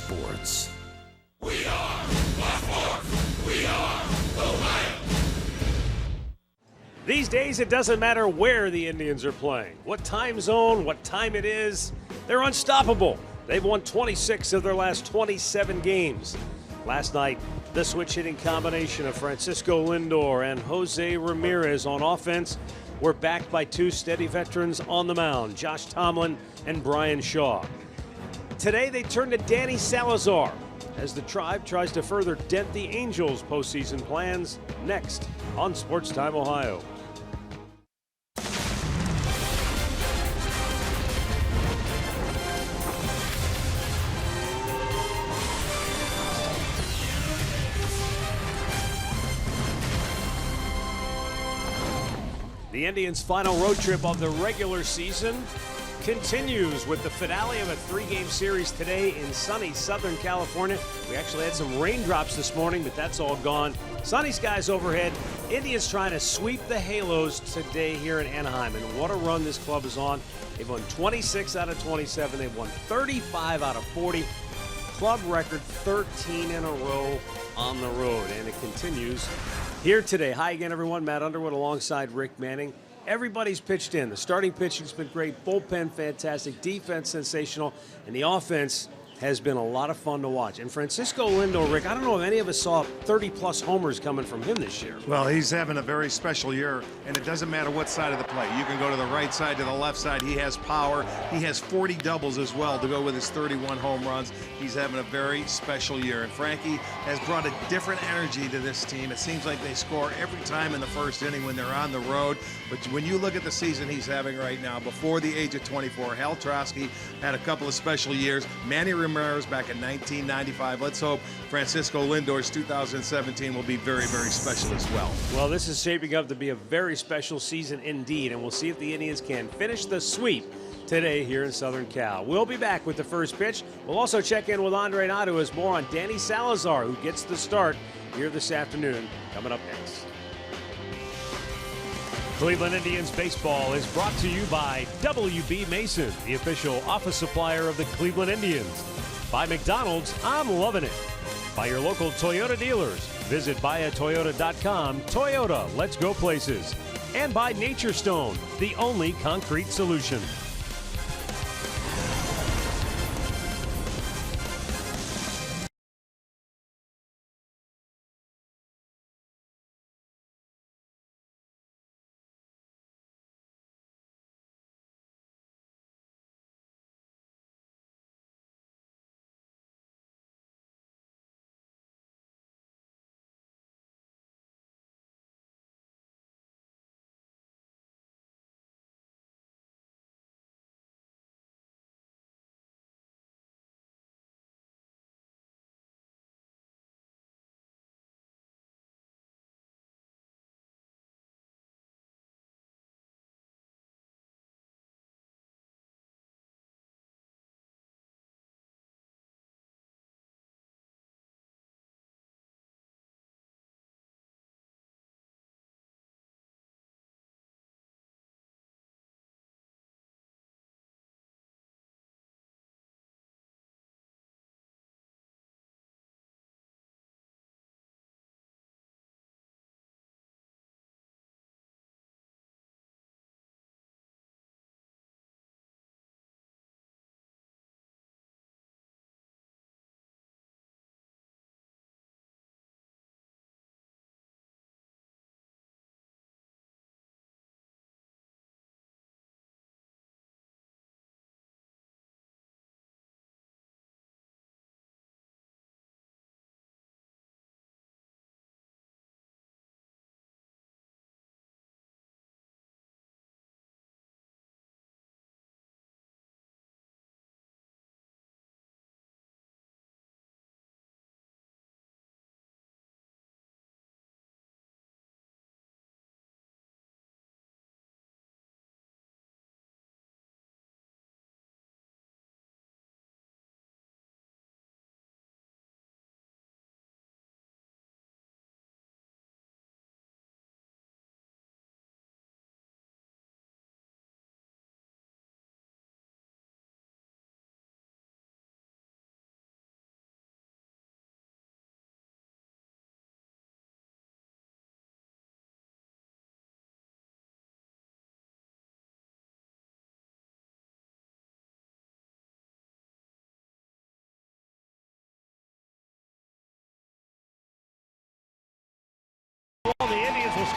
sports. We are Baltimore. We are Ohio. These days, it doesn't matter where the Indians are playing, what time zone, what time it is. They're unstoppable. They've won 26 of their last 27 games. Last night, the switch hitting combination of Francisco Lindor and Jose Ramirez on offense were backed by two steady veterans on the mound, Josh Tomlin and Brian Shaw. Today, they turn to Danny Salazar as the Tribe tries to further dent the Angels' postseason plans. Next on Sports Time Ohio. The Indians' final road trip of the regular season continues with the finale of a three-game series today in sunny Southern California. We actually had some raindrops this morning, but that's all gone. Sunny skies overhead. Indians trying to sweep the Halos today here in Anaheim, and what a run this club is on. They've won 26 out of 27. They've won 35 out of 40. Club record 13 in a row on the road, and it continues here today. Hi again, everyone. Matt Underwood alongside Rick Manning. Everybody's pitched in. The starting pitching's been great. Bullpen fantastic. Defense sensational. And the offense has been a lot of fun to watch. And Francisco Lindor, Rick, I don't know if any of us saw 30-plus homers coming from him this year. Well, he's having a very special year, and it doesn't matter what side of the plate. You can go to the right side, to the left side. He has power. He has 40 doubles as well to go with his 31 home runs. He's having a very special year. And Frankie has brought a different energy to this team. It seems like they score every time in the first inning when they're on the road. But when you look at the season he's having right now, before the age of 24, Hal Trosky had a couple of special years. Manny Ramirez back in 1995. Let's hope Francisco Lindor's 2017 will be very, very special as well. Well, this is shaping up to be a very special season indeed, and we'll see if the Indians can finish the sweep today here in Southern Cal. We'll be back with the first pitch. We'll also check in with Andre Nato as more on Danny Salazar, who gets the start here this afternoon, coming up next. Cleveland Indians baseball is brought to you by WB Mason, the official office supplier of the Cleveland Indians. By McDonald's, I'm loving it. By your local Toyota dealers. Visit buyatoyota.com. Toyota, let's go places. And by Nature Stone, the only concrete solution.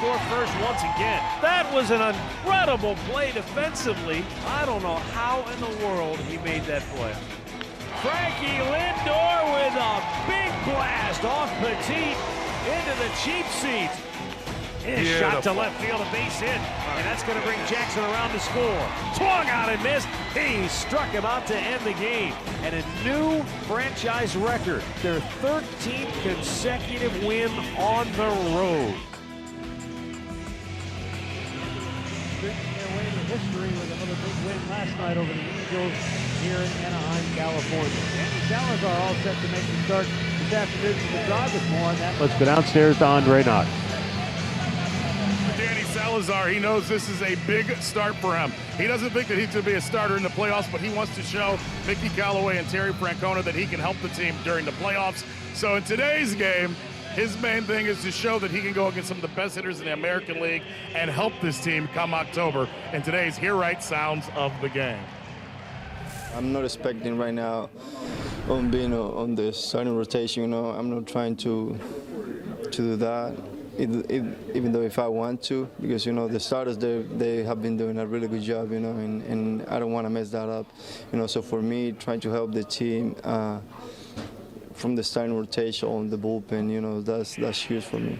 score first once again. That was an incredible play defensively. I don't know how in the world he made that play. Frankie Lindor with a big blast off Petit into the cheap seat. His shot to left field, a base hit, and that's going to bring Jackson around to score. Swung out and missed. He struck him out to end the game. And a new franchise record, their 13th consecutive win on the road. Drinking their way to history with another big win last night over the Angels here in Anaheim, California. Andy Salazar all set to make the start this afternoon from the Drive with more on that. Let's go downstairs to Andre Knott. Danny Salazar, he knows this is a big start for him. He doesn't think that he's going to be a starter in the playoffs, but he wants to show Mickey Callaway and Terry Francona that he can help the team during the playoffs. So in today's game, his main thing is to show that he can go against some of the best hitters in the American League and help this team come October in today's Hear Right sounds of the game. I'm not expecting right now on being on the starting rotation. You know, I'm not trying to do that. Even though if I want to, because you know the starters they have been doing a really good job, you know, and I don't want to mess that up, you know. So for me, trying to help the team from the starting rotation, the bullpen, you know, that's huge for me.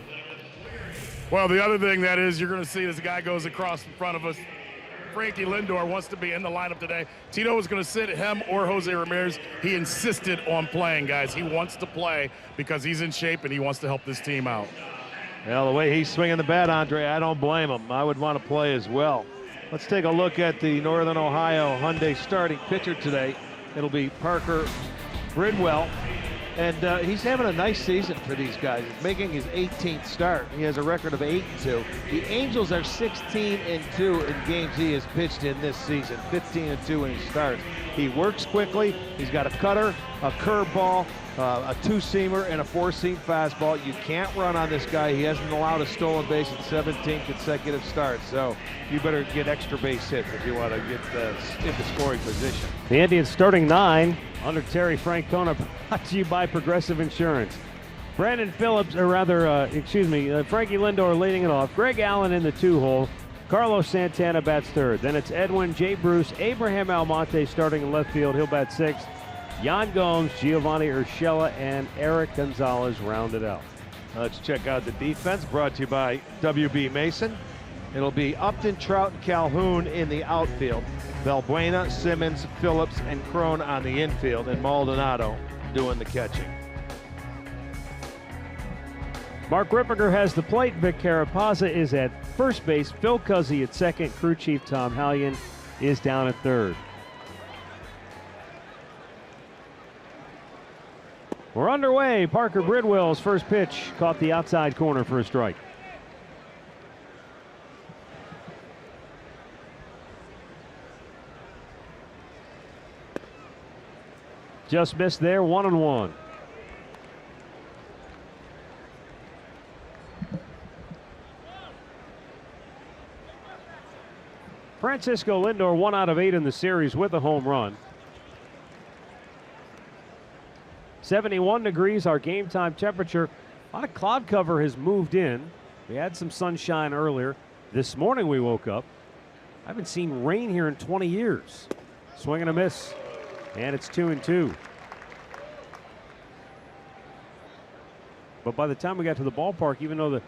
Well, the other thing that is you're going to see as the guy goes across in front of us, Frankie Lindor wants to be in the lineup today. Tito was going to sit him or Jose Ramirez. He insisted on playing, guys. He wants to play because he's in shape and he wants to help this team out. Well, the way he's swinging the bat, Andre, I don't blame him. I would want to play as well. Let's take a look at the Northern Ohio Hyundai starting pitcher today. It'll be Parker Bridwell. And he's having a nice season for these guys. He's making his 18th start. He has a record of 8-2. The Angels are 16-2 in games he has pitched in this season, 15-2 when he starts. He works quickly. He's got a cutter, a curveball, a two-seamer, and a four-seam fastball. You can't run on this guy. He hasn't allowed a stolen base in 17 consecutive starts. So you better get extra base hits if you want to get into scoring position. The Indians starting 9 under Terry Francona, brought to you by Progressive Insurance. Brandon Phillips, or rather, Frankie Lindor leading it off. Greg Allen in the 2-hole. Carlos Santana bats 3rd. Then it's Edwin, Jay Bruce, Abraham Almonte starting in left field. He'll bat 6th. Yan Gomes, Giovanni Urshela, and Eric Gonzalez rounded out. Let's check out the defense, brought to you by WB Mason. It'll be Upton, Trout, and Calhoun in the outfield. Valbuena, Simmons, Phillips, and Crone on the infield, and Maldonado doing the catching. Mark Ripperger has the plate. Vic Carapazza is at first base. Phil Cuzzy at second. Crew chief Tom Hallion is down at 3rd. We're underway. Parker Bridwell's first pitch caught the outside corner for a strike. Just missed there, 1-1. Francisco Lindor 1 out of 8 in the series with a home run. 71 degrees, our game time temperature. A lot of cloud cover has moved in. We had some sunshine earlier. This morning we woke up. I haven't seen rain here in 20 years. Swing and a miss. And it's 2-2. But by the time we got to the ballpark, even though the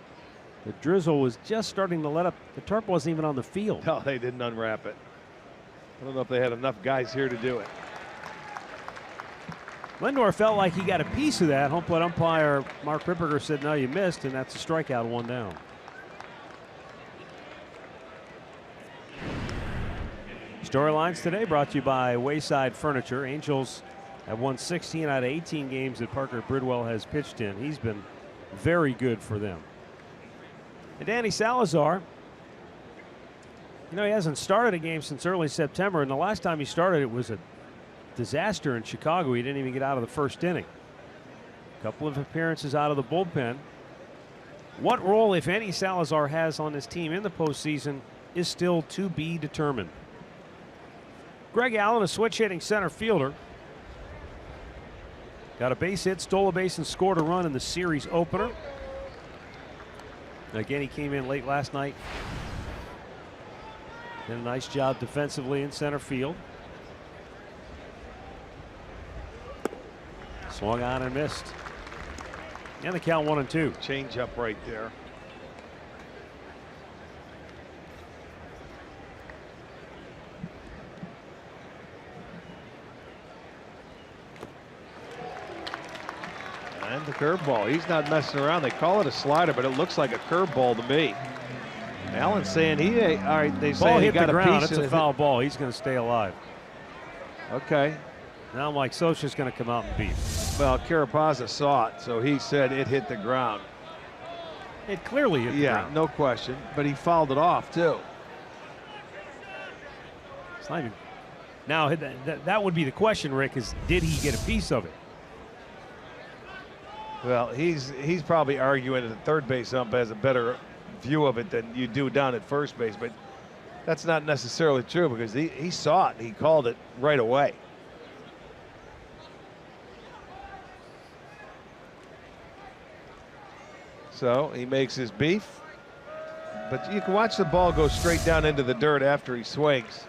drizzle was just starting to let up, the tarp wasn't even on the field. No, they didn't unwrap it. I don't know if they had enough guys here to do it. Lindor felt like he got a piece of that. Home plate umpire Mark Ripperger said, no, you missed, and that's a strikeout, 1 down. Storylines today brought to you by Wayside Furniture. Angels have won 16 out of 18 games that Parker Bridwell has pitched in. He's been very good for them. And Danny Salazar, you know, he hasn't started a game since early September, and the last time he started it was a disaster in Chicago. He didn't even get out of the first inning. A couple of appearances out of the bullpen. What role, if any, Salazar has on this team in the postseason is still to be determined. Greg Allen, a switch-hitting center fielder, got a base hit, stole a base, and scored a run in the series opener. Again, he came in late last night. Did a nice job defensively in center field. Swung on and missed. And the count 1-2. Change up right there. And the curveball. He's not messing around. They call it a slider, but it looks like a curveball to me. Allen's saying he ain't. All right, they say he hit got the a ground. piece. It's a foul ball. He's going to stay alive. Okay. Now Mike Scioscia's going to come out and beat. Well, Carapazza saw it, so he said it hit the ground. It clearly hit the ground. No question. But he fouled it off too. It's not even. Now that would be the question, Rick. Is did he get a piece of it? Well, he's probably arguing that the third base ump has a better view of it than you do down at first base, but that's not necessarily true because he saw it and he called it right away. So he makes his beef, but you can watch the ball go straight down into the dirt after he swings.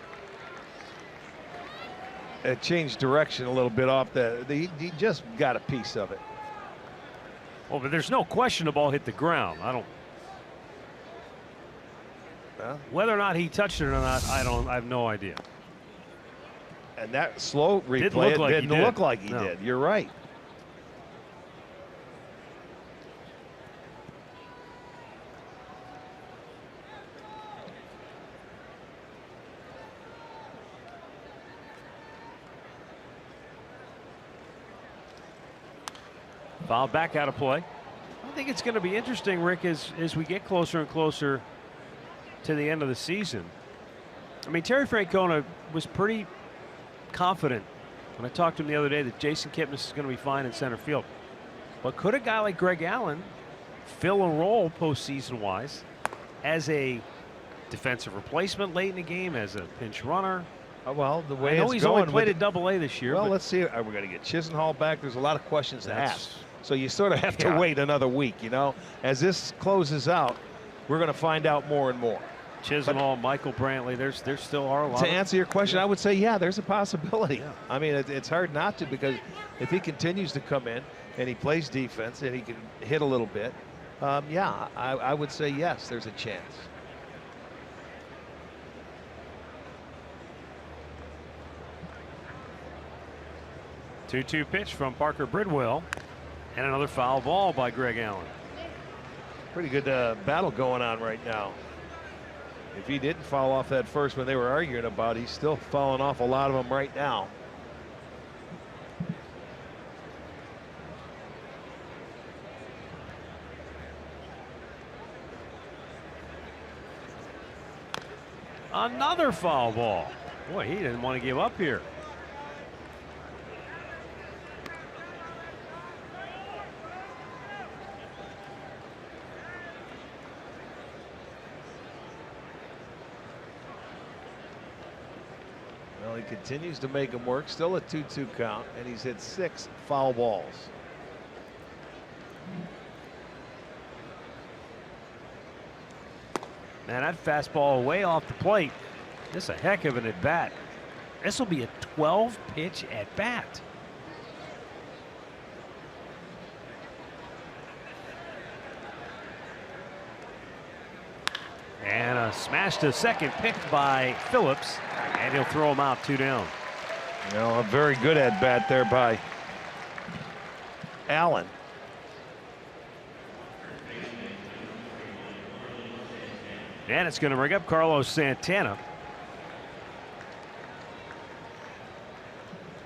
It changed direction a little bit off he just got a piece of it. Oh, but there's no question the ball hit the ground. Whether or not he touched it or not, I have no idea. And that slow replay didn't look like he did. You're right. Foul back out of play. I think it's going to be interesting, Rick, as we get closer and closer to the end of the season. I mean, Terry Francona was pretty confident when I talked to him the other day that Jason Kipnis is going to be fine in center field. But could a guy like Greg Allen fill a role postseason-wise as a defensive replacement late in the game, as a pinch runner? Well, the way I know it's he's going only played at Double-A this year. Well, let's see. Are we going to get Chisenhall back? There's a lot of questions to ask. So you sort of have to wait another week, you know. As this closes out, we're going to find out more and more. Chisenhall, Michael Brantley, there still are a lot. To answer your question, I would say, yeah, there's a possibility. Yeah. I mean, it's hard not to, because if he continues to come in and he plays defense and he can hit a little bit, yeah, I would say yes, there's a chance. Two-two pitch from Parker Bridwell, and another foul ball by Greg Allen. Pretty good battle going on right now. If he didn't foul off that first one they were arguing about, he's still fouling off a lot of them right now. Another foul ball. Boy, he didn't want to give up here. Well, he continues to make them work. Still a 2-2 count, and he's hit 6 foul balls. Man, that fastball way off the plate. This is a heck of an at-bat. This will be a 12-pitch at-bat. And a smash to second picked by Phillips, and he'll throw him out 2 down. You know, a very good at-bat there by Allen. And it's going to bring up Carlos Santana.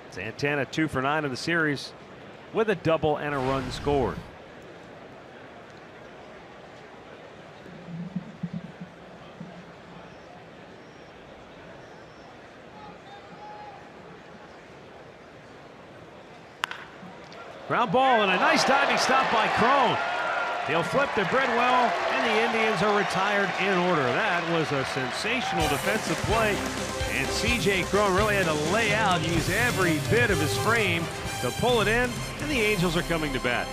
Santana 2 for 9 in the series with a double and a run scored. Ground ball and a nice diving stop by Crone. He'll flip to Bridwell, and the Indians are retired in order. That was a sensational defensive play, and C.J. Crone really had to lay out, use every bit of his frame to pull it in, and the Angels are coming to bat.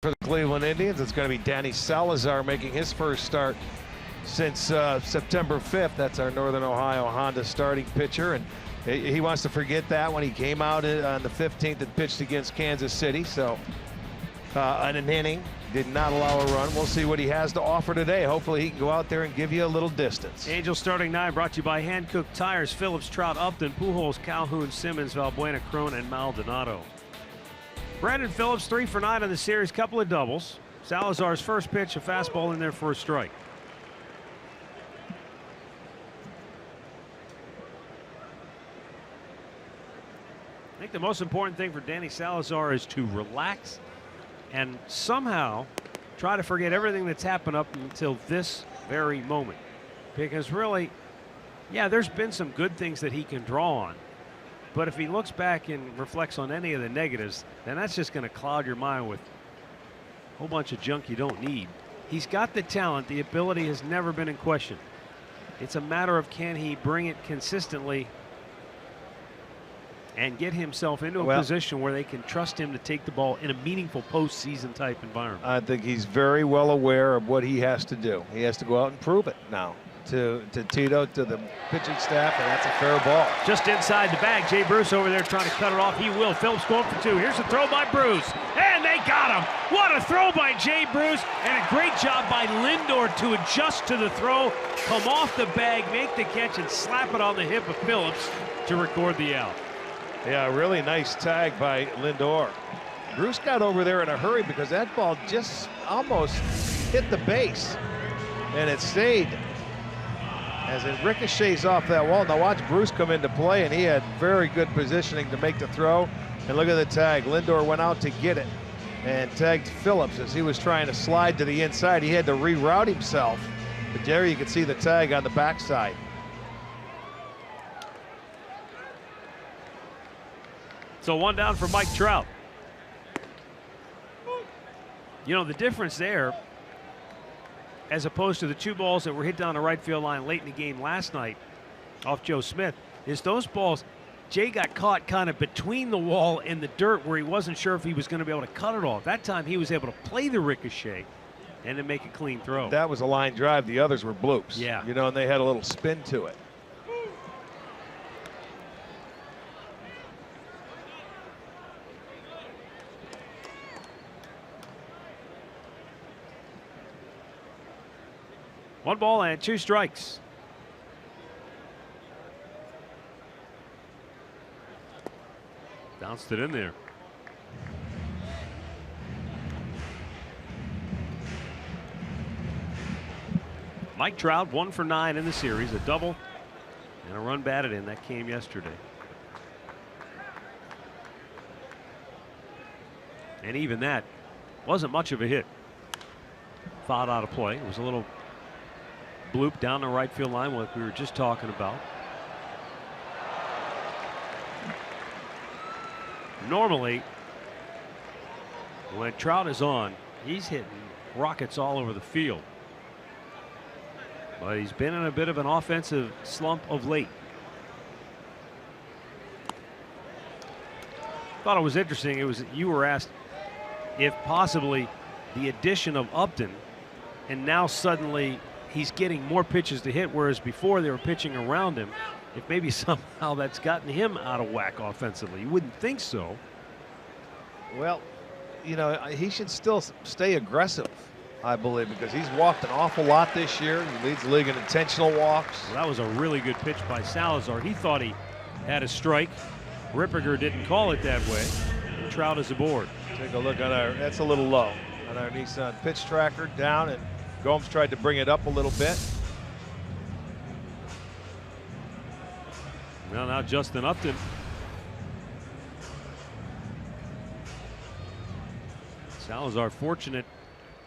for the Cleveland Indians. It's going to be Danny Salazar making his first start since September 5th. That's our Northern Ohio Honda starting pitcher, and he wants to forget that when he came out on the 15th and pitched against Kansas City. So an inning, did not allow a run. We'll see what he has to offer today. Hopefully he can go out there and give you a little distance. Angels starting 9 brought to you by Hankook Tires, Phillips, Trout, Upton, Pujols, Calhoun, Simmons, Valbuena, Crone, and Maldonado. Brandon Phillips 3 for 9 in the series, couple of doubles. Salazar's first pitch, a fastball in there for a strike. I think the most important thing for Danny Salazar is to relax and somehow try to forget everything that's happened up until this very moment. Because really, yeah, there's been some good things that he can draw on. But if he looks back and reflects on any of the negatives, then that's just going to cloud your mind with a whole bunch of junk you don't need. He's got the talent. The ability has never been in question. It's a matter of can he bring it consistently and get himself into a position where they can trust him to take the ball in a meaningful postseason type environment. I think he's very well aware of what he has to do. He has to go out and prove it now to Tito, to the pitching staff, and that's a fair ball. Just inside the bag, Jay Bruce over there trying to cut it off. He will. Phillips going for 2. Here's a throw by Bruce, and they got him. What a throw by Jay Bruce, and a great job by Lindor to adjust to the throw, come off the bag, make the catch, and slap it on the hip of Phillips to record the out. Yeah, really nice tag by Lindor. Bruce got over there in a hurry because that ball just almost hit the base, and it stayed as it ricochets off that wall. Now watch Bruce come into play, and he had very good positioning to make the throw. And look at the tag. Lindor went out to get it and tagged Phillips as he was trying to slide to the inside. He had to reroute himself, but there you can see the tag on the backside. So 1 down for Mike Trout. You know, the difference there, as opposed to the 2 balls that were hit down the right field line late in the game last night off Joe Smith, is those balls, Jay got caught kind of between the wall and the dirt where he wasn't sure if he was going to be able to cut it off. That time he was able to play the ricochet and then make a clean throw. That was a line drive. The others were bloops. Yeah. You know, and they had a little spin to it. One ball and 2 strikes. Bounced it in there. Mike Trout 1 for 9 in the series, a double and a run batted in. That came yesterday. And even that wasn't much of a hit. Fouled out of play. It was a little bloop down the right field line, like we were just talking about. Normally, when Trout is on, he's hitting rockets all over the field. But he's been in a bit of an offensive slump of late. Thought it was interesting. It was you were asked if possibly the addition of Upton, and now suddenly he's getting more pitches to hit, whereas before they were pitching around him. If maybe somehow that's gotten him out of whack offensively. You wouldn't think so. Well, you know, he should still stay aggressive, I believe, because he's walked an awful lot this year. He leads the league in intentional walks. Well, that was a really good pitch by Salazar. He thought he had a strike. Ripperger didn't call it that way. And Trout is aboard. Take a look on our, that's a little low, on our Nissan pitch tracker, down, and Gomes tried to bring it up a little bit. Well, now Justin Upton. Salazar fortunate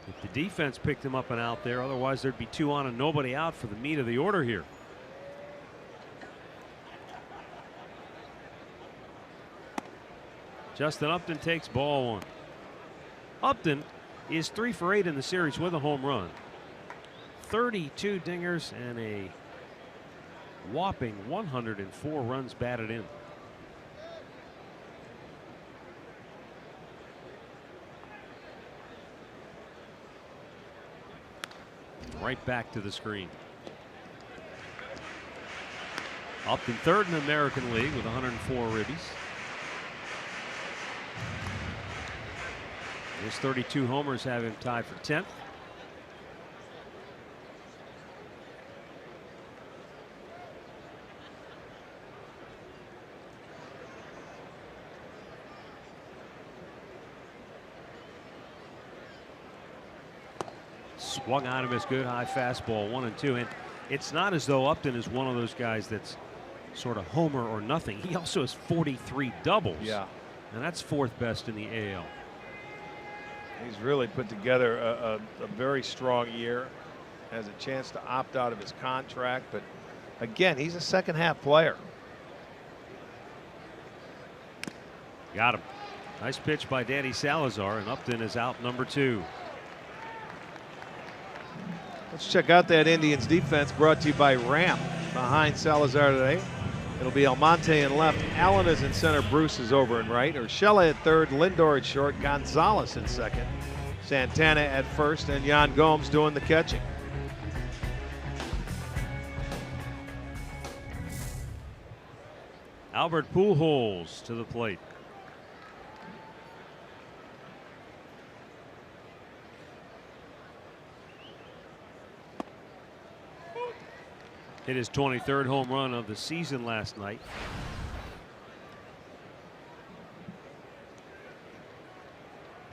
that the defense picked him up and out there. Otherwise, there'd be 2 on and nobody out for the meat of the order here. Justin Upton takes ball 1. Upton is 3 for 8 in the series with a home run. 32 dingers and a whopping 104 runs batted in. right back to the screen. Upton third in the American League with 104 ribbies. His 32 homers have him tied for 10th. Swung on him as good high fastball, 1-2. And it's not as though Upton is one of those guys that's sort of homer or nothing. He also has 43 doubles. Yeah. And that's 4th best in the AL. He's really put together a very strong year. Has a chance to opt out of his contract, but again, he's a second half player. Got him. Nice pitch by Danny Salazar, and Upton is out number 2. Let's check out that Indians defense, brought to you by Ram. Behind Salazar today, it'll be Almonte in left. Allen is in center. Bruce is over in right. Urshela at third. Lindor at short. Gonzalez in second. Santana at first. And Yan Gomes doing the catching. Albert Pujols to the plate. Hit his 23rd home run of the season last night.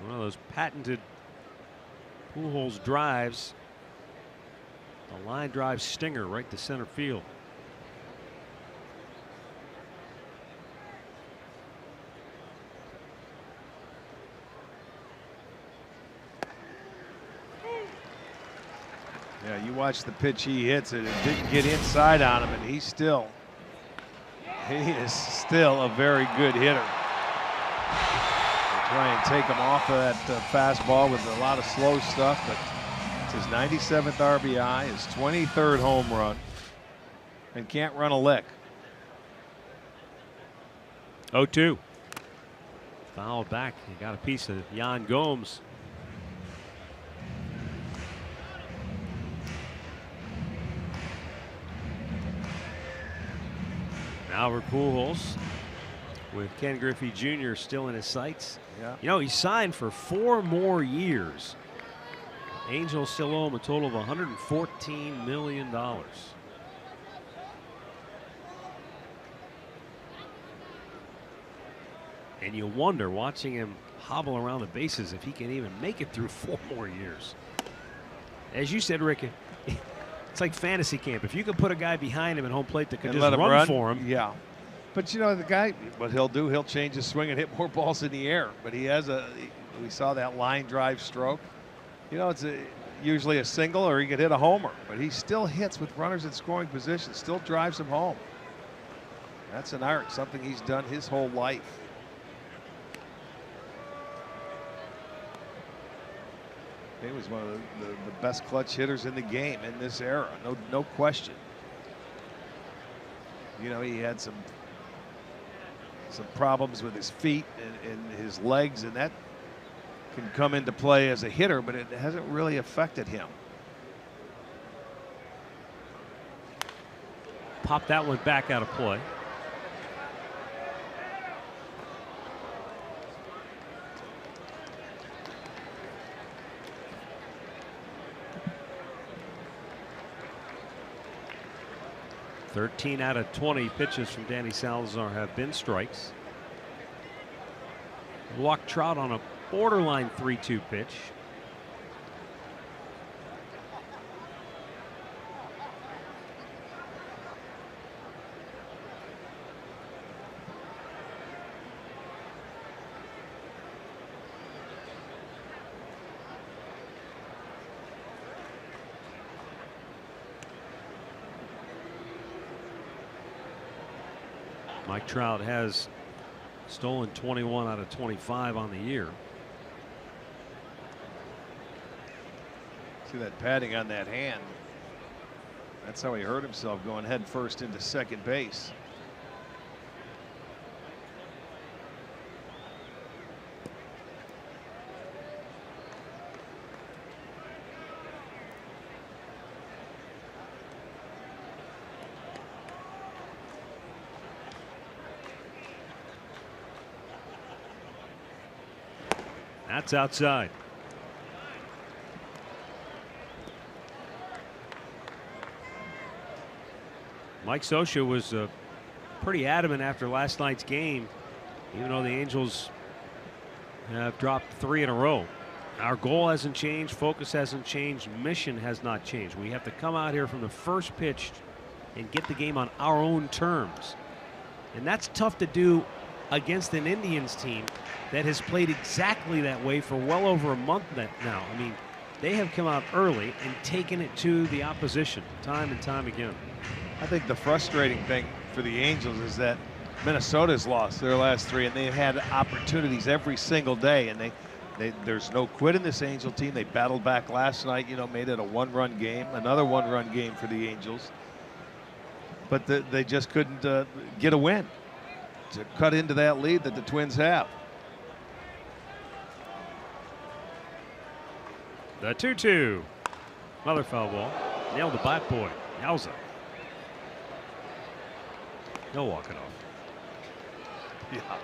One of those patented Pujols drives. A line drive stinger right to center field. Yeah, you watch the pitch he hits, it didn't get inside on him, and he is still a very good hitter. They try and take him off of that fastball with a lot of slow stuff, but it's his 97th RBI, his 23rd home run, and can't run a lick. 0-2. Foul back. He got a piece of Yan Gomes. Albert Pujols with Ken Griffey Jr. still in his sights. Yeah. You know, he signed for 4 more years. Angels still owe him a total of $114 million. And you wonder, watching him hobble around the bases, if he can even make it through 4 more years. As you said, Rick, it's like fantasy camp. If you can put a guy behind him at home plate that can And just let him run for him. Yeah. But you know, the guy, what he'll do, he'll change his swing and hit more balls in the air. But he has we saw that line drive stroke. You know, it's usually a single or he could hit a homer. But he still hits with runners in scoring position, still drives them home. That's an art, something he's done his whole life. He was one of the best clutch hitters in the game in this era, no question. You know, he had some problems with his feet and his legs, and that can come into play as a hitter, but it hasn't really affected him. Pop that one back out of play. out of 20 pitches from Danny Salazar have been strikes. Walked Trout on a borderline 3-2 pitch. Mike Trout has stolen 21 out of 25 on the year. See that padding on that hand. That's how he hurt himself, going head first into second base. That's outside. Mike Scioscia was pretty adamant after last night's game, even though the Angels have dropped 3 in a row. Our goal hasn't changed, focus hasn't changed, mission has not changed. We have to come out here from the first pitch and get the game on our own terms. And that's tough to do against an Indians team that has played exactly that way for well over a month now. I mean, they have come out early and taken it to the opposition time and time again. I think the frustrating thing for the Angels is that Minnesota's lost their last 3, and they've had opportunities every single day, and there's no quit in this Angel team. They battled back last night, made it a 1-run game, another 1-run game for the Angels. But they just couldn't get a win to cut into that lead that the Twins have. The 2-2. Another foul ball. Nailed the bat boy. Yowza. He'll walk it off. Yeah.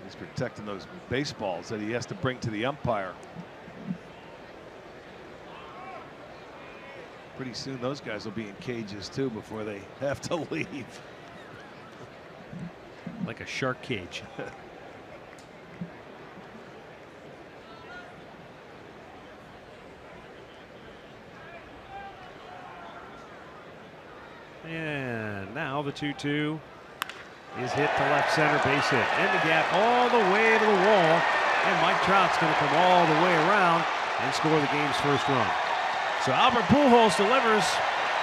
He's protecting those baseballs that he has to bring to the umpire. Pretty soon those guys will be in cages too before they have to leave. Like a shark cage. And now the 2-2 is hit to left center, base hit. In the gap all the way to the wall. And Mike Trout's going to come all the way around and score the game's first run. So Albert Pujols delivers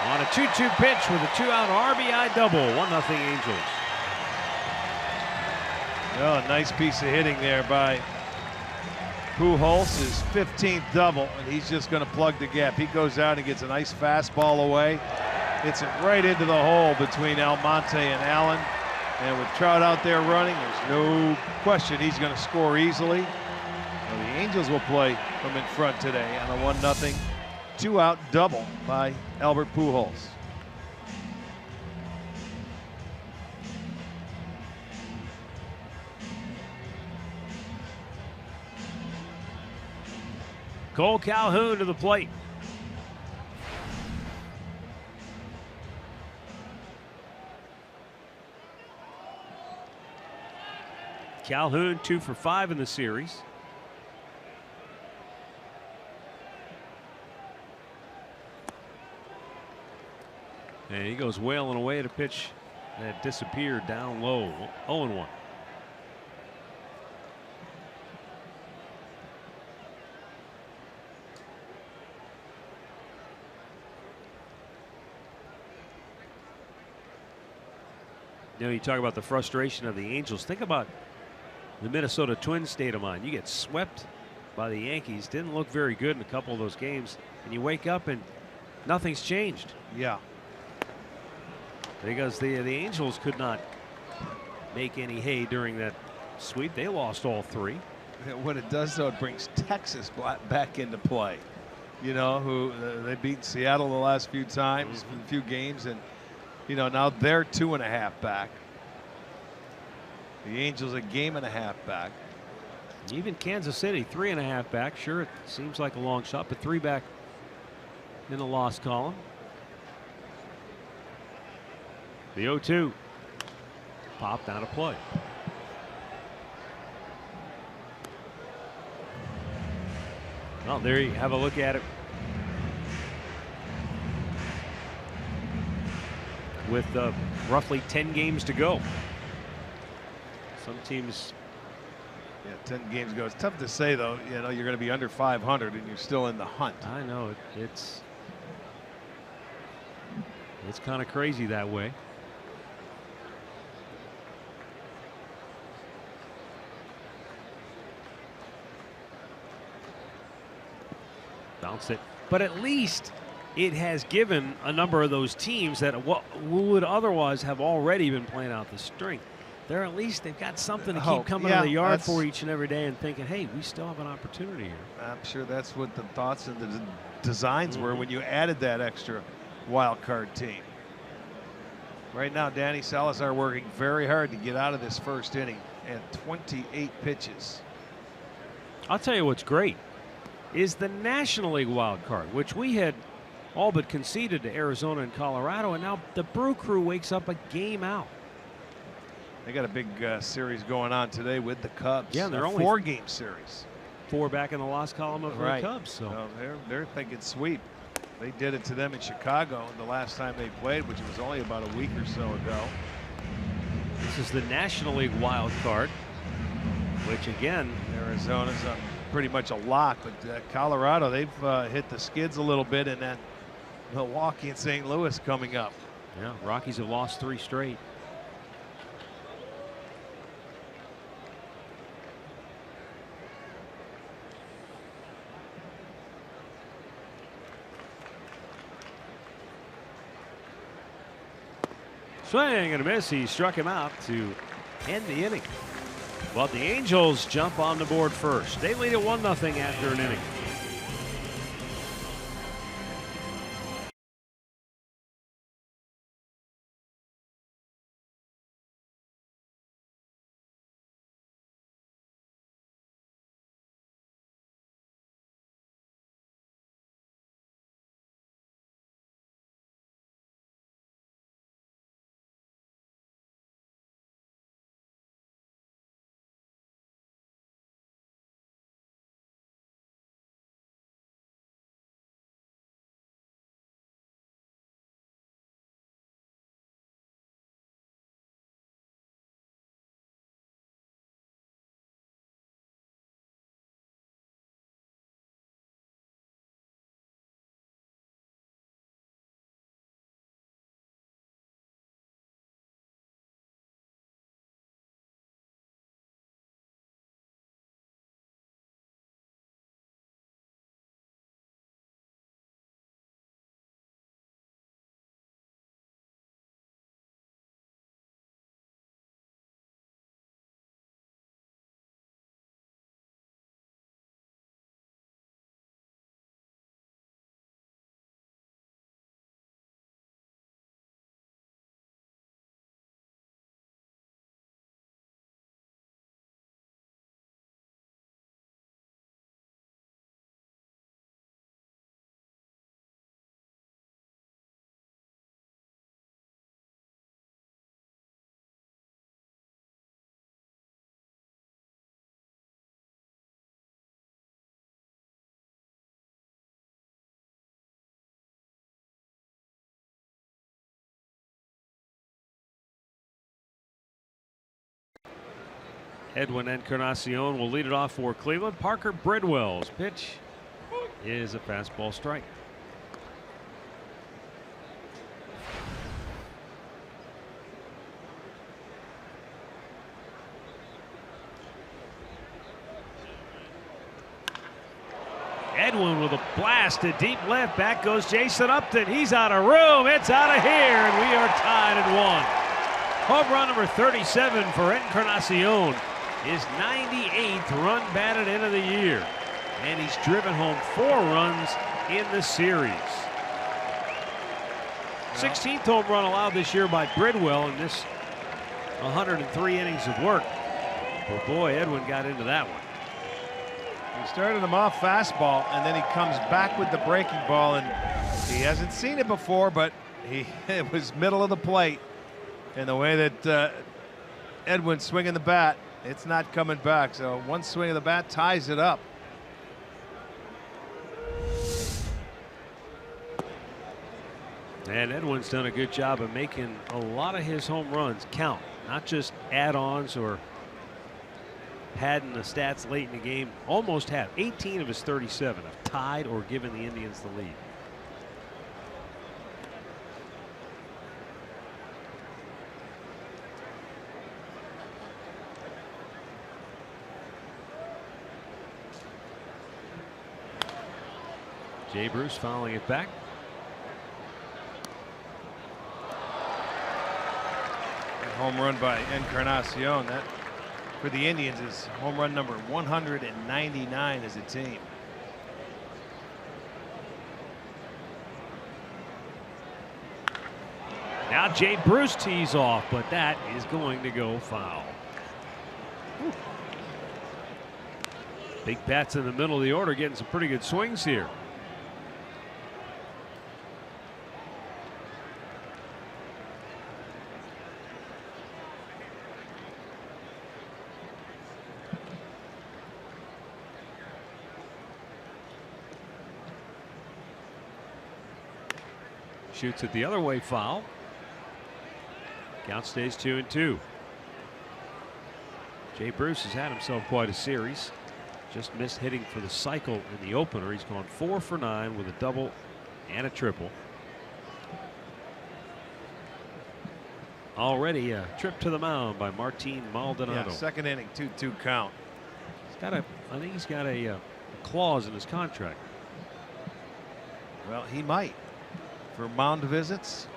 on a 2-2 pitch with a 2-out RBI double. 1-0 Angels. Oh, a nice piece of hitting there by Pujols, his 15th double, and he's just going to plug the gap. He goes out and gets a nice fastball away. Hits it right into the hole between Almonte and Allen. And with Trout out there running, there's no question he's going to score easily. Well, the Angels will play from in front today on a 1-0 2-out double by Albert Pujols. Cole Calhoun to the plate. Calhoun 2 for 5 in the series. And he goes wailing away at a pitch that disappeared down low. 0-1. You talk about the frustration of the Angels. Think about the Minnesota Twins state of mind. You get swept by the Yankees. Didn't look very good in a couple of those games. And you wake up and nothing's changed. Yeah. Because the Angels could not make any hay during that sweep. They lost all 3. What it does, though, it brings Texas back into play. Who they beat Seattle the last few times, a few games, and now they're 2.5 back. The Angels a game and a half back. Even Kansas City 3.5 back. Sure, it seems like a long shot, but 3 back in the loss column. The 0-2 popped out of play. Well, there you have a look at it. With roughly 10 games to go. Some teams. Yeah, 10 games ago. It's tough to say, though. You're going to be under 500 and you're still in the hunt. I know it's kind of crazy that way. Bounce it, but at least it has given a number of those teams that would otherwise have already been playing out the string. They're at least they've got something to keep coming to the yard for each and every day and thinking, hey, we still have an opportunity here. I'm sure that's what the thoughts and the designs were when you added that extra wild card team. Right now, Danny Salazar working very hard to get out of this first inning 128 pitches. I'll tell you what's great is the National League wild card, which we had all but conceded to Arizona and Colorado, and now the Brew Crew wakes up a game out. They got a big series going on today with the Cubs. Yeah, they're only 4-game series. 4 back in the loss column of the Cubs. So they're thinking sweep. They did it to them in Chicago the last time they played, which was only about a week or so ago. This is the National League wild card, which again, Arizona's pretty much a lock, but Colorado, they've hit the skids a little bit, and then Milwaukee and St. Louis coming up. Yeah, Rockies have lost 3 straight. Swing and a miss. He struck him out to end the inning. Well, the Angels jump on the board first. They lead at 1-0 after an inning. Edwin Encarnacion will lead it off for Cleveland. Parker Bridwell's pitch is a fastball strike. Edwin with a blast to deep left. Back goes Jason Upton. He's out of room. It's out of here, and we are tied at 1. Home run number 37 for Encarnacion. His 98th run batted into the year, and he's driven home 4 runs in the series. 16th home run allowed this year by Bridwell in this 103 innings of work. But boy, Edwin got into that one. He started him off fastball, and then he comes back with the breaking ball, and he hasn't seen it before, but it was middle of the plate. And the way that Edwin's swinging the bat, it's not coming back. So one swing of the bat ties it up. And Edwin's done a good job of making a lot of his home runs count, not just add-ons or padding the stats late in the game. Almost had 18 of his 37 have tied or given the Indians the lead. Jay Bruce fouling it back. Home run by Encarnacion. That for the Indians is home run number 199 as a team. Now Jay Bruce tees off, but that is going to go foul. Big bats in the middle of the order getting some pretty good swings here. Shoots it the other way, foul. Count stays 2-2. Jay Bruce has had himself quite a series. Just missed hitting for the cycle in the opener. He's gone 4 for 9 with a double and a triple. Already a trip to the mound by Martin Maldonado. Yeah, second inning, 2-2 count. I think he's got a clause in his contract. Well, he might. For mound visits.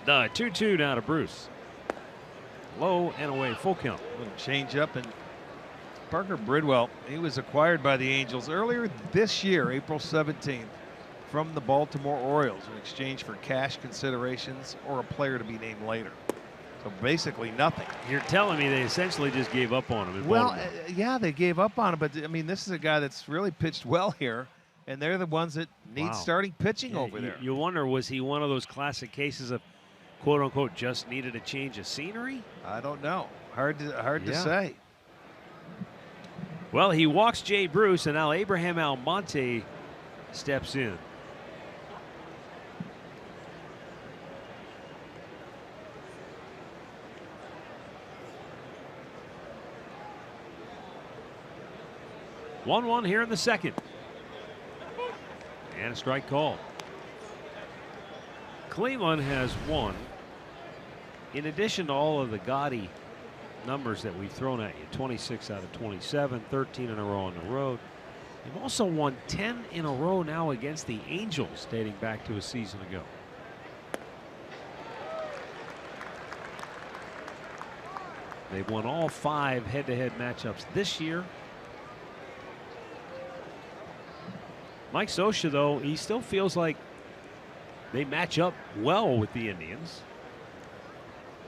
The 2-2 now to Bruce. Low and away, full count. Little change up, and Parker Bridwell, he was acquired by the Angels earlier this year, April 17th, from the Baltimore Orioles in exchange for cash considerations or a player to be named later. So basically nothing. You're telling me they essentially just gave up on him in Well, Baltimore. yeah, they gave up on him, but I mean, this is a guy that's really pitched well here, and they're the ones that need starting pitching over there. You wonder, was he one of those classic cases of quote unquote just needed a change of scenery? I don't know. Hard to say. Well, he walks Jay Bruce, and now Abraham Almonte steps in. One here in the second. And a strike call. Cleveland has won. In addition to all of the gaudy numbers that we've thrown at you, 26 out of 27, 13 in a row on the road. They've also won 10 in a row now against the Angels, dating back to a season ago. They've won all 5 head-to-head matchups this year. Mike Scioscia, though, he still feels like they match up well with the Indians.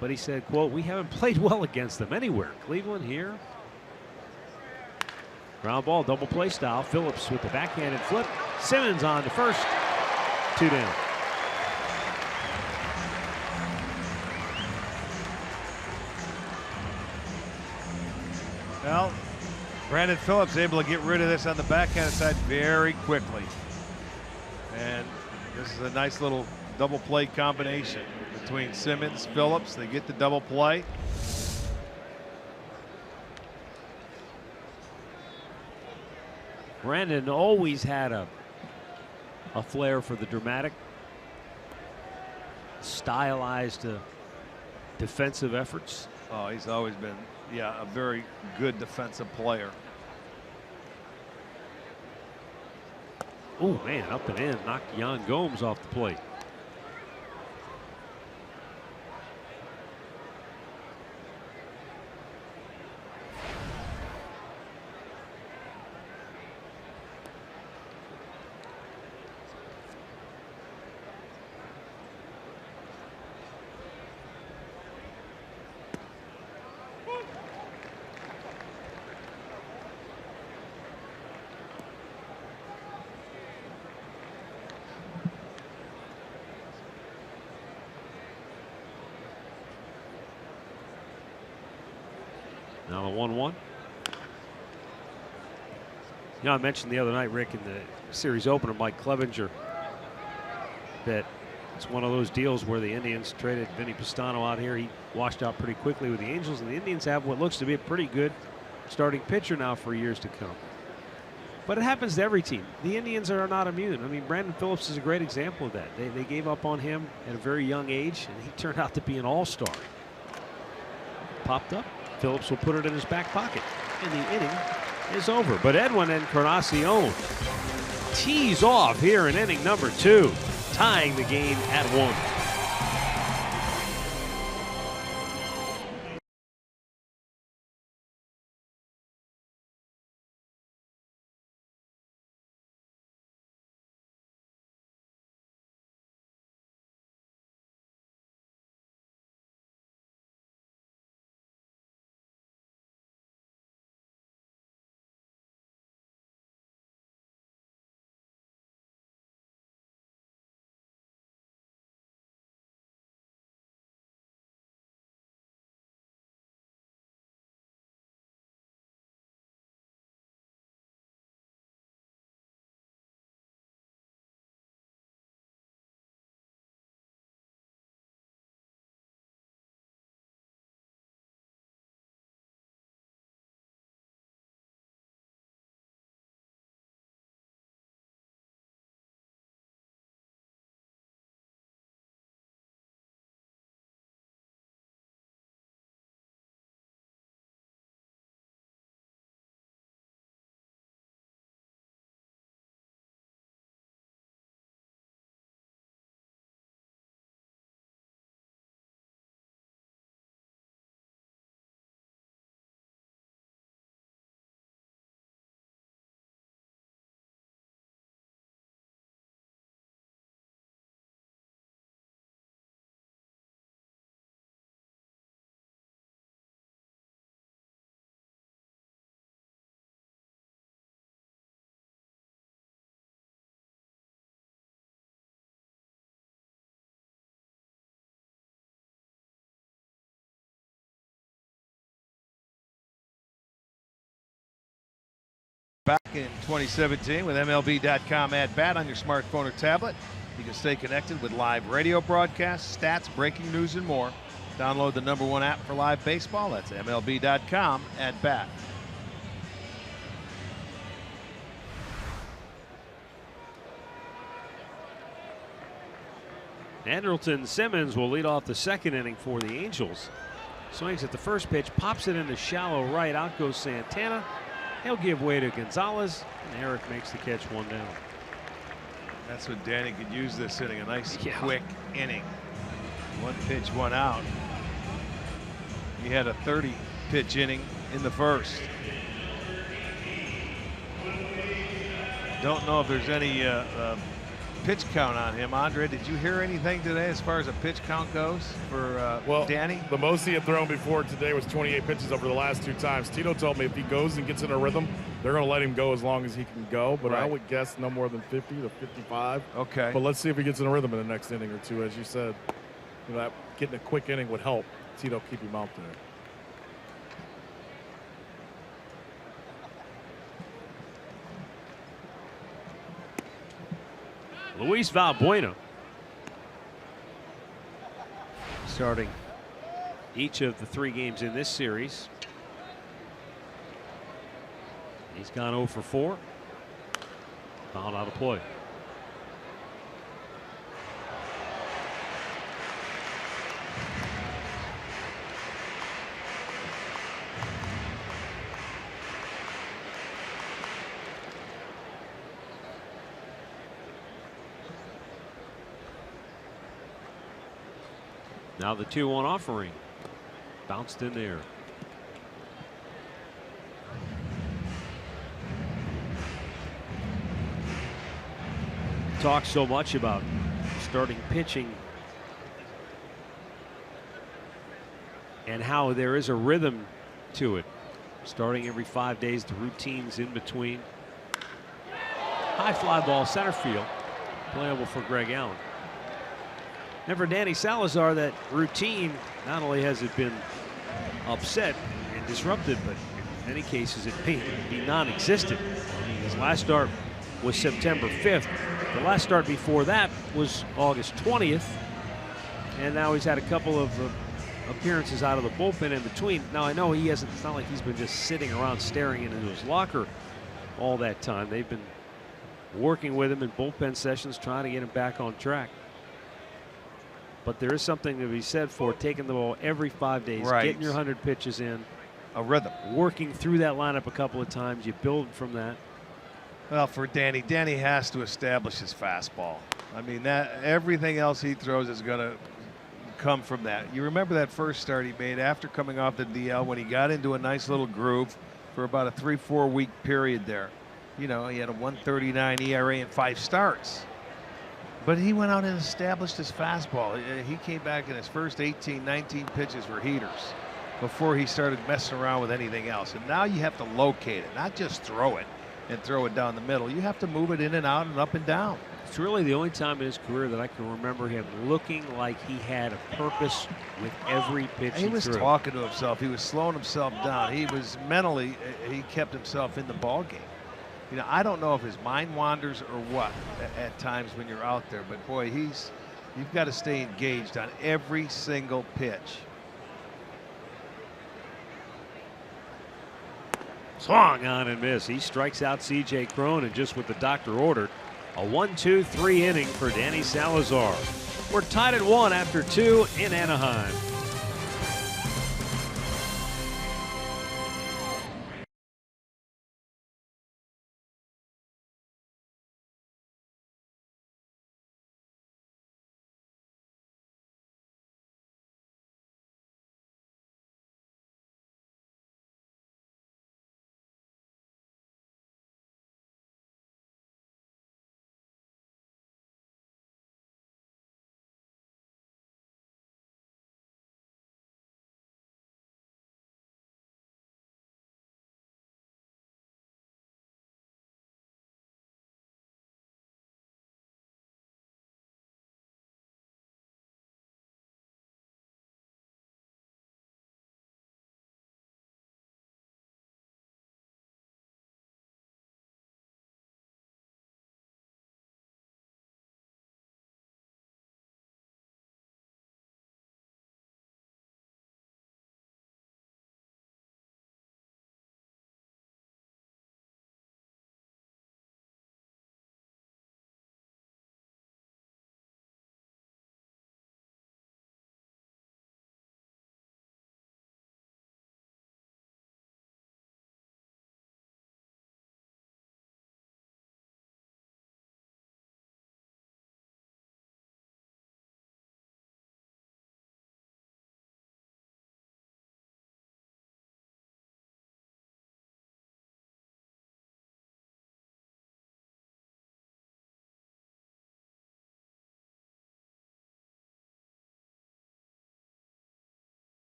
But he said, quote, we haven't played well against them anywhere. Cleveland here. Ground ball, double play style. Phillips with the backhanded flip. Simmons on to first. 2 down. Well, Brandon Phillips able to get rid of this on the backhand side very quickly. And this is a nice little double play combination between Simmons, Phillips. They get the double play. Brandon always had a flair for the dramatic, stylized defensive efforts. Oh, he's always been, a very good defensive player. Oh, man, up and in. Knocked Yan Gomes off the plate. Now the 1-1. You know, I mentioned the other night, Rick, in the series opener, Mike Clevenger, that it's one of those deals where the Indians traded Vinny Pistano out here. He washed out pretty quickly with the Angels, and the Indians have what looks to be a pretty good starting pitcher now for years to come. But it happens to every team. The Indians are not immune. I mean, Brandon Phillips is a great example of that. They gave up on him at a very young age, and he turned out to be an all-star. Popped up. Phillips will put it in his back pocket, and the inning is over. But Edwin Encarnacion tees off here in inning number 2, tying the game at 1. back in 2017 with MLB.com at bat on your smartphone or tablet. You can stay connected with live radio broadcasts, stats, breaking news, and more. Download the #1 app for live baseball. That's MLB.com at bat. Andrelton Simmons will lead off the second inning for the Angels. Swings at the first pitch, pops it into shallow right. Out goes Santana. He'll give way to Gonzalez, and Eric makes the catch, 1 down. That's what Danny could use this inning, a nice quick inning. 1 pitch, 1 out. He had a 30-pitch inning in the first. Don't know if there's any pitch count on him. Andre, did you hear anything today as far as a pitch count goes for Danny? The most he had thrown before today was 28 pitches over the last 2 times. Tito told me if he goes and gets in a rhythm, they're going to let him go as long as he can go. But I would guess no more than 50 to 55. Okay. But let's see if he gets in a rhythm in the next inning or two. As you said, getting a quick inning would help Tito keep him out there. Luis Valbuena starting each of the 3 games in this series. He's gone 0 for 4. Fouled out of play. Now the 2-1 offering. Bounced in there. Talk so much about starting pitching and how there is a rhythm to it. Starting every 5 days, the routines in between. High fly ball center field. Playable for Greg Allen. And for Danny Salazar, that routine, not only has it been upset and disrupted, but in many cases it may be non-existent. His last start was September 5th. The last start before that was August 20th. And now he's had a couple of appearances out of the bullpen in between. Now I know he hasn't, it's not like he's been just sitting around staring into his locker all that time. They've been working with him in bullpen sessions, trying to get him back on track. But there is something to be said for taking the ball every 5 days, getting your 100 pitches in. A rhythm. Working through that lineup a couple of times. You build from that. Well, for Danny has to establish his fastball. I mean, that everything else he throws is going to come from that. You remember that first start he made after coming off the DL when he got into a nice little groove for about a 3-4 week period there. You know, he had a 1.39 ERA in 5 starts. But he went out and established his fastball. He came back in his first 18, 19 pitches were heaters before he started messing around with anything else. And now you have to locate it, not just throw it and throw it down the middle. You have to move it in and out and up and down. It's really the only time in his career that I can remember him looking like he had a purpose with every pitch he was threw. Talking to himself. He was slowing himself down. He was mentally, he kept himself in the ball game. You know, I don't know if his mind wanders or what at times when you're out there, but boy, you've got to stay engaged on every single pitch. Swung on and miss. He strikes out C.J. Cron, and just what the doctor ordered, a 1-2-3 inning for Danny Salazar. We're tied at 1 after 2 in Anaheim.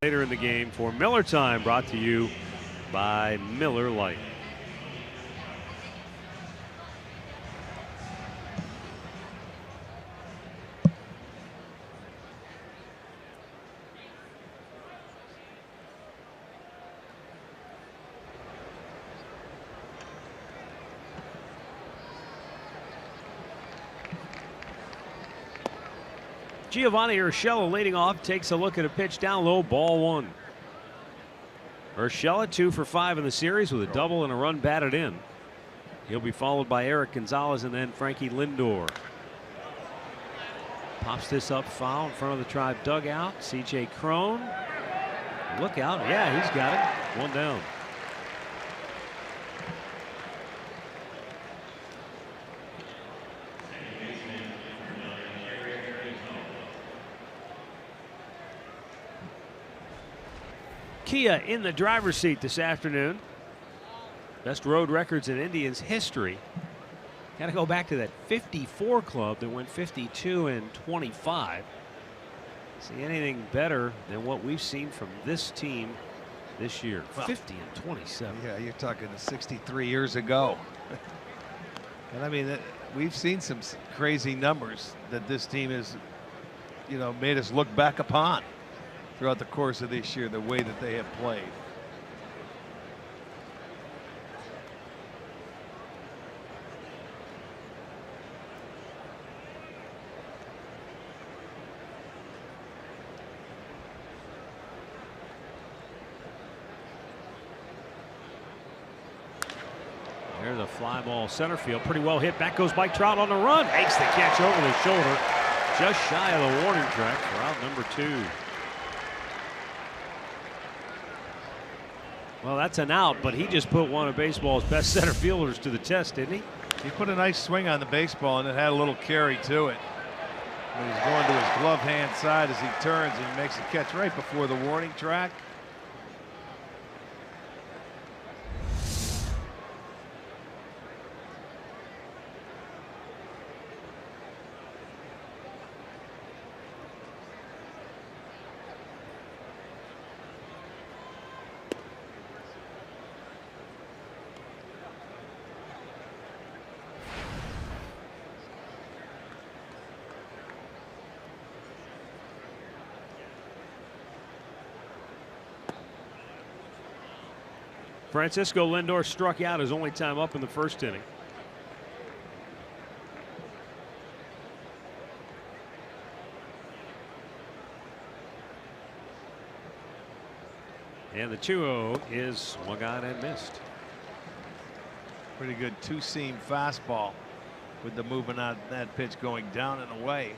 Later in the game for Miller Time, brought to you by Miller Lite. Giovanni Urshela leading off, takes a look at a pitch down low, ball one. Urshela 2 for 5 in the series with a double and a run batted in. He'll be followed by Eric Gonzalez and then Frankie Lindor. Pops this up foul in front of the Tribe dugout. C.J. Cron. Look out. Yeah, he's got it. One down. Kia in the driver's seat this afternoon. Best road records in Indians history. Got to go back to that 54 club that went 52 and 25. See anything better than what we've seen from this team this year? Well, 50 and 27. Yeah, you're talking 63 years ago. And I mean, we've seen some crazy numbers that this team has, made us look back upon throughout the course of this year, the way that they have played. There's a fly ball center field, pretty well hit. Back goes Mike Trout on the run. Makes the catch over the shoulder, just shy of the warning track for out number 2. Well, that's an out, but he just put one of baseball's best center fielders to the test, didn't he? He put a nice swing on the baseball, and it had a little carry to it. When he's going to his glove hand side as he turns, and he makes the catch right before the warning track. Francisco Lindor struck out his only time up in the first inning. And the 2-0 is swung on and missed. Pretty good two-seam fastball with the movement on that pitch going down and away.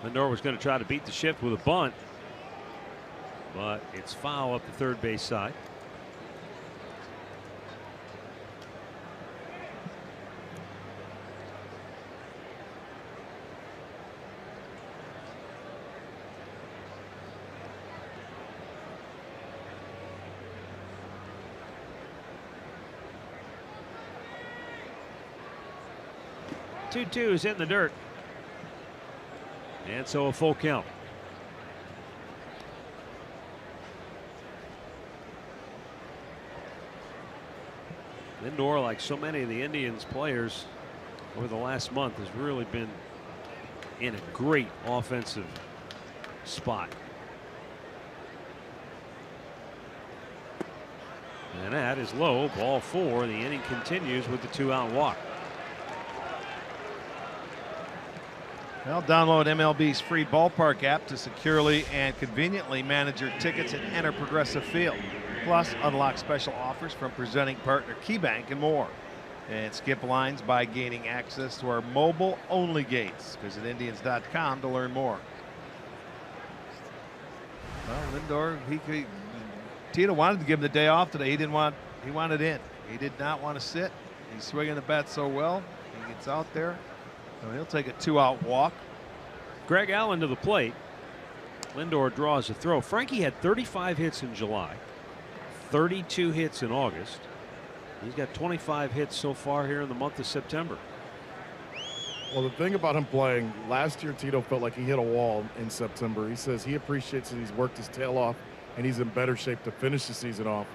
Lindor was going to try to beat the shift with a bunt, but it's foul up the third base side. Two is in the dirt. And so a full count. Lindor, like so many of the Indians players over the last month, has really been in a great offensive spot. And that is low, ball 4. The inning continues with the 2-out walk. Well, download MLB's free ballpark app to securely and conveniently manage your tickets and enter Progressive Field. Plus, unlock special offers from presenting partner KeyBank and more. And skip lines by gaining access to our mobile-only gates. Visit Indians.com to learn more. Well, Lindor, Tito wanted to give him the day off today. He wanted in. He did not want to sit. He's swinging the bat so well. He gets out there. So he'll take a 2-out walk. Greg Allen to the plate. Lindor draws a throw. Frankie had 35 hits in July, 32 hits in August. He's got 25 hits so far here in the month of September. Well, the thing about him playing, last year Tito felt like he hit a wall in September. He says he appreciates that he's worked his tail off and he's in better shape to finish the season off.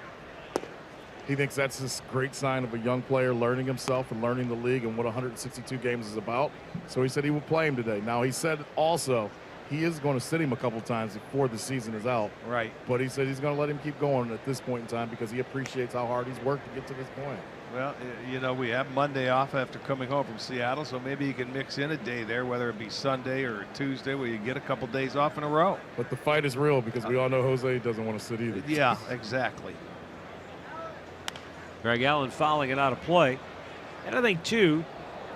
He thinks that's this great sign of a young player learning himself and learning the league and what 162 games is about. So he said he will play him today. Now, he said also he is going to sit him a couple times before the season is out. Right. But he said he's going to let him keep going at this point in time because he appreciates how hard he's worked to get to this point. Well, you know, we have Monday off after coming home from Seattle, so maybe you can mix in a day there, whether it be Sunday or Tuesday, where you get a couple days off in a row. But the fight is real because we all know Jose doesn't want to sit either. Yeah, exactly. Greg Allen fouling it out of play. And I think, too,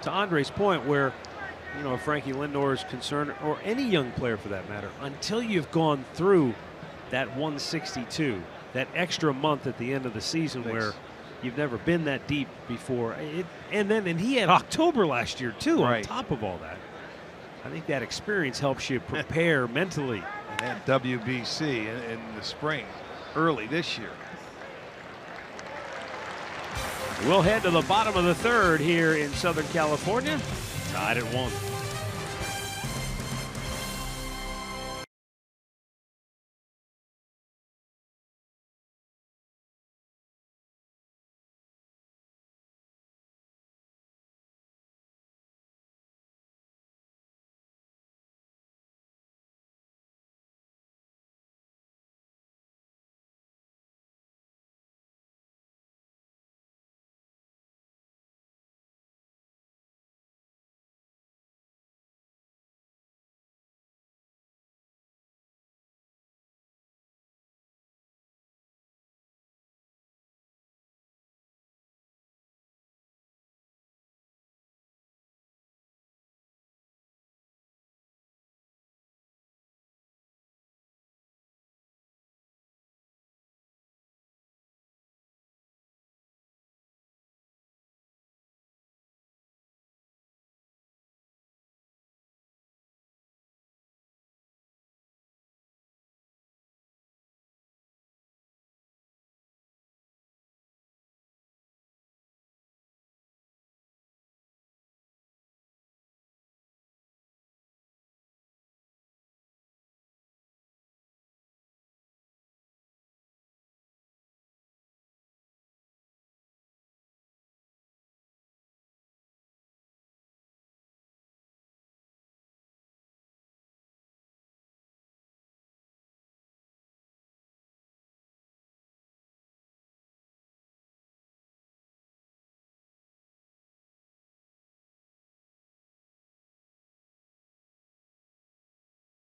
to Andre's point, where, you know, Frankie Lindor is concerned, or any young player for that matter, until you've gone through that 162, that extra month at the end of the season where you've never been that deep before. And he had October last year, too, on top of all that. I think that experience helps you prepare mentally. And that WBC in the spring, early this year. We'll head to the bottom of the third here in Southern California. Tied at 1.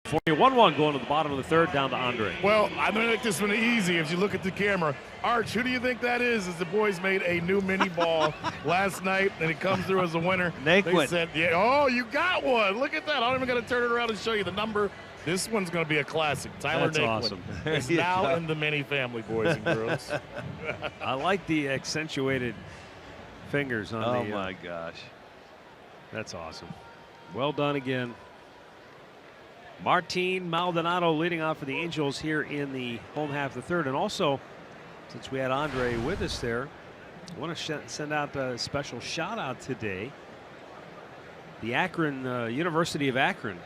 For you, 1-1 going to the bottom of the third, down to Andre. Well, I'm going to make this one easy if you look at the camera. Arch, who do you think that is? As the boys made a new mini ball last night, and it comes through as a winner. They said, yeah, oh, you got one. Look at that. I'm even going to turn it around and show you the number. This one's going to be a classic. Tyler That's Naquin awesome. is now in the mini family, boys and girls. I like the accentuated fingers on oh the. Oh, my gosh. That's awesome. Well done again. Martin Maldonado leading off for the Angels here in the home half of the third. And also, since we had Andre with us there, I want to send out a special shout out today. The Akron, University of Akron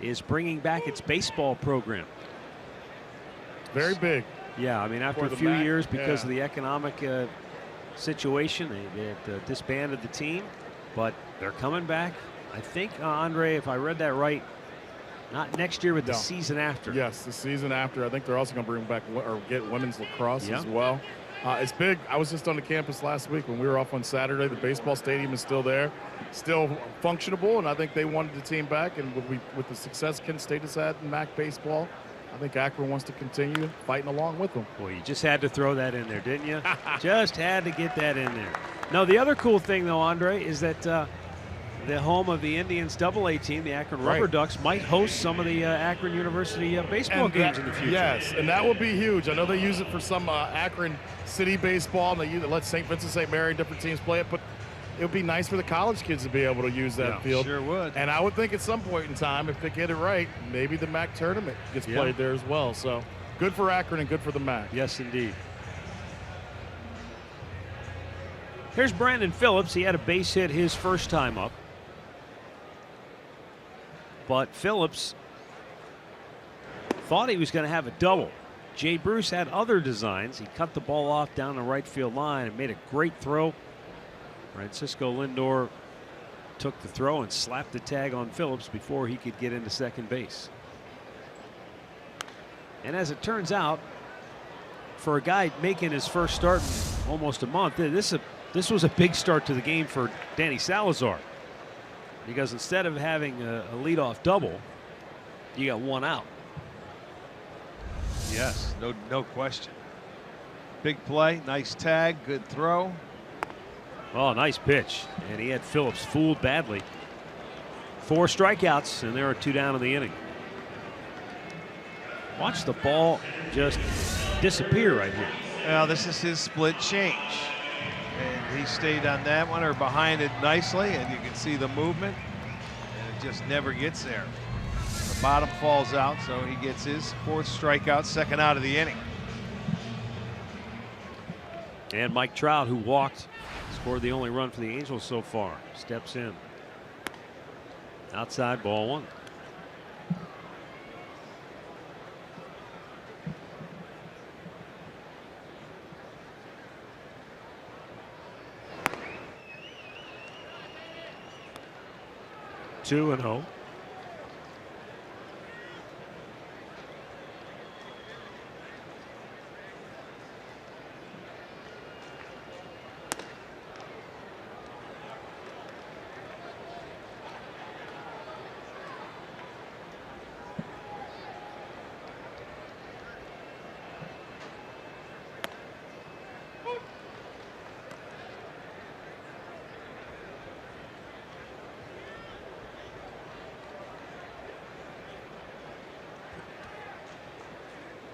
is bringing back its baseball program. Very big. Yeah, I mean, after a few years because of the economic situation, they had disbanded the team, but they're coming back. I think, Andre, if I read that right, not next year, but the season after. Yes, the season after. I think they're also going to bring back or get women's lacrosse as well. It's big. I was just on the campus last week when we were off on Saturday. The baseball stadium is still there, still functionable, and I think they wanted the team back. And with the success Kent State has had in MAC baseball, I think Akron wants to continue fighting along with them. Well, you just had to throw that in there, didn't you? Just had to get that in there. Now, the other cool thing, though, Andre, is that the home of the Indians AA team, the Akron Rubber Ducks, might host some of the Akron University baseball games in the future. Yes, and that will be huge. I know they use it for some Akron City baseball, and they let St. Vincent, St. Mary, different teams play it, but it would be nice for the college kids to be able to use that field. Sure would. And I would think at some point in time, if they get it right, maybe the MAC tournament gets played there as well. So good for Akron and good for the MAC. Yes, indeed. Here's Brandon Phillips. He had a base hit his first time up. but Phillips thought he was going to have a double. Jay Bruce had other designs. He cut the ball off down the right field line and made a great throw. Francisco Lindor took the throw and slapped the tag on Phillips before he could get into second base. And as it turns out, for a guy making his first start in almost a month, this was a big start to the game for Danny Salazar, because instead of having a leadoff double, you got one out. Yes, no question. Big play, nice tag, good throw. Oh, nice pitch. And he had Phillips fooled badly. 4 strikeouts, and there are 2 down in the inning. Watch the ball just disappear right here. Well, this is his split change. And he stayed on that one or behind it nicely, and you can see the movement. And it just never gets there. The bottom falls out, so he gets his 4th strikeout, 2nd out of the inning. And Mike Trout, who walked, scored the only run for the Angels so far, steps in. Outside, ball 1. Two and 0.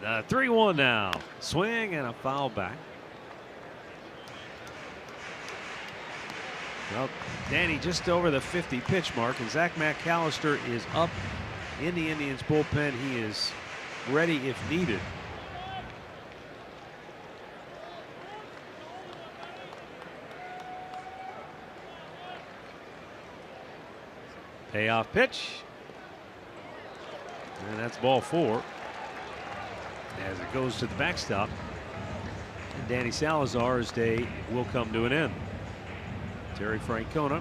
The 3-1 now. Swing and a foul back. Well, Danny just over the 50 pitch mark, and Zach McAllister is up in the Indians bullpen. He is ready if needed. Payoff pitch. And that's ball 4. As it goes to the backstop, and Danny Salazar's day will come to an end. Terry Francona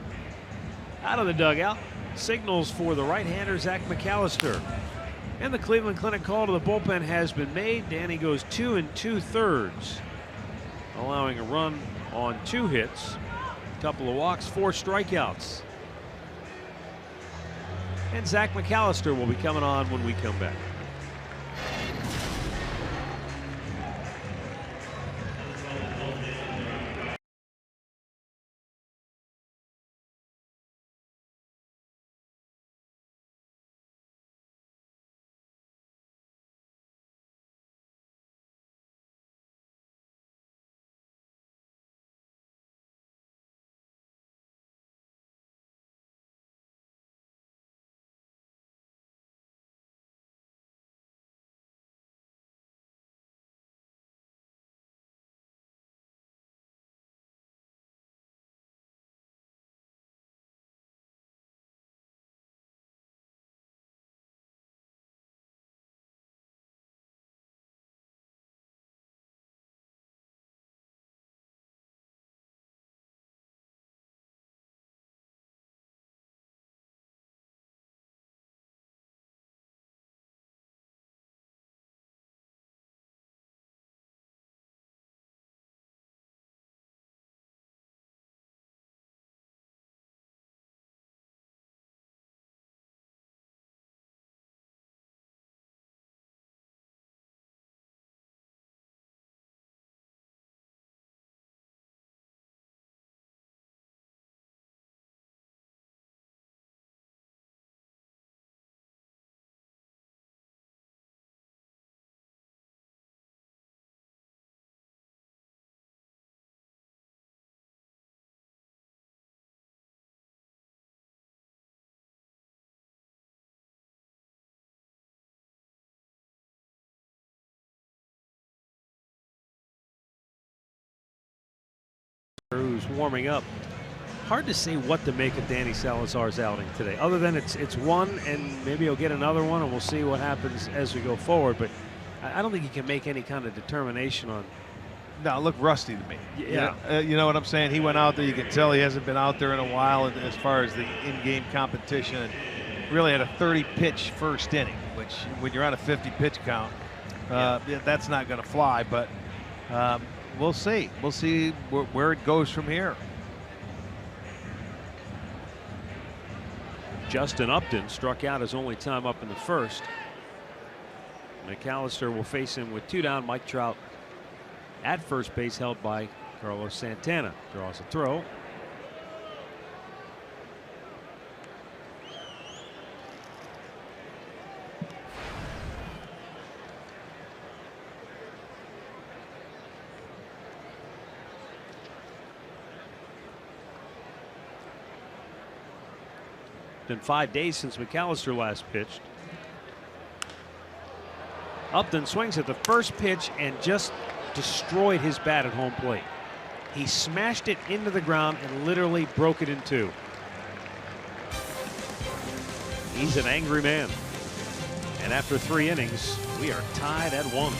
out of the dugout, signals for the right-hander Zach McAllister. And the Cleveland Clinic call to the bullpen has been made. Danny goes 2 2/3, allowing a run on 2 hits, a couple of walks, 4 strikeouts. And Zach McAllister will be coming on when we come back. Who's warming up hard to say what to make of Danny Salazar's outing today, other than it's one, and maybe he'll get another one, and we'll see what happens as we go forward. But I don't think he can make any kind of determination on. No, look rusty to me. Yeah. You know what I'm saying? He went out there. You can tell he hasn't been out there in a while as far as the in-game competition. And really had a 30-pitch first inning, which when you're on a 50-pitch count, that's not going to fly. But we'll see. We'll see where it goes from here. Justin Upton struck out his only time up in the first. McAllister will face him with 2 down. Mike Trout at first base, held by Carlos Santana. Draws a throw. Been 5 days since McAllister last pitched. Upton swings at the first pitch and just destroyed his bat at home plate. He smashed it into the ground and literally broke it in 2. He's an angry man. And after 3 innings, we are tied at 1.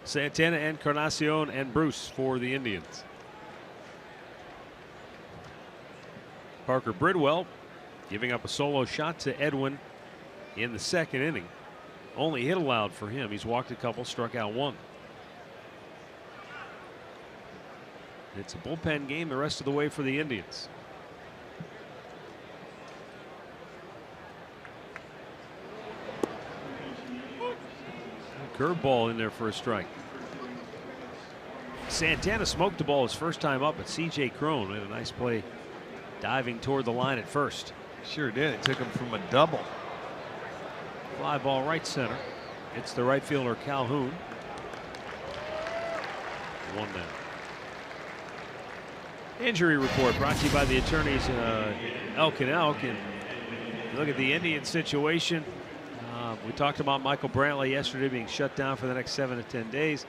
Santana, Encarnacion, and Bruce for the Indians. Parker Bridwell giving up a solo shot to Edwin in the 2nd inning. Only hit allowed for him. He's walked a couple, struck out 1. It's a bullpen game the rest of the way for the Indians. Curveball in there for a strike. Santana smoked the ball his first time up, but C.J. Cron made a nice play diving toward the line at first. Sure did. It took him from a double. Fly ball right center. It's the right fielder Calhoun. 1 down. Injury report brought to you by the attorneys Elk and Elk. And look at the Indian situation. We talked about Michael Brantley yesterday being shut down for the next 7 to 10 days.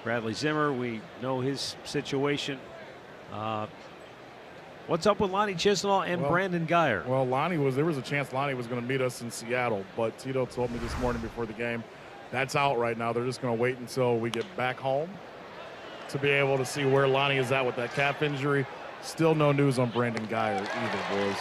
Bradley Zimmer, we know his situation. What's up with Lonnie Chisenhall and Brandon Guyer? Well, there was a chance Lonnie was going to meet us in Seattle, but Tito told me this morning before the game that's out right now. They're just going to wait until we get back home to be able to see where Lonnie is at with that calf injury. Still no news on Brandon Guyer either, boys.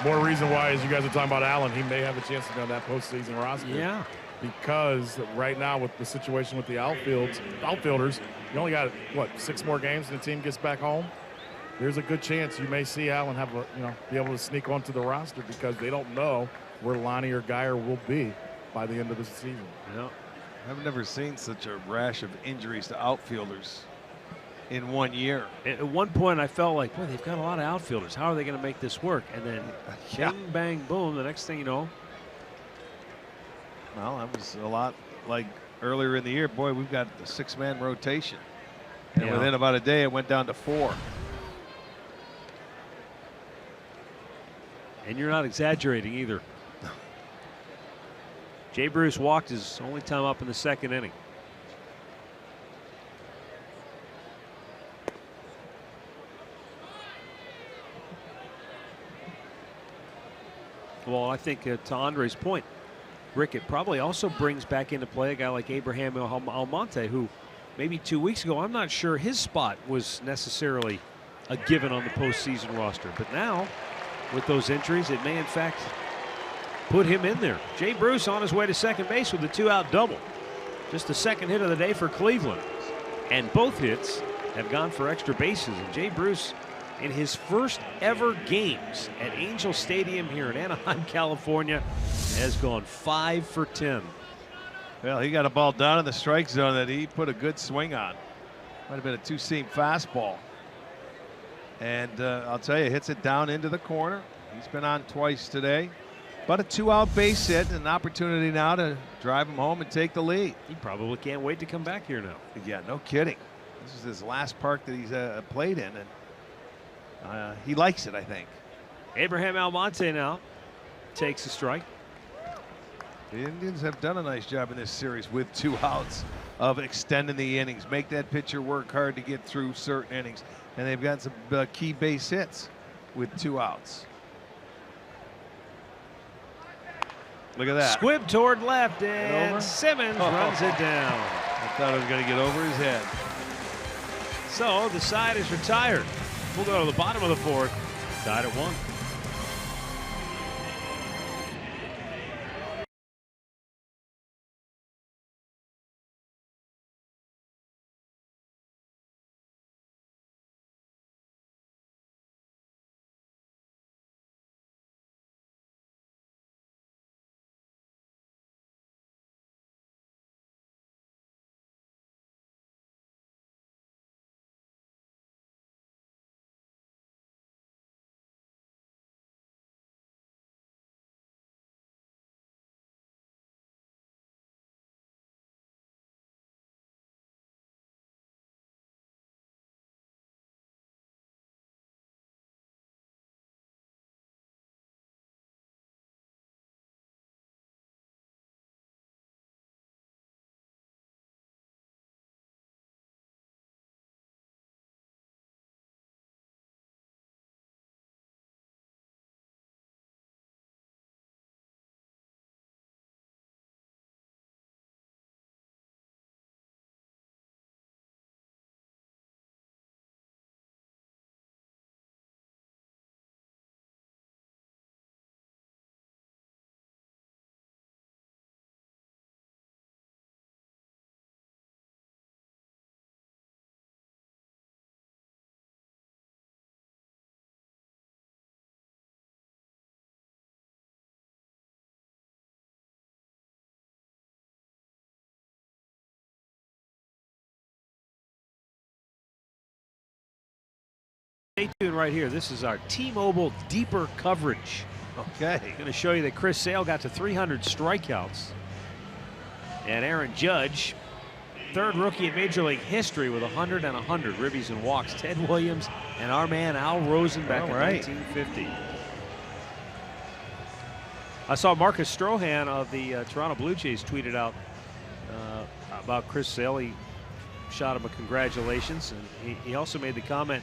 More reason why, as you guys are talking about Allen, he may have a chance to be on that postseason roster. Yeah. Because right now with the situation with the outfielders, you only got, 6 more games and the team gets back home. There's a good chance you may see Allen have be able to sneak onto the roster because they don't know where Lonnie or Geyer will be by the end of the season. Yeah. I've never seen such a rash of injuries to outfielders in 1 year. At one point, I felt like, boy, they've got a lot of outfielders. How are they going to make this work? And then, bing, bang, boom, the next thing you know. Well, that was a lot like earlier in the year. Boy, we've got the 6-man rotation. And within about a day, it went down to 4. And you're not exaggerating either. Jay Bruce walked his only time up in the 2nd inning. Well, I think to Andre's point, Rick, it probably also brings back into play a guy like Abraham Almonte, who maybe 2 weeks ago, I'm not sure his spot was necessarily a given on the postseason roster. But now, with those injuries, it may in fact put him in there. Jay Bruce on his way to second base with a 2-out double. Just the 2nd hit of the day for Cleveland. And both hits have gone for extra bases. And Jay Bruce, in his first ever games at Angel Stadium here in Anaheim, California, has gone 5 for 10. Well, he got a ball down in the strike zone that he put a good swing on. Might have been a 2-seam fastball. And I'll tell you, hits it down into the corner. He's been on twice today. But a 2-out base hit, an opportunity now to drive him home and take the lead. He probably can't wait to come back here now. Yeah, no kidding. This is his last park that he's played in, and he likes it, I think. Abraham Almonte now takes a strike. The Indians have done a nice job in this series with 2 outs of extending the innings. Make that pitcher work hard to get through certain innings. And they've got some key base hits with 2 outs. Look at that. Squib toward left, and Simmons runs it down. I thought it was going to get over his head. So the side is retired. We'll go to the bottom of the 4th, tied at 1. Stay tuned right here. This is our T-Mobile deeper coverage. Okay. Going to show you that Chris Sale got to 300 strikeouts. And Aaron Judge, 3rd rookie in Major League history with 100 and 100 ribbies and walks. Ted Williams and our man Al Rosen back in 1950. I saw Marcus Strohan of the Toronto Blue Jays tweeted out about Chris Sale. He shot him a congratulations, and he also made the comment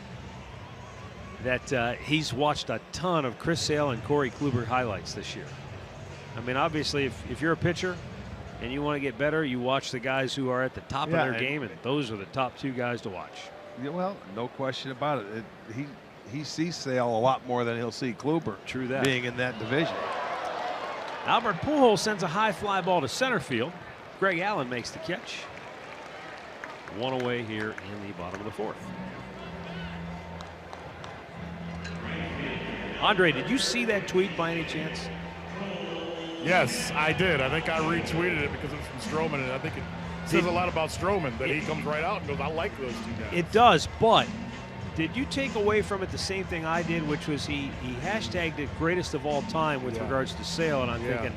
that he's watched a ton of Chris Sale and Corey Kluber highlights this year. I mean, obviously, if you're a pitcher and you want to get better, you watch the guys who are at the top of their game, and those are the top 2 guys to watch. Yeah, well, no question about it. He sees Sale a lot more than he'll see Kluber. True that. Being in that division. Albert Pujols sends a high fly ball to center field. Greg Allen makes the catch. 1 away here in the bottom of the 4th. Andre, did you see that tweet by any chance? Yes, I did. I think I retweeted it because it was from Stroman, and I think it says a lot about Stroman that he comes right out and goes, I like those two guys. It does, but did you take away from it the same thing I did, which was he hashtagged it greatest of all time with regards to Sale, and I'm thinking,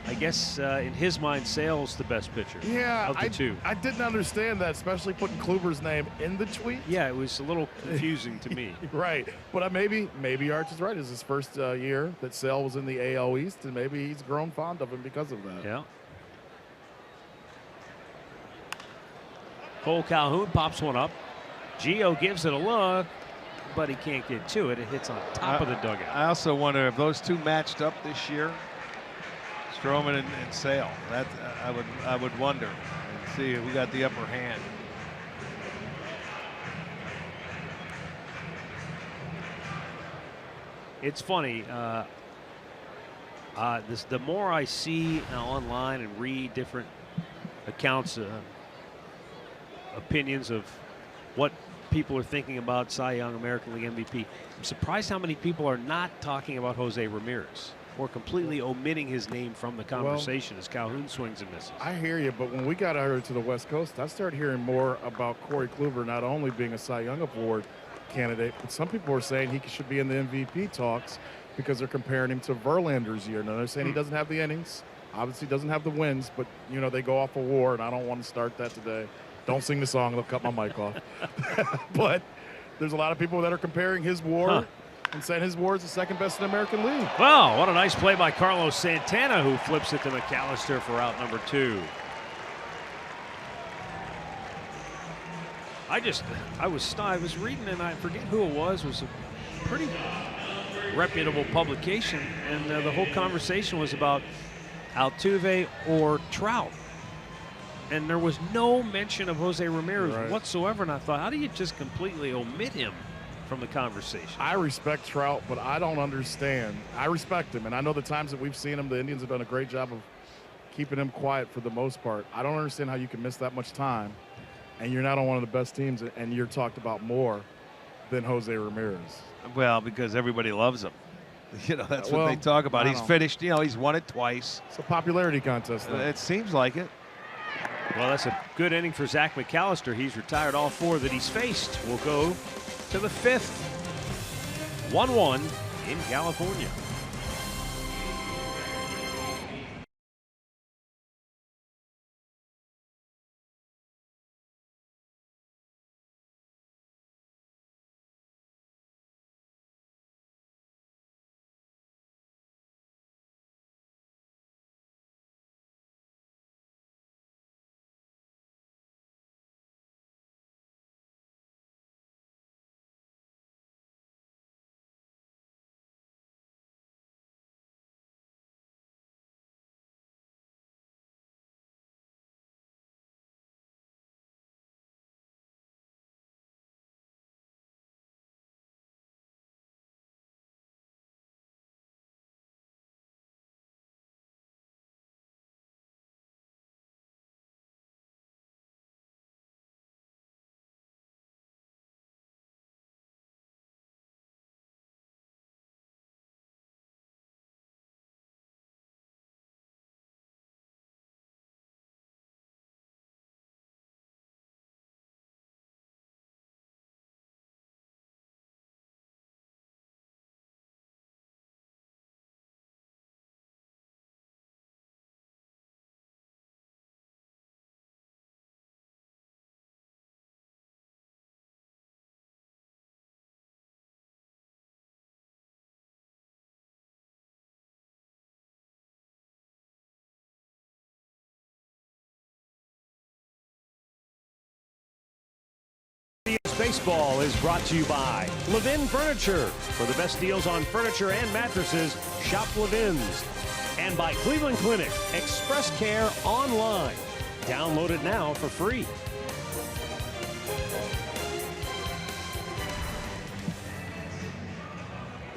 I guess in his mind, Sale's the best pitcher of the two. I didn't understand that, especially putting Kluber's name in the tweet. Yeah, it was a little confusing to me. Right, but maybe Arch is right. It's his first year that Sale was in the AL East, and maybe he's grown fond of him because of that. Yeah. Cole Calhoun pops one up. Gio gives it a look, but he can't get to it. It hits on top of the dugout. I also wonder if those two matched up this year, Stroman and Sale. That I would wonder and see who got the upper hand. It's funny. The more I see online and read different accounts, opinions of what people are thinking about Cy Young, American League MVP, I'm surprised how many people are not talking about Jose Ramirez or completely omitting his name from the conversation as Calhoun swings and misses. I hear you, but when we got out to the West Coast, I started hearing more about Corey Kluber not only being a Cy Young Award candidate, but some people were saying he should be in the MVP talks because they're comparing him to Verlander's year. Now they're saying he doesn't have the innings, obviously doesn't have the wins, but they go off a WAR, and I don't want to start that today. Don't sing the song, they'll cut my mic off. But there's a lot of people that are comparing his WAR and saying his WAR is the second best in the American League. Well, what a nice play by Carlos Santana, who flips it to McAllister for out number 2. I was reading, and I forget who it was a pretty reputable publication, and the whole conversation was about Altuve or Trout. And there was no mention of Jose Ramirez whatsoever, and I thought, how do you just completely omit him from the conversation? I respect Trout, but I don't understand. I respect him, and I know the times that we've seen him, the Indians have done a great job of keeping him quiet for the most part. I don't understand how you can miss that much time, and you're not on one of the best teams, and you're talked about more than Jose Ramirez. Well, because everybody loves him. That's what they talk about. He's finished, he's won it twice. It's a popularity contest, though. It seems like it. Well, that's a good inning for Zach McAllister. He's retired all 4 that he's faced. We'll go to the 5th. 1-1 in California. Baseball is brought to you by Levin Furniture. For the best deals on furniture and mattresses, shop Levin's. And by Cleveland Clinic, Express Care online. Download it now for free.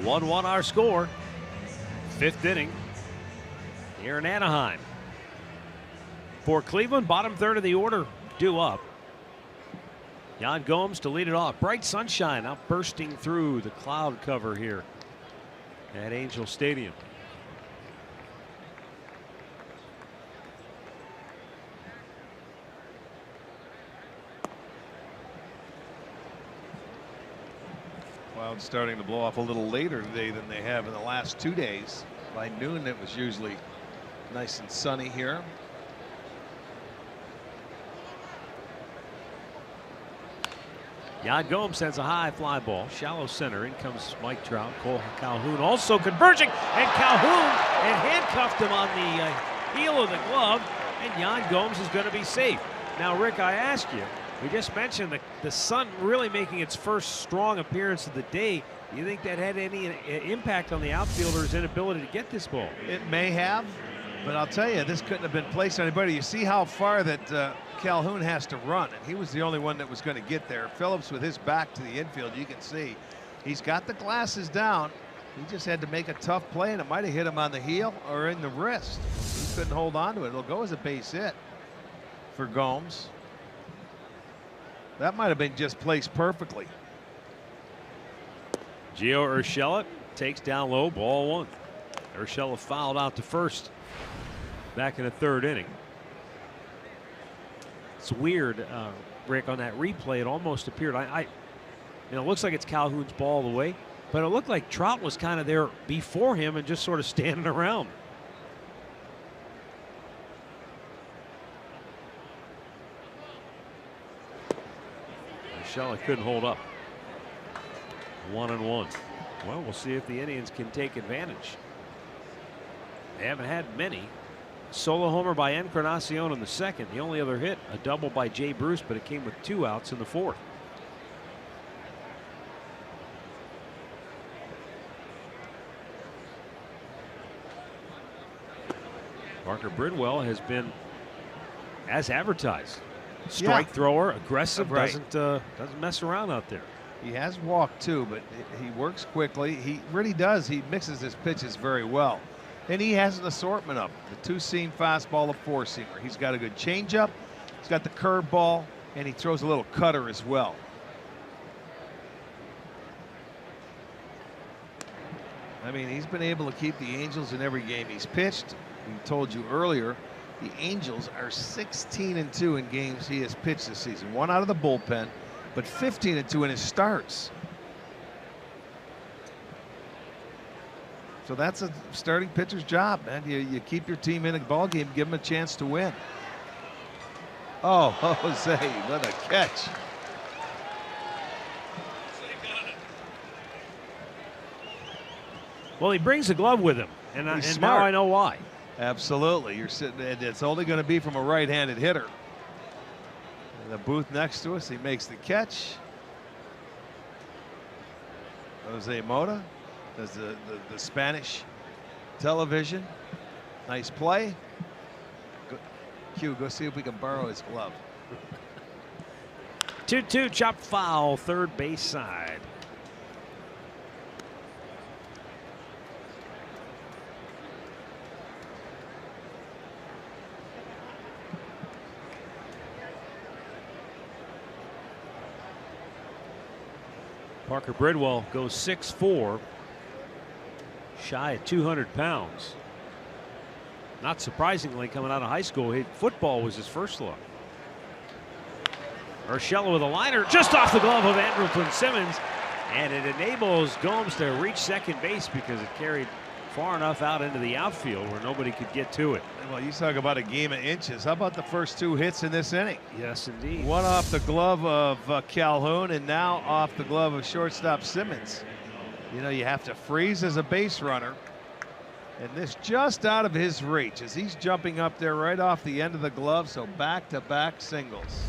One our score. 5th inning here in Anaheim. For Cleveland, bottom third of the order due up. Yan Gomes to lead it off. Bright sunshine out bursting through the cloud cover here at Angel Stadium. Clouds starting to blow off a little later today than they have in the last 2 days. By noon, it was usually nice and sunny here. Yan Gomes sends a high fly ball. Shallow center. In comes Mike Trout. Cole Calhoun also converging. And Calhoun and handcuffed him on the heel of the glove. And Yan Gomes is going to be safe. Now, Rick, I ask you, we just mentioned the sun really making its first strong appearance of the day. Do you think that had any impact on the outfielder's inability to get this ball? It may have, but I'll tell you, this couldn't have been placed on anybody. You see how far that Calhoun has to run, and he was the only one that was going to get there. Phillips, with his back to the infield, you can see he's got the glasses down. He just had to make a tough play, and it might have hit him on the heel or in the wrist. He couldn't hold on to it. It'll go as a base hit for Gomes. That might have been just placed perfectly. Gio Urshela takes down low, ball one. Urshela fouled out to first back in the third inning. It's weird, Rick, on that replay. It almost appeared, it looks like it's Calhoun's ball all the way, but it looked like Trout was kind of there before him and just sort of standing around. Urshela couldn't hold up. 1-1. Well, we'll see if the Indians can take advantage. They haven't had many. Solo homer by Encarnacion in the second. The only other hit, a double by Jay Bruce, but it came with 2 outs in the fourth. Parker Bridwell has been as advertised. Strike thrower, aggressive, doesn't mess around out there. He has walked too, but he works quickly. He really does. He mixes his pitches very well. And he has an assortment of them. The 2-seam fastball, a 4-seamer. He's got a good changeup. He's got the curveball, and he throws a little cutter as well. I mean, he's been able to keep the Angels in every game he's pitched. We told you earlier, the Angels are 16-2 in games he has pitched this season. 1 out of the bullpen, but 15-2 in his starts. So that's a starting pitcher's job, man. You keep your team in a ball game, give them a chance to win. Oh, Jose, what a catch. Well, he brings the glove with him, and now I know why. Absolutely. You're sitting, and it's only going to be from a right-handed hitter. In the booth next to us, he makes the catch. Jose Mota does the Spanish television. Nice play. Go see if we can borrow his glove. 2-2, chop foul, third base side. Parker Bridwell goes 6'4", shy of 200 pounds. Not surprisingly, coming out of high school, football was his first love. Urshela with a liner just off the glove of Andrelton Simmons, and it enables Gomes to reach second base because it carried far enough out into the outfield where nobody could get to it. Well, you talk about a game of inches. How about the first 2 hits in this inning? Yes, indeed. One off the glove of Calhoun, and now off the glove of shortstop Simmons. You know, you have to freeze as a base runner. And this just out of his reach as he's jumping up there right off the end of the glove. So back-to-back singles.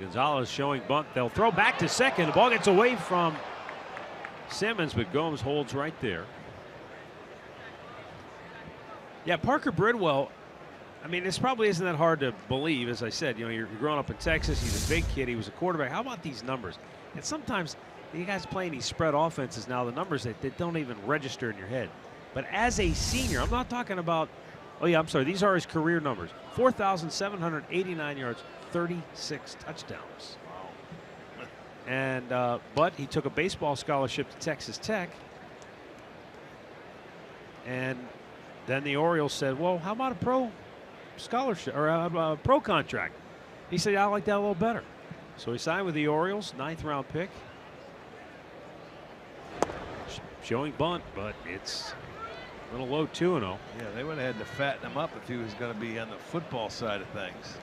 Gonzalez showing bunt. They'll throw back to second. The ball gets away from Simmons, but Gomes holds right there. Yeah, Parker Bridwell, I mean, this probably isn't that hard to believe. As I said, you know, you're growing up in Texas. He's a big kid. He was a quarterback. How about these numbers? And sometimes you guys playing these spread offenses now, the numbers that don't even register in your head. But as a senior, I'm not talking about, oh yeah, I'm sorry, these are his career numbers. 4,789 yards, 36 touchdowns. and but he took a baseball scholarship to Texas Tech. And then the Orioles said, well, how about a pro scholarship or a pro contract? He said, I like that a little better. So he signed with the Orioles, 9th round pick. Showing bunt, but it's a little low, 2-0. Yeah, they would have had to fatten him up if he was going to be on the football side of things.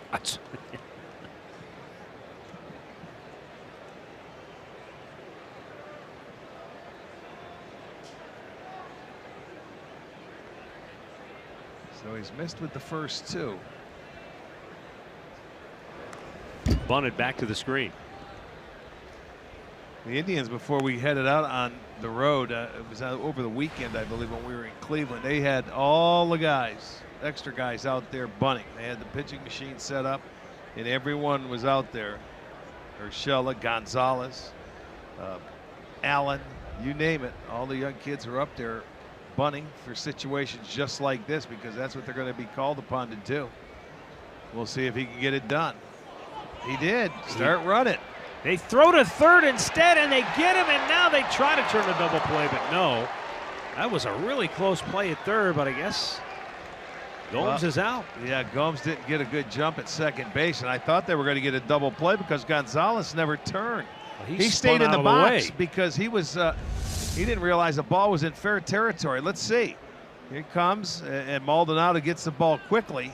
So he's missed with the first 2. Bunted back to the screen. The Indians, before we headed out on the road, it was over the weekend, I believe, when we were in Cleveland, they had all the guys, extra guys out there bunting. They had the pitching machine set up, and everyone was out there. Urshela, Gonzalez, Allen, you name it. All the young kids are up there bunting for situations just like this, because that's what they're going to be called upon to do. We'll see if he can get it done. He did. Start running. They throw to third instead, and they get him, and now they try to turn a double play, but no. That was a really close play at third, but I guess Gomes is out. Yeah, Gomes didn't get a good jump at second base, and I thought they were going to get a double play because Gonzalez never turned. Well, he stayed in the box because he was he didn't realize the ball was in fair territory. Let's see. Here he comes, and Maldonado gets the ball quickly.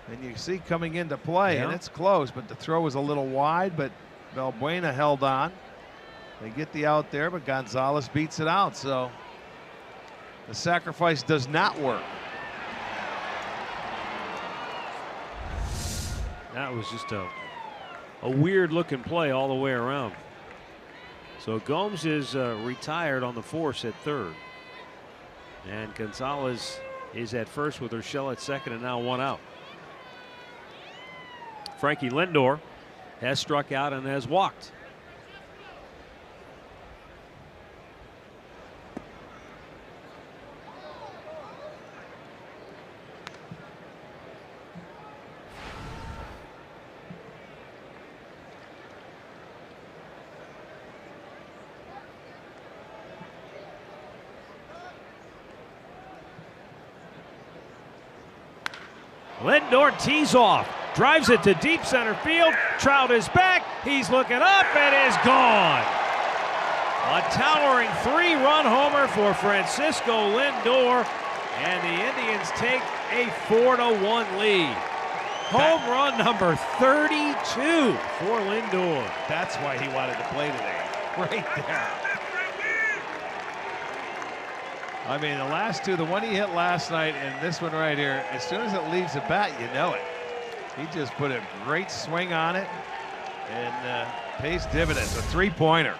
And you see coming into play, and it's close, but the throw was a little wide, but Valbuena held on. They get the out there, but Gonzalez beats it out, so the sacrifice does not work. That was just a weird looking play all the way around. So Gomes is retired on the force at third. And Gonzalez is at first with Urshela at second, and now 1 out. Frankie Lindor has struck out and has walked. Lindor tees off, drives it to deep center field. Trout is back. He's looking up and is gone. A towering 3-run homer for Francisco Lindor, and the Indians take a 4-1 lead. Home run number 32 for Lindor. That's why he wanted to play today, right there. I mean, the last two, the one he hit last night and this one right here, as soon as it leaves the bat, you know it. He just put a great swing on it and pays dividends. A 3-pointer.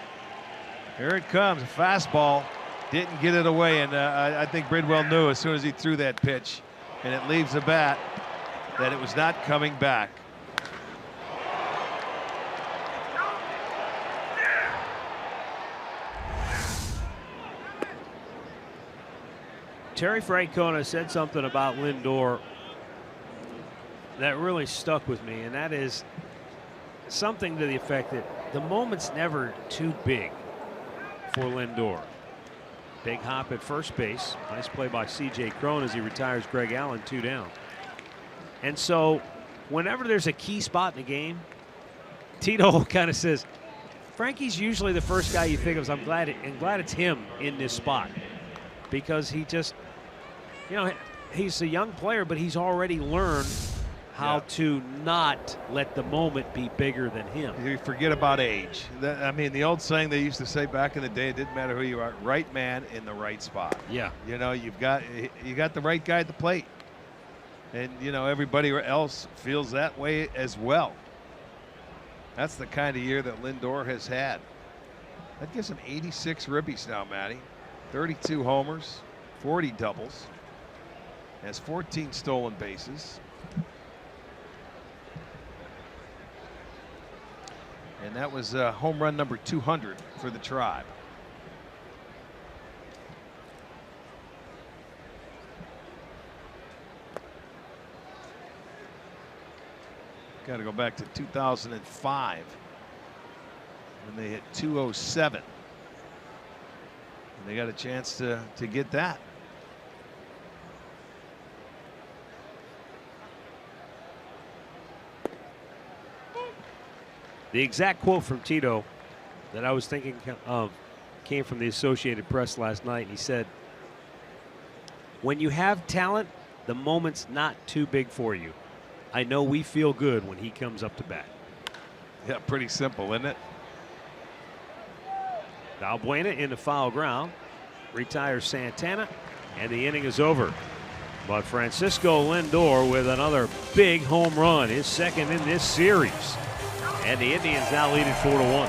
Here it comes, a fastball. Didn't get it away, and I think Bridwell knew as soon as he threw that pitch and it leaves the bat that it was not coming back. Terry Francona said something about Lindor that really stuck with me, and that is something to the effect that the moment's never too big for Lindor. Big hop at first base. Nice play by C.J. Cron as he retires Greg Allen 2 down. And so whenever there's a key spot in the game, Tito kind of says, Frankie's usually the first guy you think of. I'm glad it's him in this spot, because he just, you know, he's a young player, but he's already learned how to not let the moment be bigger than him. You forget about age. I mean, the old saying they used to say back in the day, it didn't matter who you are, right man in the right spot. Yeah. You know, you got the right guy at the plate. And, you know, everybody else feels that way as well. That's the kind of year that Lindor has had. That gives him 86 ribbies now, Matty. 32 homers, 40 doubles. Has 14 stolen bases. And that was home run number 200 for the Tribe. Got to go back to 2005. when they hit 207. And they got a chance to get that. The exact quote from Tito that I was thinking of came from the Associated Press last night. He said, "When you have talent, the moment's not too big for you. I know we feel good when he comes up to bat." Yeah, pretty simple, isn't it? Valbuena into foul ground, retires Santana, and the inning is over. But Francisco Lindor with another big home run, his second in this series. And the Indians now lead it 4-1.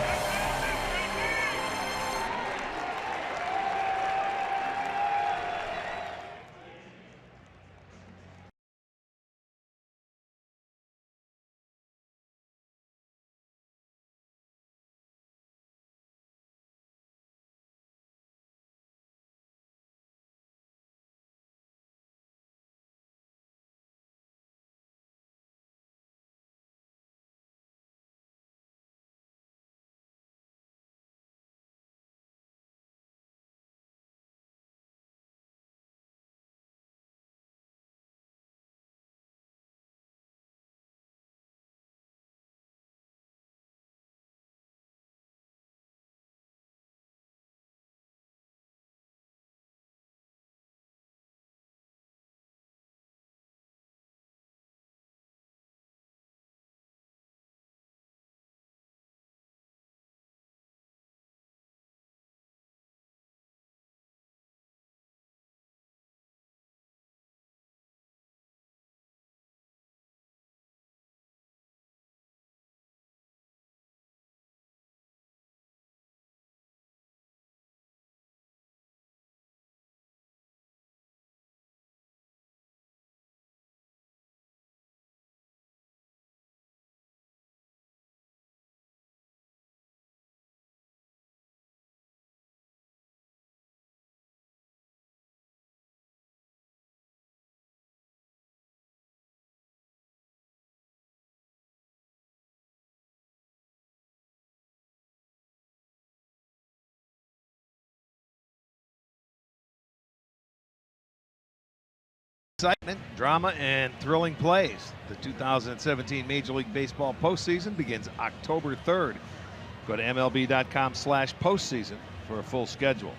Excitement, drama, and thrilling plays. The 2017 Major League Baseball postseason begins October 3rd. Go to MLB.com/postseason for a full schedule.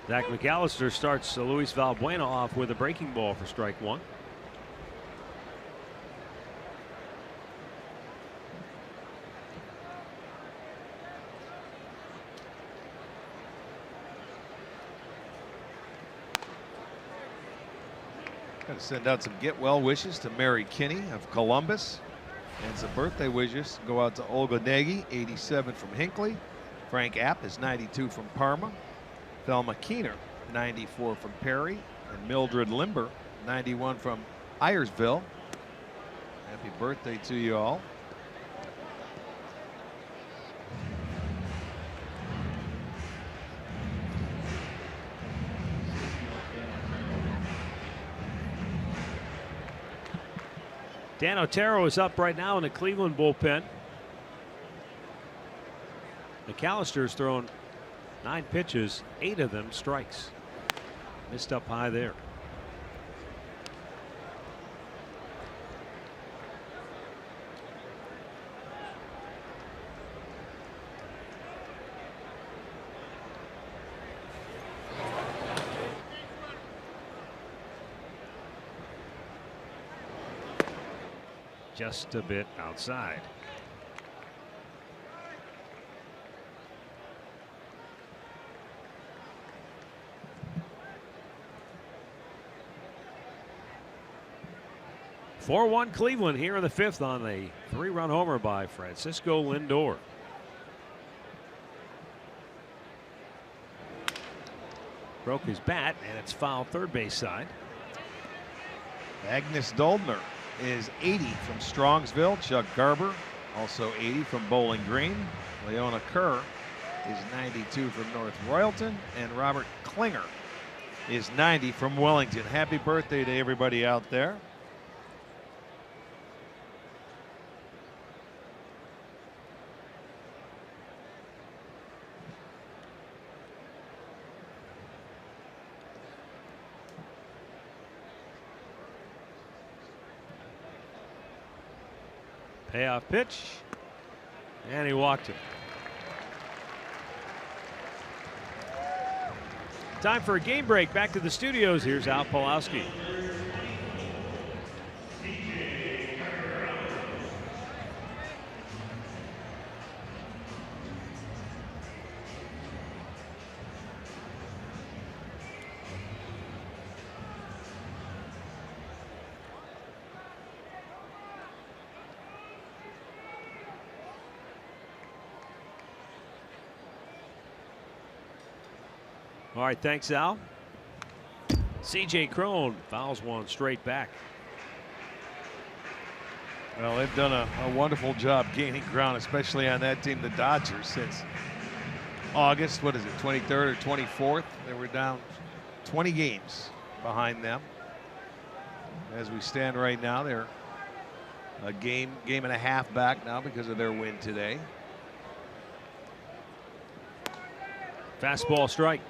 Zach McAllister starts Luis Valbuena off with a breaking ball for strike one. Got to send out some get well wishes to Mary Kinney of Columbus. And some birthday wishes go out to Olga Nagy, 87 from Hinckley. Frank App is 92 from Parma. Thelma Keener, 94 from Perry. And Mildred Limber, 91 from Iresville. Happy birthday to you all. Dan Otero is up right now in the Cleveland bullpen. McAllister's thrown 9 pitches, 8 of them strikes. Missed up high there. Just a bit outside. (4-1) Cleveland here in the 5th on a 3-run homer by Francisco Lindor. Broke his bat, and it's foul third base side. Agnes Doldner is 80 from Strongsville. Chuck Garber also 80 from Bowling Green. Leona Kerr is 92 from North Royalton, and Robert Klinger is 90 from Wellington. Happy birthday to everybody out there. Payoff pitch, and he walked him. Time for a game break. Back to the studios. Here's Al Pawlowski. All right, thanks, Al. C.J. Cron fouls one straight back. Well, they've done a wonderful job gaining ground, especially on that team, the Dodgers, since August, what is it, 23rd or 24th? They were down 20 games behind them. As we stand right now, they're a game and a half back now because of their win today. Fastball strike.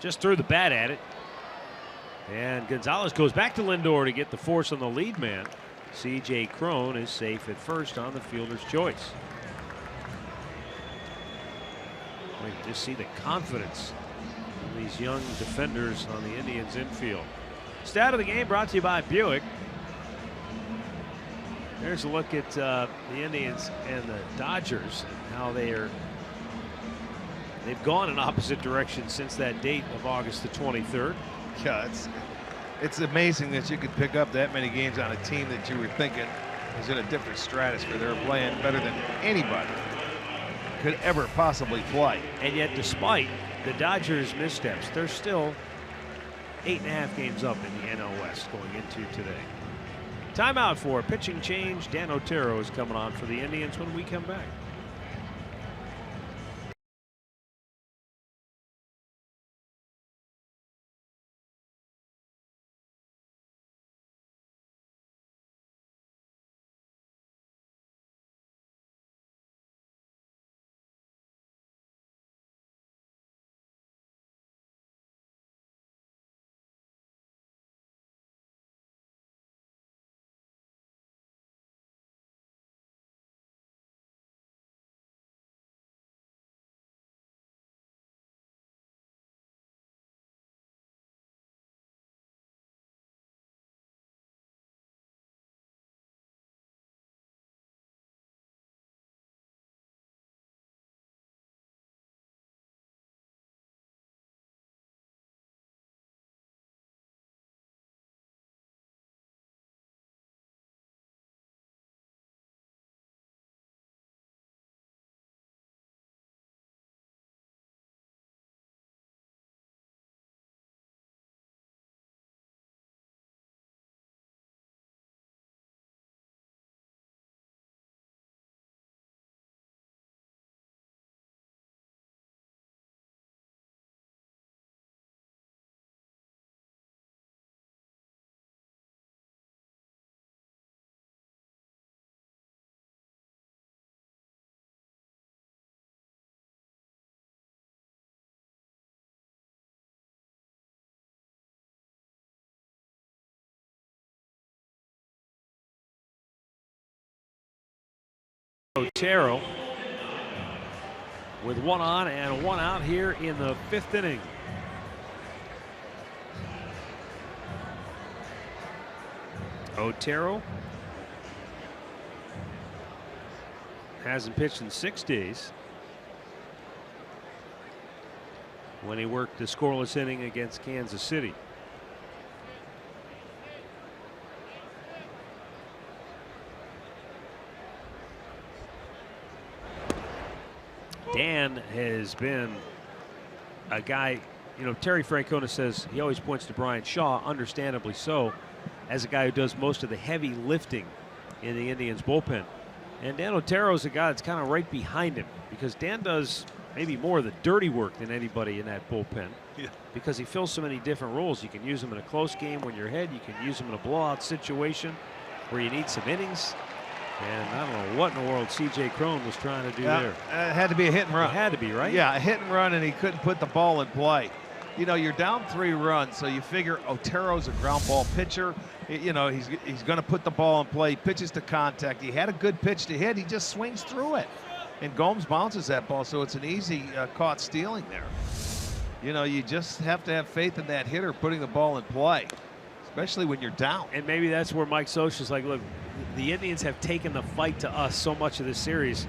Just threw the bat at it. And Gonzalez goes back to Lindor to get the force on the lead man. C.J. Cron is safe at first on the fielder's choice. You can just see the confidence of these young defenders on the Indians infield. Stat of the game brought to you by Buick. There's a look at the Indians and the Dodgers and how they've gone in opposite directions since that date of August the 23rd. Yeah, it's amazing that you could pick up that many games on a team that you were thinking is in a different stratosphere. They're playing better than anybody could ever possibly play. And yet, despite the Dodgers' missteps, they're still 8.5 games up in the NL West going into today. Timeout for a pitching change. Dan Otero is coming on for the Indians when we come back. Otero with one on and one out here in the 5th inning. Otero hasn't pitched in 6 days when he worked the scoreless inning against Kansas City. Dan has been a guy, you know, Terry Francona says he always points to Brian Shaw, understandably so, as a guy who does most of the heavy lifting in the Indians bullpen. And Dan Otero is a guy that's kind of right behind him, because Dan does maybe more of the dirty work than anybody in that bullpen, because he fills so many different roles. You can use him in a close game when you're ahead. You can use him in a blowout situation where you need some innings. And I don't know what in the world C.J. Cron was trying to do there. It had to be a hit and run. It had to be, right? Yeah, a hit and run, and he couldn't put the ball in play. You know, you're down 3 runs, so you figure Otero's a ground ball pitcher. You know, he's going to put the ball in play. He pitches to contact. He had a good pitch to hit. He just swings through it. And Gomes bounces that ball, so it's an easy caught stealing there. You know, you just have to have faith in that hitter putting the ball in play, especially when you're down. And maybe that's where Mike Scioscia's like, look, the Indians have taken the fight to us so much of this series.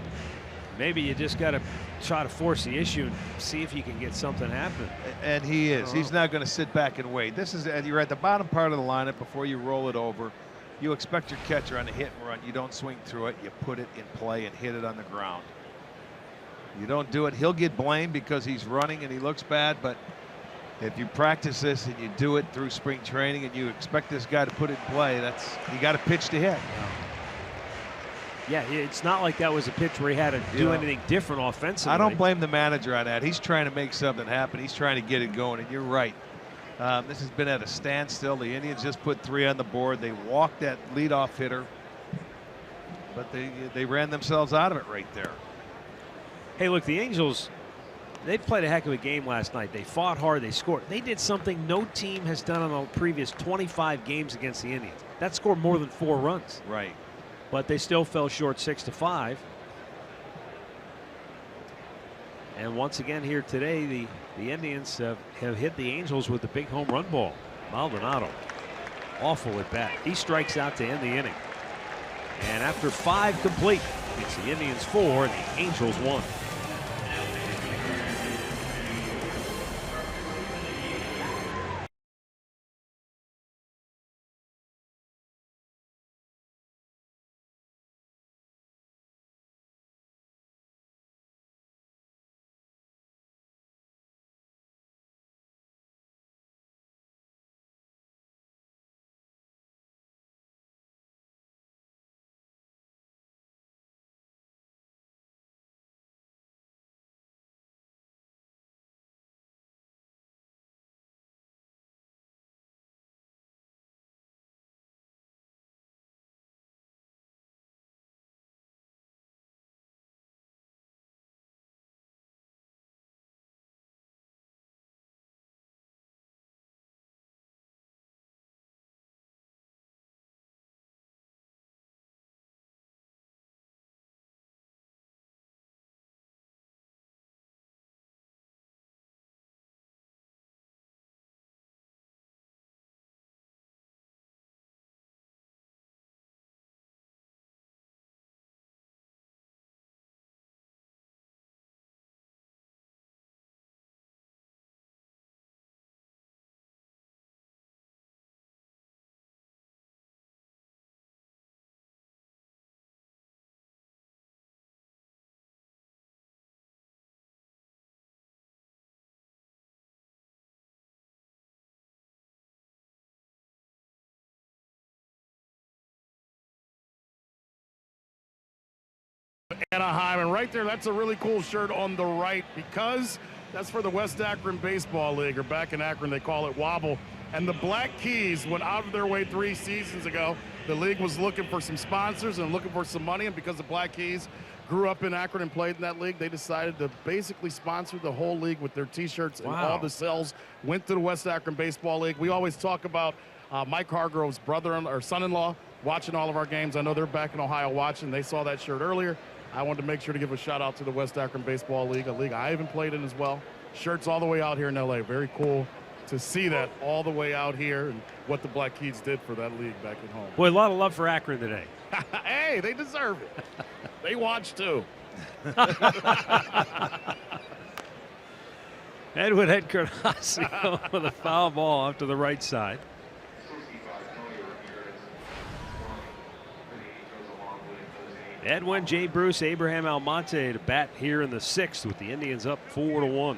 Maybe you just got to try to force the issue and see if you can get something happen. And he is. He's not going to sit back and wait. This is, you're at the bottom part of the lineup before you roll it over. You expect your catcher on a hit and run. You don't swing through it. You put it in play and hit it on the ground. You don't do it, he'll get blamed because he's running and he looks bad. But if you practice this and you do it through spring training and you expect this guy to put it in play, you got to pitch to hit. Yeah, it's not like that was a pitch where he had to do anything different offensively. I don't blame the manager on that. He's trying to make something happen. He's trying to get it going, and you're right. This has been at a standstill. The Indians just put 3 on the board. They walked that leadoff hitter, but they ran themselves out of it right there. Hey, look, the Angels, they played a heck of a game last night. They fought hard. They scored. They did something no team has done in the previous 25 games against the Indians. That scored more than 4 runs. Right. But they still fell short 6-5. And once again here today, the Indians have hit the Angels with the big home run ball. Maldonado, awful at bat. He strikes out to end the inning. And after 5 complete, it's the Indians 4 and the Angels 1. Anaheim, and right there, that's a really cool shirt on the right, because that's for the West Akron Baseball League, or back in Akron they call it Wobble. And the Black Keys went out of their way 3 seasons ago. The league was looking for some sponsors and looking for some money, and because the Black Keys grew up in Akron and played in that league, they decided to basically sponsor the whole league with their T-shirts. And all the sales went to the West Akron Baseball League. We always talk about Mike Hargrove's brother or son-in-law watching all of our games. I know they're back in Ohio watching. They saw that shirt earlier. I wanted to make sure to give a shout out to the West Akron Baseball League, a league I even played in as well. Shirts all the way out here in LA. Very cool to see that all the way out here and what the Black Keys did for that league back at home. Boy, a lot of love for Akron today. Hey, they deserve it. They watch too. Edwin Encarnacion with a foul ball off to the right side. Edwin, Jay Bruce, Abraham Almonte to bat here in the 6th with the Indians up 4-1.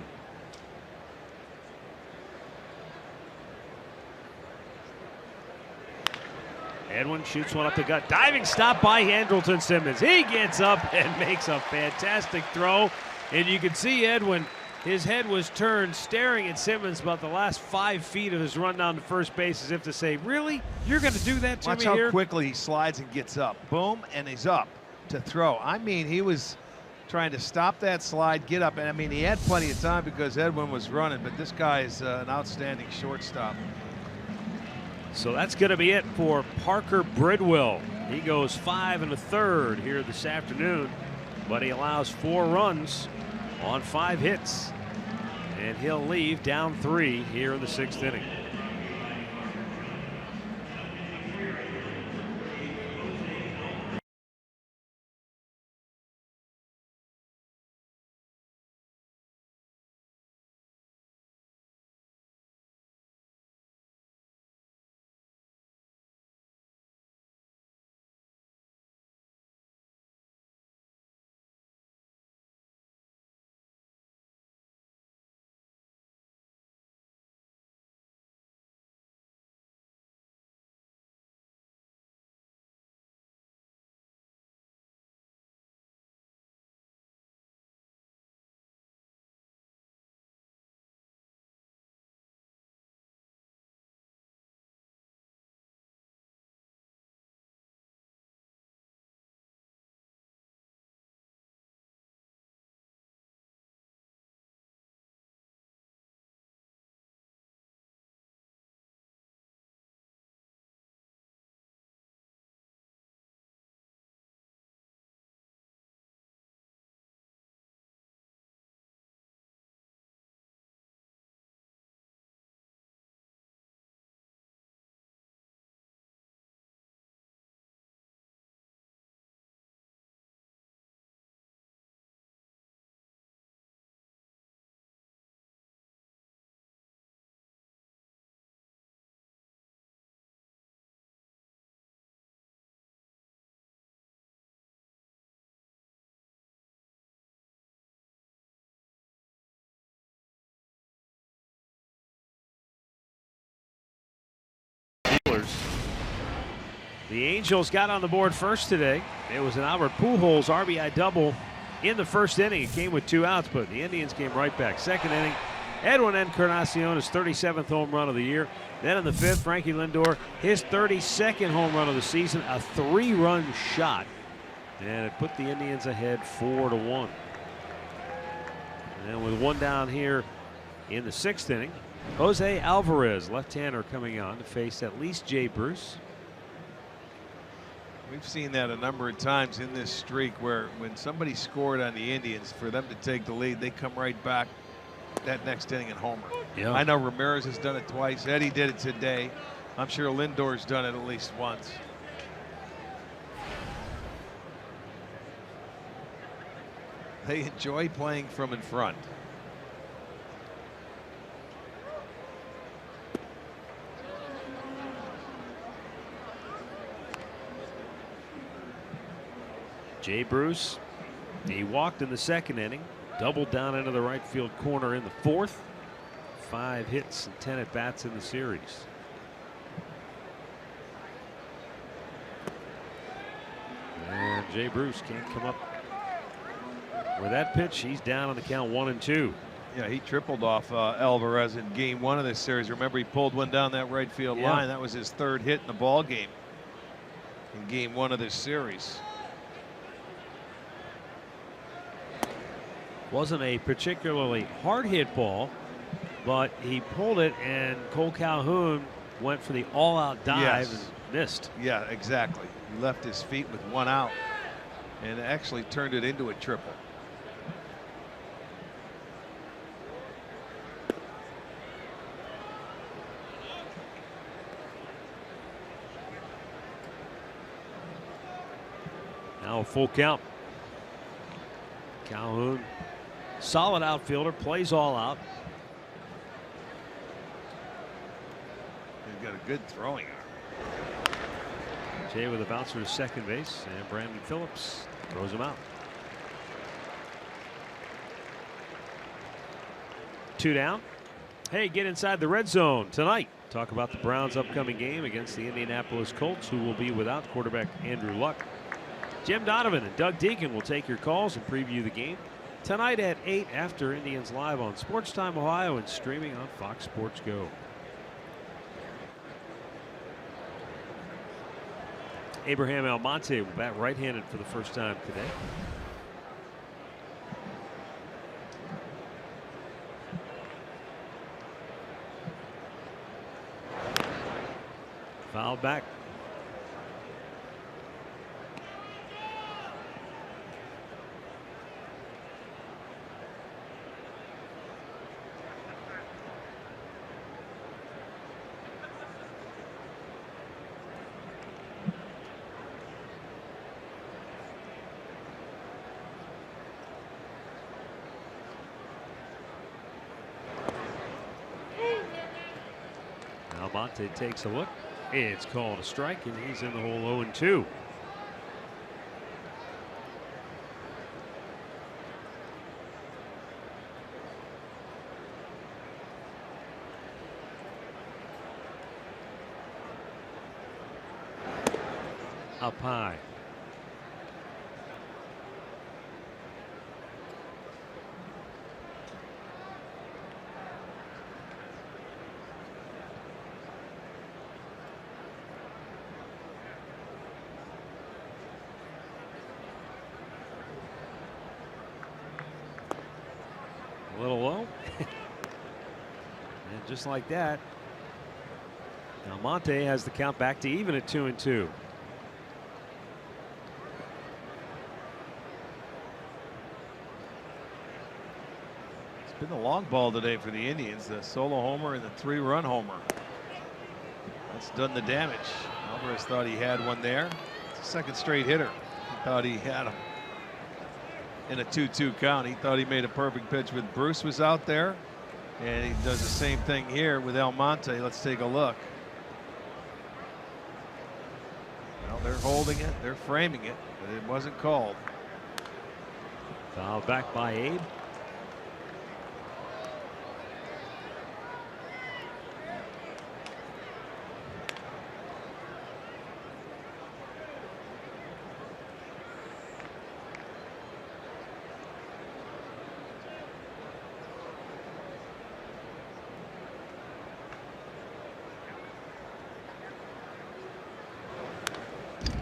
Edwin shoots one up the gut. Diving stop by Andrelton Simmons. He gets up and makes a fantastic throw. And you can see Edwin, his head was turned, staring at Simmons about the last 5 feet of his run down to first base, as if to say, really? You're going to do that to me here? Watch how quickly he slides and gets up. Boom, and he's up to throw. I mean, he was trying to stop that slide, get up, and I mean, he had plenty of time because Edwin was running, but this guy is an outstanding shortstop. So that's going to be it for Parker Bridwell. He goes 5 1/3 here this afternoon, but he allows 4 runs on 5 hits, and he'll leave down 3 here in the 6th inning. The Angels got on the board first today. It was an Albert Pujols RBI double in the 1st inning. It came with 2 outs, but the Indians came right back. 2nd inning, Edwin Encarnacion, his 37th home run of the year. Then in the 5th, Frankie Lindor, his 32nd home run of the season, a 3-run shot. And it put the Indians ahead 4-1. And with 1 down here in the 6th inning, Jose Alvarez, left-hander, coming on to face at least Jay Bruce. We've seen that a number of times in this streak where when somebody scored on the Indians, for them to take the lead, they come right back that next inning and homer. Yeah. I know Ramirez has done it twice. Eddie did it today. I'm sure Lindor's done it at least once. They enjoy playing from in front. Jay Bruce, he walked in the 2nd inning, doubled down into the right field corner in the 4th. 5 hits and 10 at-bats in the series. And Jay Bruce can't come up with that pitch. He's down on the count 1-2. Yeah, he tripled off Alvarez in game 1 of this series. Remember, he pulled one down that right field line. That was his 3rd hit in the ball game in game 1 of this series. Wasn't a particularly hard hit ball, but he pulled it, and Cole Calhoun went for the all-out dive and missed. Yeah, exactly. He left his feet with 1 out and actually turned it into a triple. Now a full count. Calhoun, solid outfielder, plays all out. He's got a good throwing arm. Jay with a bouncer to second base, and Brandon Phillips throws him out. 2 down. Hey, get inside the red zone tonight. Talk about the Browns' upcoming game against the Indianapolis Colts, who will be without quarterback Andrew Luck. Jim Donovan and Doug Deacon will take your calls and preview the game tonight at 8 after Indians Live on Sports Time Ohio and streaming on Fox Sports Go. Abraham Almonte will bat right-handed for the first time today. Foul back. Almonte takes a look. It's called a strike, and he's in the hole 0-2. Up high. A little low. And just like that, Almonte has the count back to even at 2-2. It's been the long ball today for the Indians, the solo homer and the 3-run homer. That's done the damage. Alvarez thought he had one there. It's a second straight hitter. He thought he had him in a 2-2 count. He thought he made a perfect pitch with Bruce was out there, and he does the same thing here with Almonte. Let's take a look. Well, they're holding it, they're framing it, but it wasn't called. Foul back by Abe.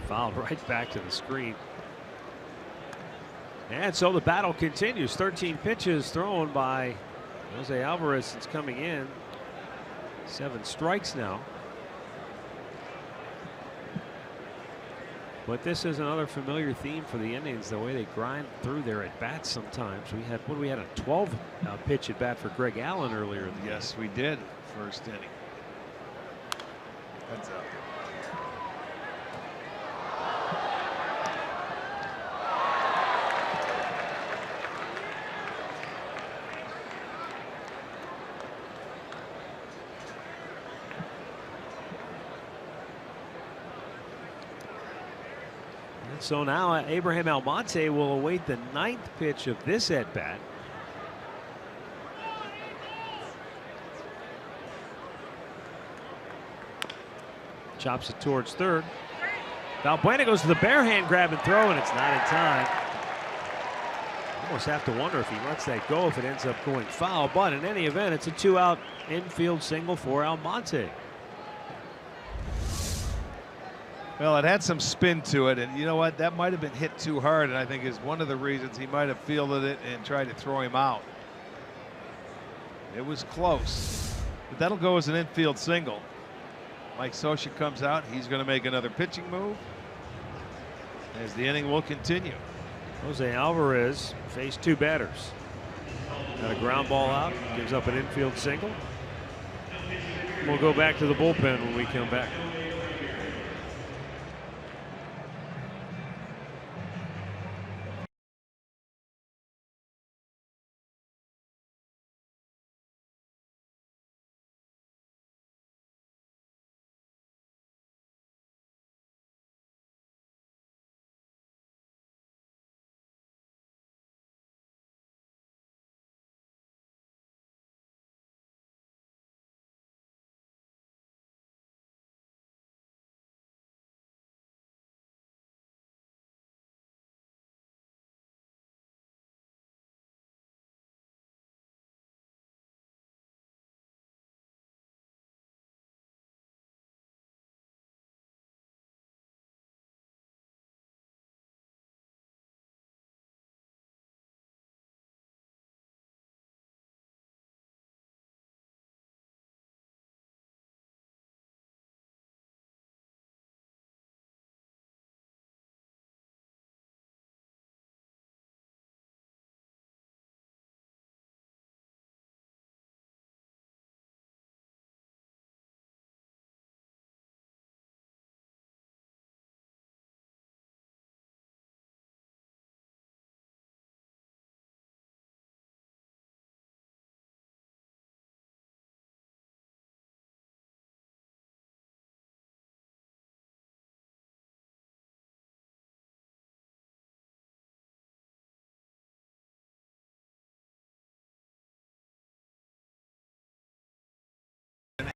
Fouled right back to the screen. And so the battle continues. 13 pitches thrown by Jose Alvarez since coming in. 7 strikes now. But this is another familiar theme for the Indians, the way they grind through their at-bats sometimes. We had a 12 pitch at-bat for Greg Allen earlier. Yes, we did. First inning. Heads up. So now Abraham Almonte will await the 9th pitch of this at-bat. Chops it towards third. Valbuena goes to the bare hand grab and throw, and it's not in time. Almost have to wonder if he lets that go if it ends up going foul, but in any event, it's a 2-out infield single for Almonte. Well, it had some spin to it, and you know what? That might have been hit too hard, and I think is one of the reasons he might have fielded it and tried to throw him out. It was close, but that'll go as an infield single. Mike Scioscia comes out. He's going to make another pitching move as the inning will continue. Jose Alvarez faced 2 batters. Got a ground ball out, gives up an infield single. We'll go back to the bullpen when we come back.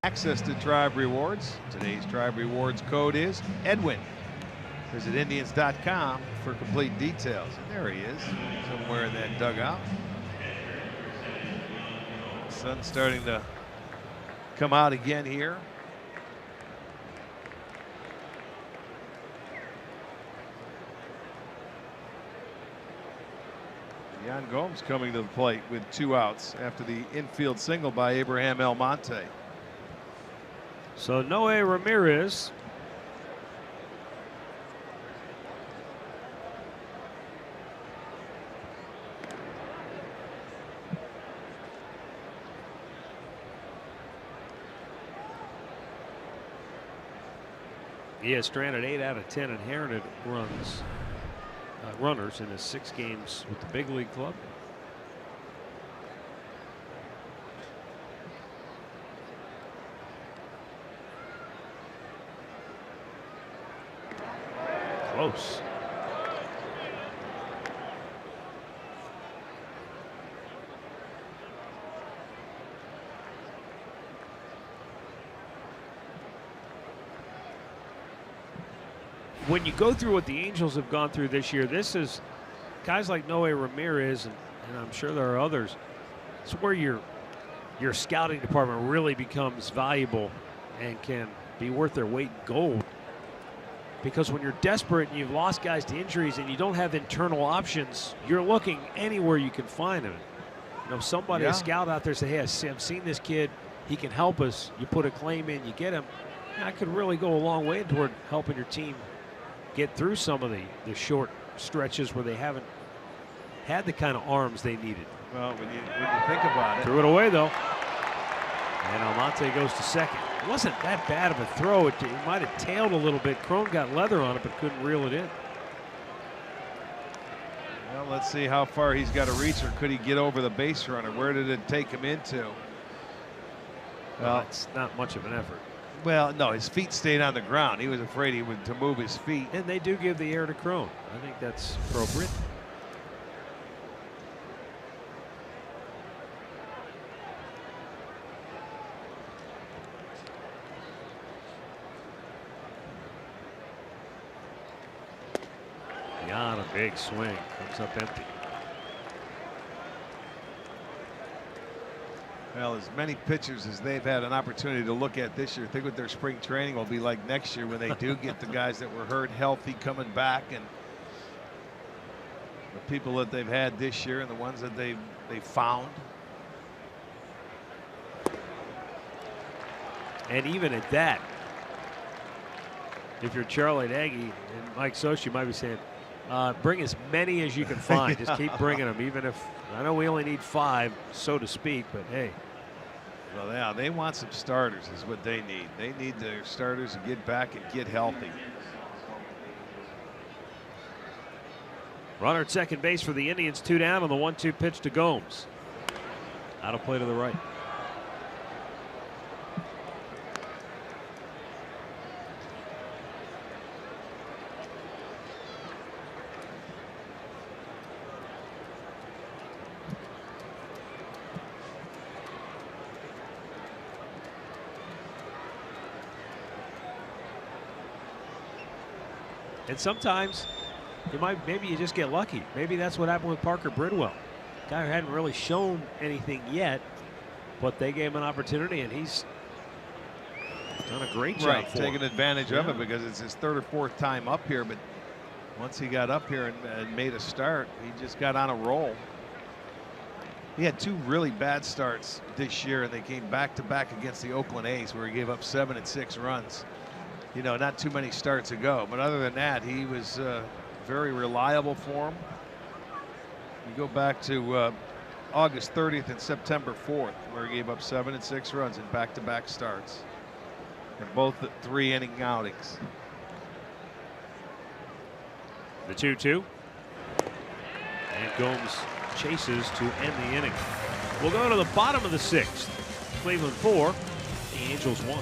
access to Tribe Rewards. Today's Tribe Rewards code is Edwin. Visit Indians.com for complete details. And there he is, somewhere in that dugout. Sun's starting to come out again here. Yan Gomes coming to the plate with 2 outs after the infield single by Abraham Almonte. So Noe Ramirez he has stranded 8 out of 10 inherited runners in his 6 games with the big league club. Close. When you go through what the Angels have gone through this year, this is guys like Noe Ramirez, and I'm sure there are others. It's where your scouting department really becomes valuable and can be worth their weight in gold. Because when you're desperate and you've lost guys to injuries and you don't have internal options, you're looking anywhere you can find them. You know, somebody, a scout out there say, hey, I've seen this kid, he can help us. You put a claim in, you get him. That could really go a long way toward helping your team get through some of the short stretches where they haven't had the kind of arms they needed. Well, when you think about it. Threw it away, though. And Almonte goes to second. It wasn't that bad of a throw. It might have tailed a little bit. Crone got leather on it, but couldn't reel it in. Well, let's see how far he's got to reach, or could he get over the base runner? Where did it take him into? Well, it's not much of an effort. Well, no, his feet stayed on the ground. He was afraid he would to move his feet. And they do give the air to Crone. I think that's appropriate. Beyond a big swing, comes up empty. Well, as many pitchers as they've had an opportunity to look at this year, think what their spring training will be like next year when they do get the guys that were hurt healthy coming back, and the people that they've had this year and the ones that they found. And even at that, if you're Charlie Nagy and Mike Socha, you might be saying, bring as many as you can find. Just keep bringing them, even if I know we only need 5, so to speak, but hey. Well, yeah, they want some starters is what they need. They need their starters to get back and get healthy. Runner at second base for the Indians, 2 down on the 1-2 pitch to Gomes. Out of play to the right. And sometimes maybe you just get lucky. Maybe that's what happened with Parker Bridwell. Guy who hadn't really shown anything yet, but they gave him an opportunity, and he's done a great job. Right, taking advantage of it because it's his 3rd or 4th time up here. But once he got up here and made a start, he just got on a roll. He had 2 really bad starts this year, and they came back to back against the Oakland A's, where he gave up 7 and 6 runs. You know, not too many starts ago, but other than that, he was very reliable for him. You go back to August 30th and September 4th, where he gave up 7 and 6 runs in back-to-back starts, and both 3-inning outings. The 2-2, and Gomes chases to end the inning. We'll go to the bottom of the 6th. Cleveland 4, the Angels 1.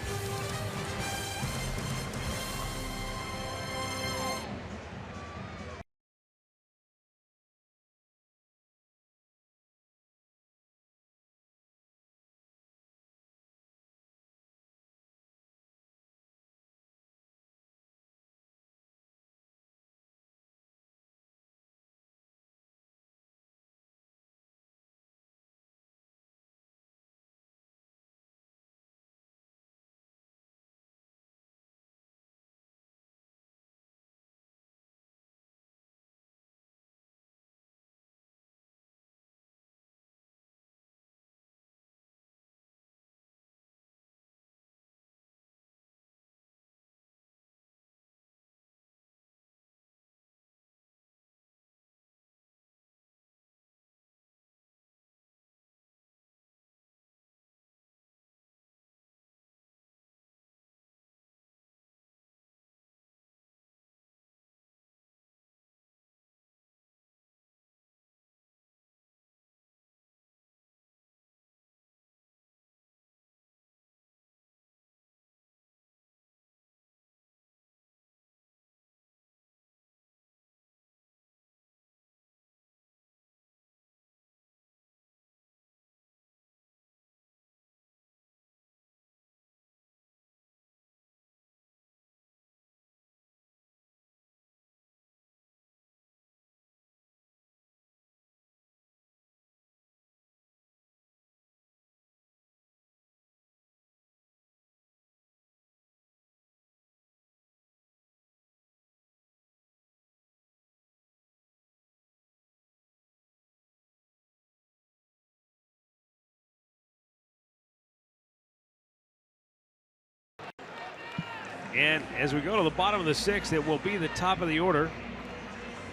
And as we go to the bottom of the 6th, it will be the top of the order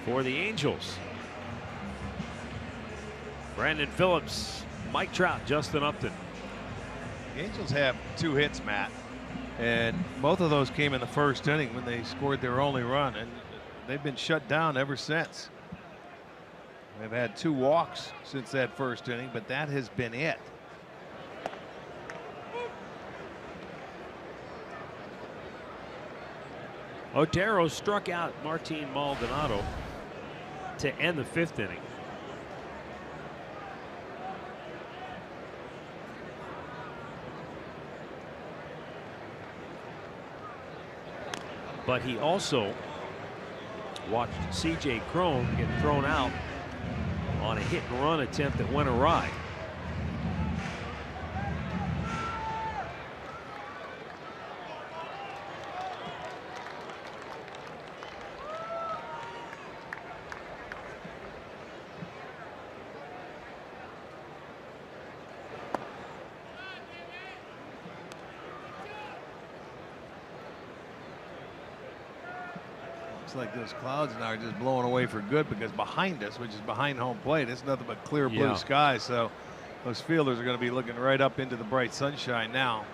for the Angels. Brandon Phillips, Mike Trout, Justin Upton. The Angels have 2 hits, Matt, and both of those came in the first inning when they scored their only run, and they've been shut down ever since. They've had 2 walks since that first inning, but that has been it. Otero struck out Martin Maldonado to end the 5th inning. But he also watched C.J. Cron get thrown out on a hit and run attempt that went awry. Looks like those clouds now are just blowing away for good, because behind us, which is behind home plate, it's nothing but clear blue sky. So those fielders are going to be looking right up into the bright sunshine now.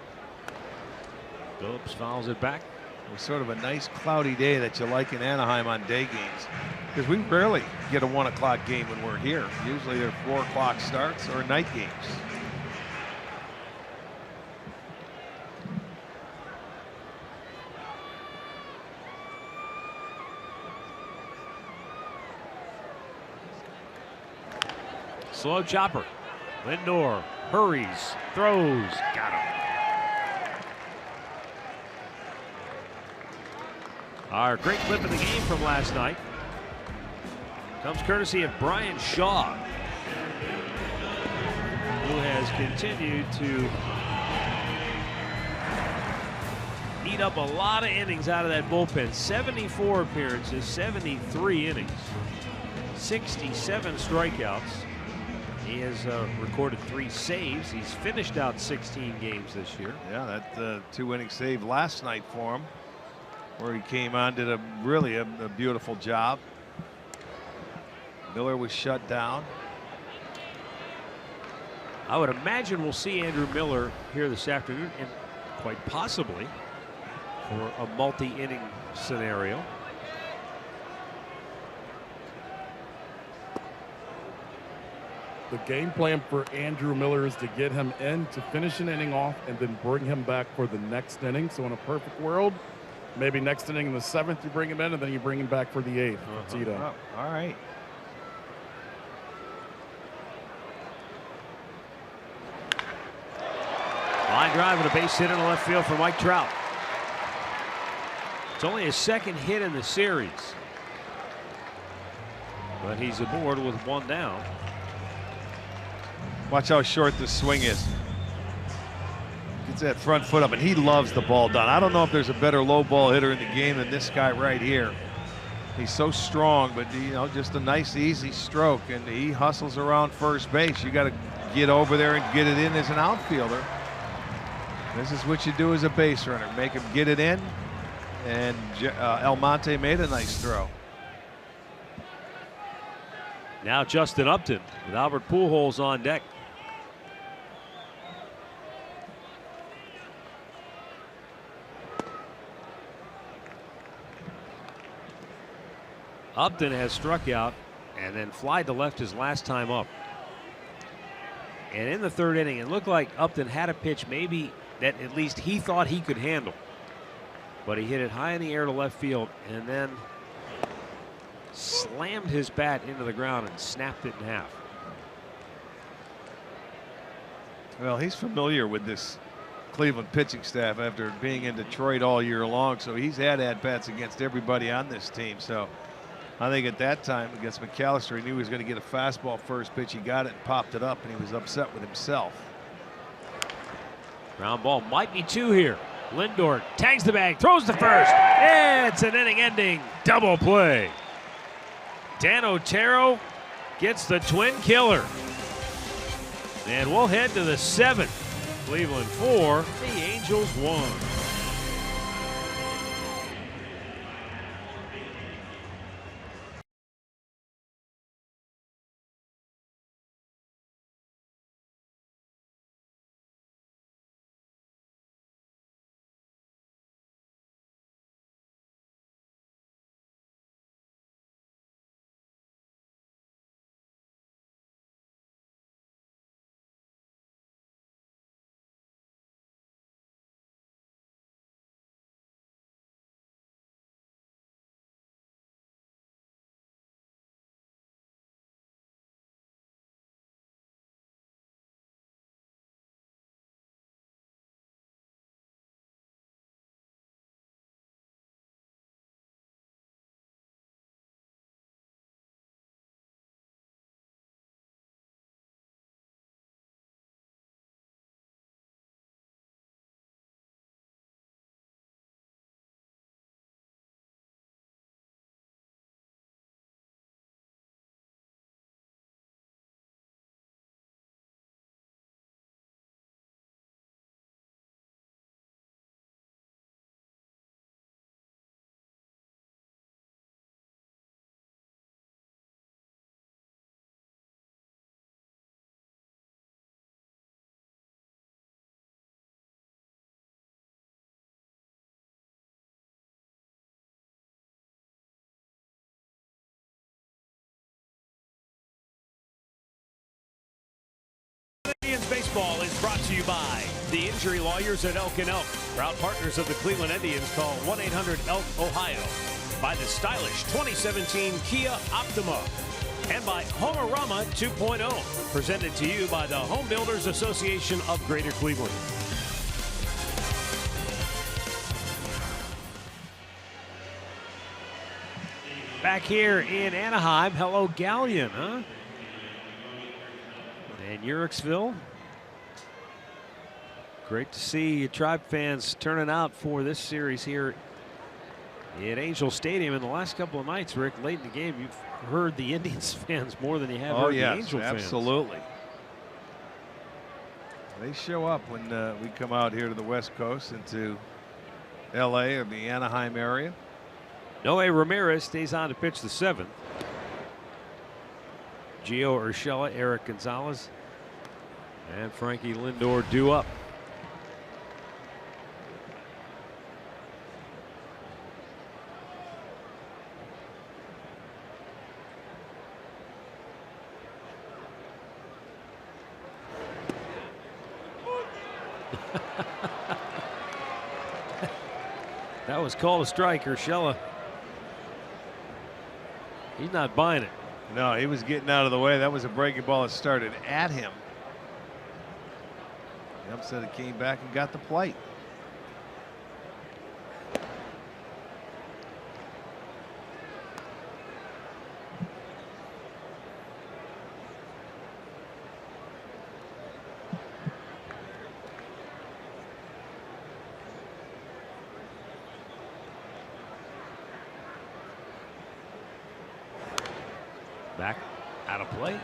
Phillips fouls it back. It was sort of a nice cloudy day that you like in Anaheim on day games, because we rarely get a 1 o'clock game when we're here. Usually they're 4 o'clock starts or night games. Slow chopper. Lindor hurries, throws, got him. Our great clip of the game from last night comes courtesy of Brian Shaw, who has continued to eat up a lot of innings out of that bullpen. 74 appearances, 73 innings, 67 strikeouts. He has recorded 3 saves. He's finished out 16 games this year. Yeah, that 2-inning save last night for him, where he came on, did really a beautiful job. Miller was shut down. I would imagine we'll see Andrew Miller here this afternoon, and quite possibly for a multi-inning scenario. The game plan for Andrew Miller is to get him in to finish an inning off and then bring him back for the next inning. So in a perfect world, maybe next inning in the 7th you bring him in, and then you bring him back for the 8th. Oh, all right. Line drive and a base hit in the left field for Mike Trout. It's only his 2nd hit in the series, but he's aboard with 1 down. Watch how short this swing is. Gets that front foot up, and he loves the ball done. I don't know if there's a better low ball hitter in the game than this guy right here. He's so strong, but just a nice easy stroke, and he hustles around first base. You got to get over there and get it in as an outfielder. This is what you do as a base runner. Make him get it in, and Almonte made a nice throw. Now Justin Upton with Albert Pujols on deck. Upton has struck out and then flied to left his last time up. And in the 3rd inning, it looked like Upton had a pitch maybe that at least he thought he could handle. But he hit it high in the air to left field and then slammed his bat into the ground and snapped it in half. Well, he's familiar with this Cleveland pitching staff after being in Detroit all year long, so he's had at-bats against everybody on this team. So I think at that time against McAllister, he knew he was going to get a fastball first pitch. He got it and popped it up, and he was upset with himself. Ground ball might be 2 here. Lindor tags the bag, throws to first. It's an inning-ending double play. Dan Otero gets the twin killer. And we'll head to the 7th. Cleveland 4, the Angels 1. Baseball is brought to you by the injury lawyers at Elk & Elk. Proud partners of the Cleveland Indians. Call 1-800-ELK-OHIO. By the stylish 2017 Kia Optima. And by Homerama 2.0. Presented to you by the Home Builders Association of Greater Cleveland. Back here in Anaheim. Hello, Galleon, huh? And Uriksville. Great to see Tribe fans turning out for this series here at Angel Stadium. In the late couple of nights, Rick, late in the game, you've heard the Indians fans more than you have heard the Angel fans. Absolutely. They show up when we come out here to the West Coast into L.A. or the Anaheim area. Noe Ramirez stays on to pitch the 7th. Gio Urshela, Eric Gonzalez, and Frankie Lindor due up. That was called a strike. Urshela, he's not buying it. No, he was getting out of the way. That was a breaking ball that started at him. The upset came back and got the plate. Back out of play.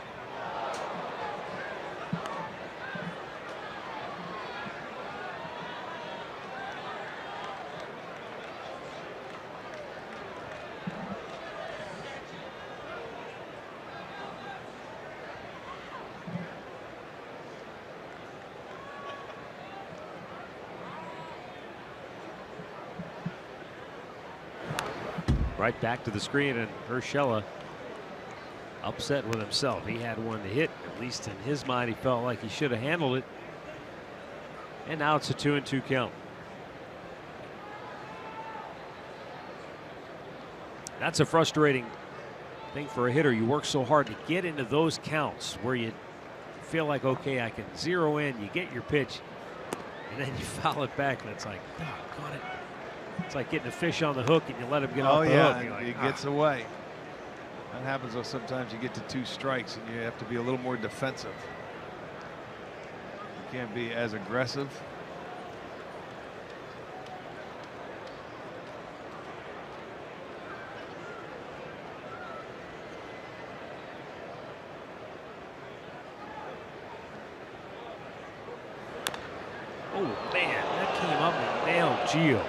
Right back to the screen, and Urshela upset with himself. He had one to hit. At least in his mind, he felt like he should have handled it. And now it's a 2-2 count. That's a frustrating thing for a hitter. You work so hard to get into those counts where you feel like, okay, I can zero in. You get your pitch, and then you foul it back, and it's like, oh, got it. It's like getting a fish on the hook, and you let him get off the hook. And like, it gets away. That happens though. Sometimes you get to 2 strikes and you have to be a little more defensive. You can't be as aggressive. Oh man, that came up and nailed Gio.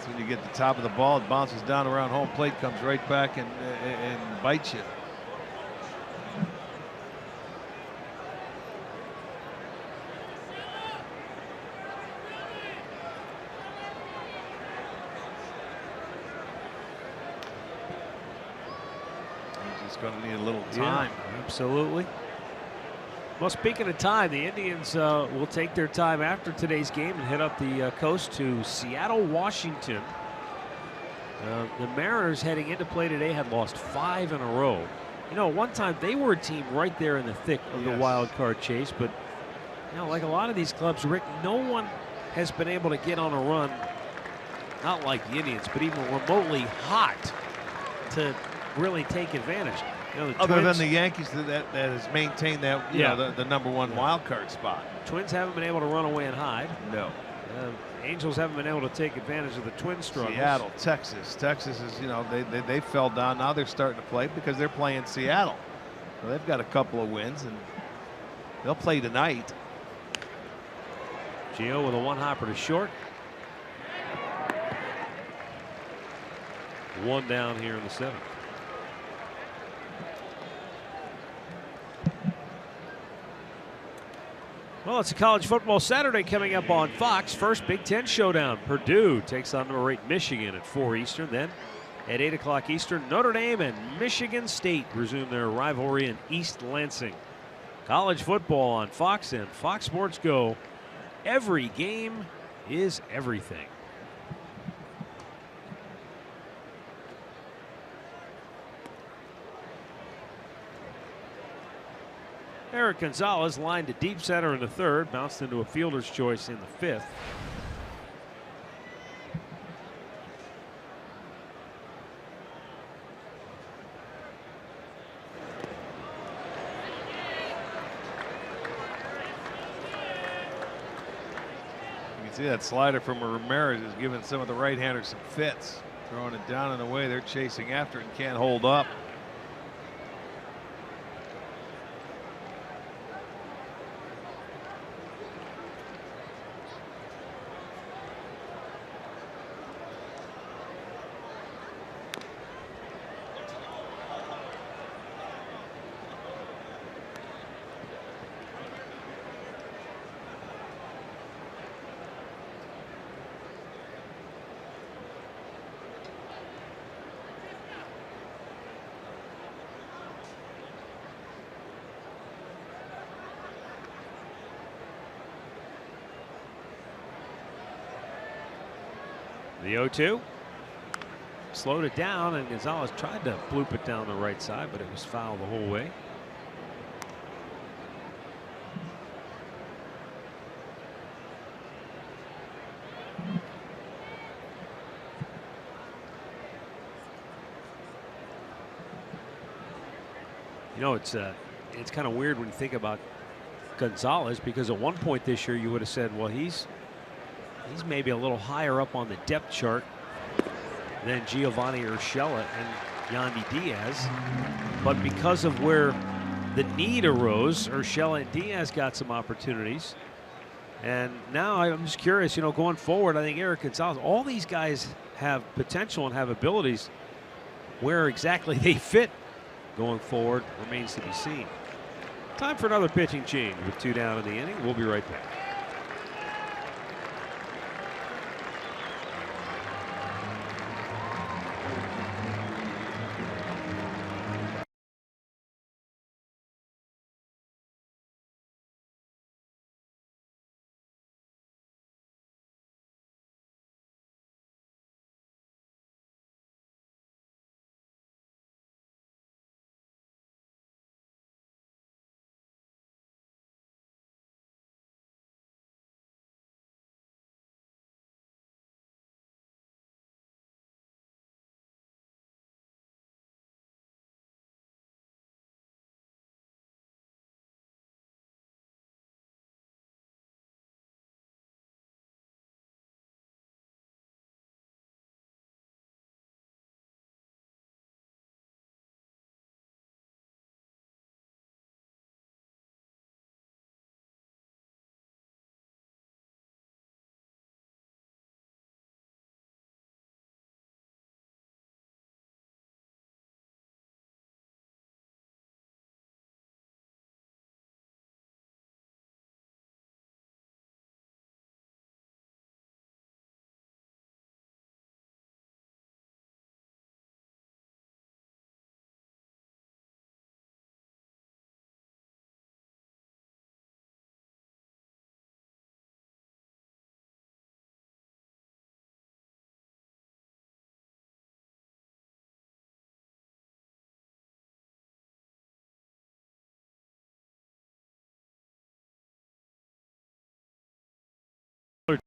When you get the top of the ball, it bounces down around home plate, comes right back and bites you. He's just going to need a little time. Yeah, absolutely. Well, speaking of time, the Indians will take their time after today's game and head up the coast to Seattle, Washington. The Mariners heading into play today had lost 5 in a row. You know, one time they were a team right there in the thick of the wild card chase, but you know, like a lot of these clubs, Rick, no one has been able to get on a run, not like the Indians, but even remotely hot to really take advantage. You know, other than the Yankees that has maintained that, you know, the #1 wild card spot. Twins haven't been able to run away and hide. No. Angels haven't been able to take advantage of the Twin struggles. Seattle, Texas is, you know, they fell down. Now they're starting to play because they're playing Seattle. So they've got a couple of wins and they'll play tonight. Gio with a 1-hopper to short. 1 down here in the 7th. Well, it's a college football Saturday coming up on Fox. First Big Ten showdown. Purdue takes on number 8 Michigan at 4 Eastern. Then At 8 o'clock Eastern, Notre Dame and Michigan State resume their rivalry in East Lansing. College football on Fox and Fox Sports Go. Every game is everything. Eric Gonzalez lined to deep center in the third, bounced into a fielder's choice in the fifth. You can see that slider from Ramirez is giving some of the right-handers some fits. Throwing it down and away. They're chasing after it and can't hold up. The 0-2. Slowed it down, and Gonzalez tried to bloop it down the right side, but it was foul the whole way. You know, it's kind of weird when you think about Gonzalez, because at one point this year you would have said, well, he's maybe a little higher up on the depth chart than Giovanni Urshela and Yandy Diaz. But because of where the need arose, Urshela and Diaz got some opportunities. And now I'm just curious, you know, going forward, I think Eric Gonzalez, all these guys have potential and have abilities. Where exactly they fit going forward remains to be seen. Time for another pitching change with 2 down in the inning. We'll be right back.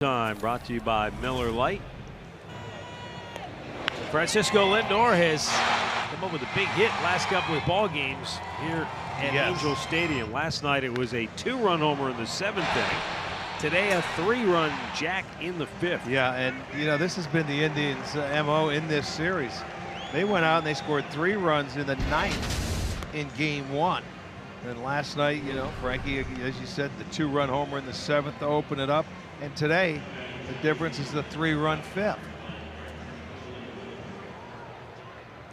Time brought to you by Miller Lite. Francisco Lindor has come up with a big hit last couple of ball games here at Angel Stadium. Last night it was a 2-run homer in the 7th inning. Today a 3-run jack in the 5th. Yeah, and you know, this has been the Indians' MO in this series. They went out and they scored 3 runs in the 9th in game 1. And last night, you know, Frankie, as you said, the 2-run homer in the 7th to open it up. And today, the difference is the 3-run 5th.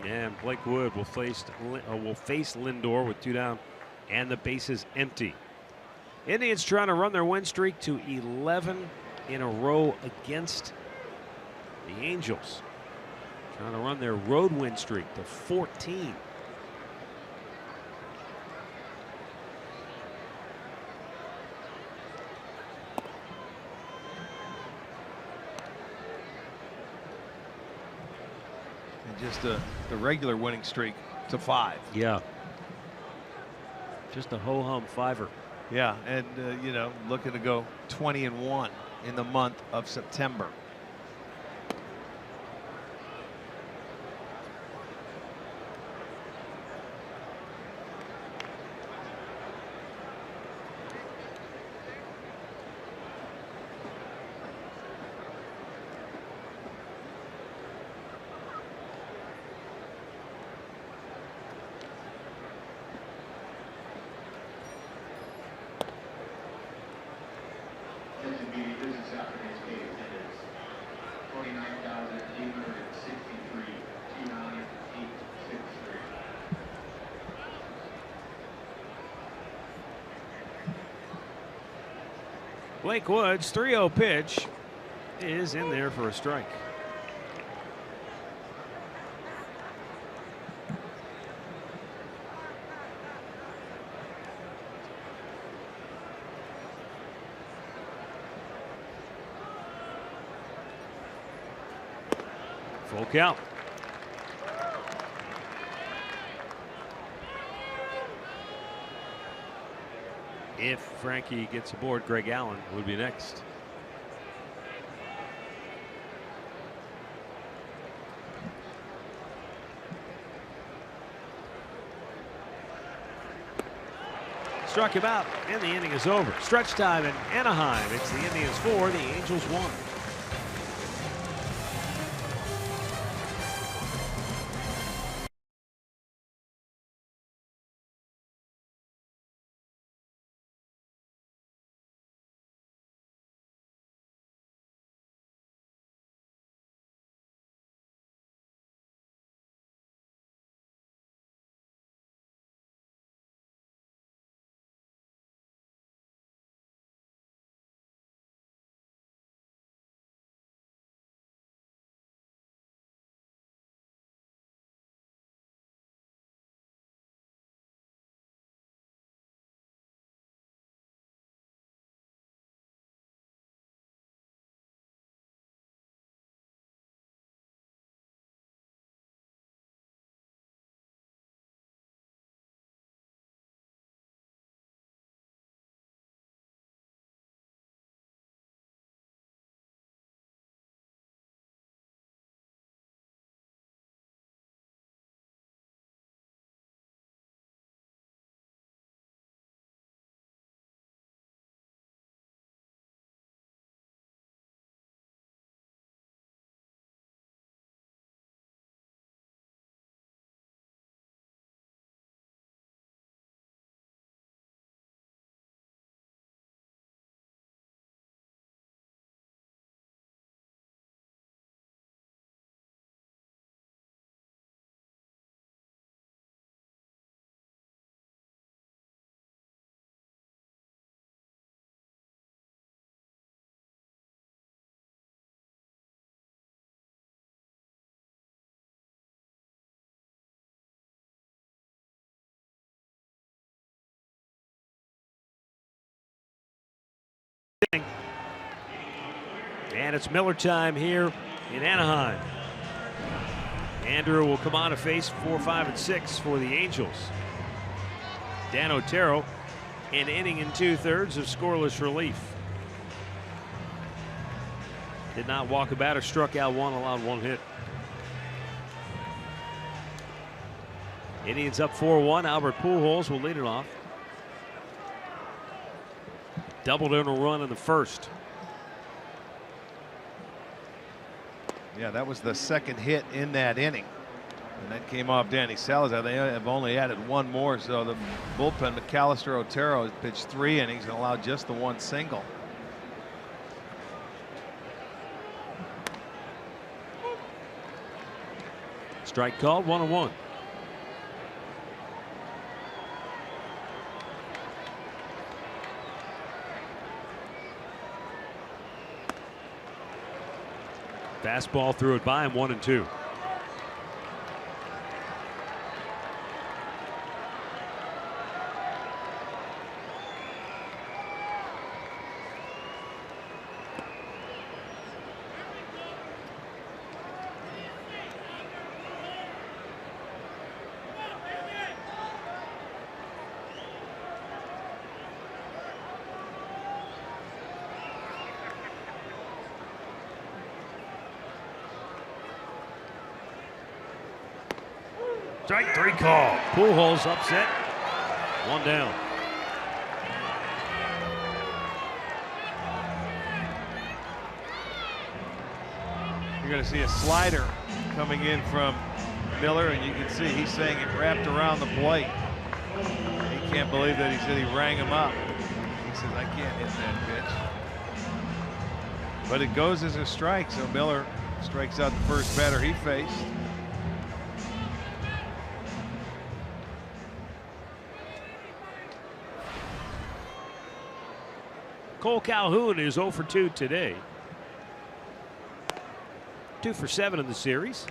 And Blake Wood will face Lindor with 2 down and the bases empty. Indians trying to run their win streak to 11 in a row against the Angels. Trying to run their road win streak to 14. And just the regular winning streak to 5. Yeah. Just a ho-hum 5er. Yeah, and you know, looking to go 20-1 in the month of September. Blake Woods, 3-0 pitch is in there for a strike. Full count. If Frankie gets aboard, Greg Allen would be next. Struck him out, and the inning is over. Stretch time in Anaheim. It's the Indians 4, the Angels 1. And it's Miller time here in Anaheim. Andrew will come on to face 4, 5, and 6 for the Angels. Dan Otero, an inning and 2/3 of scoreless relief. Did not walk a batter, struck out 1, allowed 1 hit. Indians up 4-1. Albert Pujols will lead it off. Doubled in a run in the first. Yeah, that was the second hit in that inning. And that came off Danny Salazar. They have only added 1 more, so the bullpen, McAllister, Otero, has pitched 3 innings and allowed just the 1 single. Strike called, 1-1. Fastball threw it by him, 1-2. Strike 3 call. Pujols upset. 1 down. You're going to see a slider coming in from Miller, and you can see he's saying it wrapped around the plate. He can't believe that he said he rang him up. He says, I can't hit that pitch. But it goes as a strike, so Miller strikes out the first batter he faced. Cole Calhoun is 0 for 2 today. 2 for 7 in the series.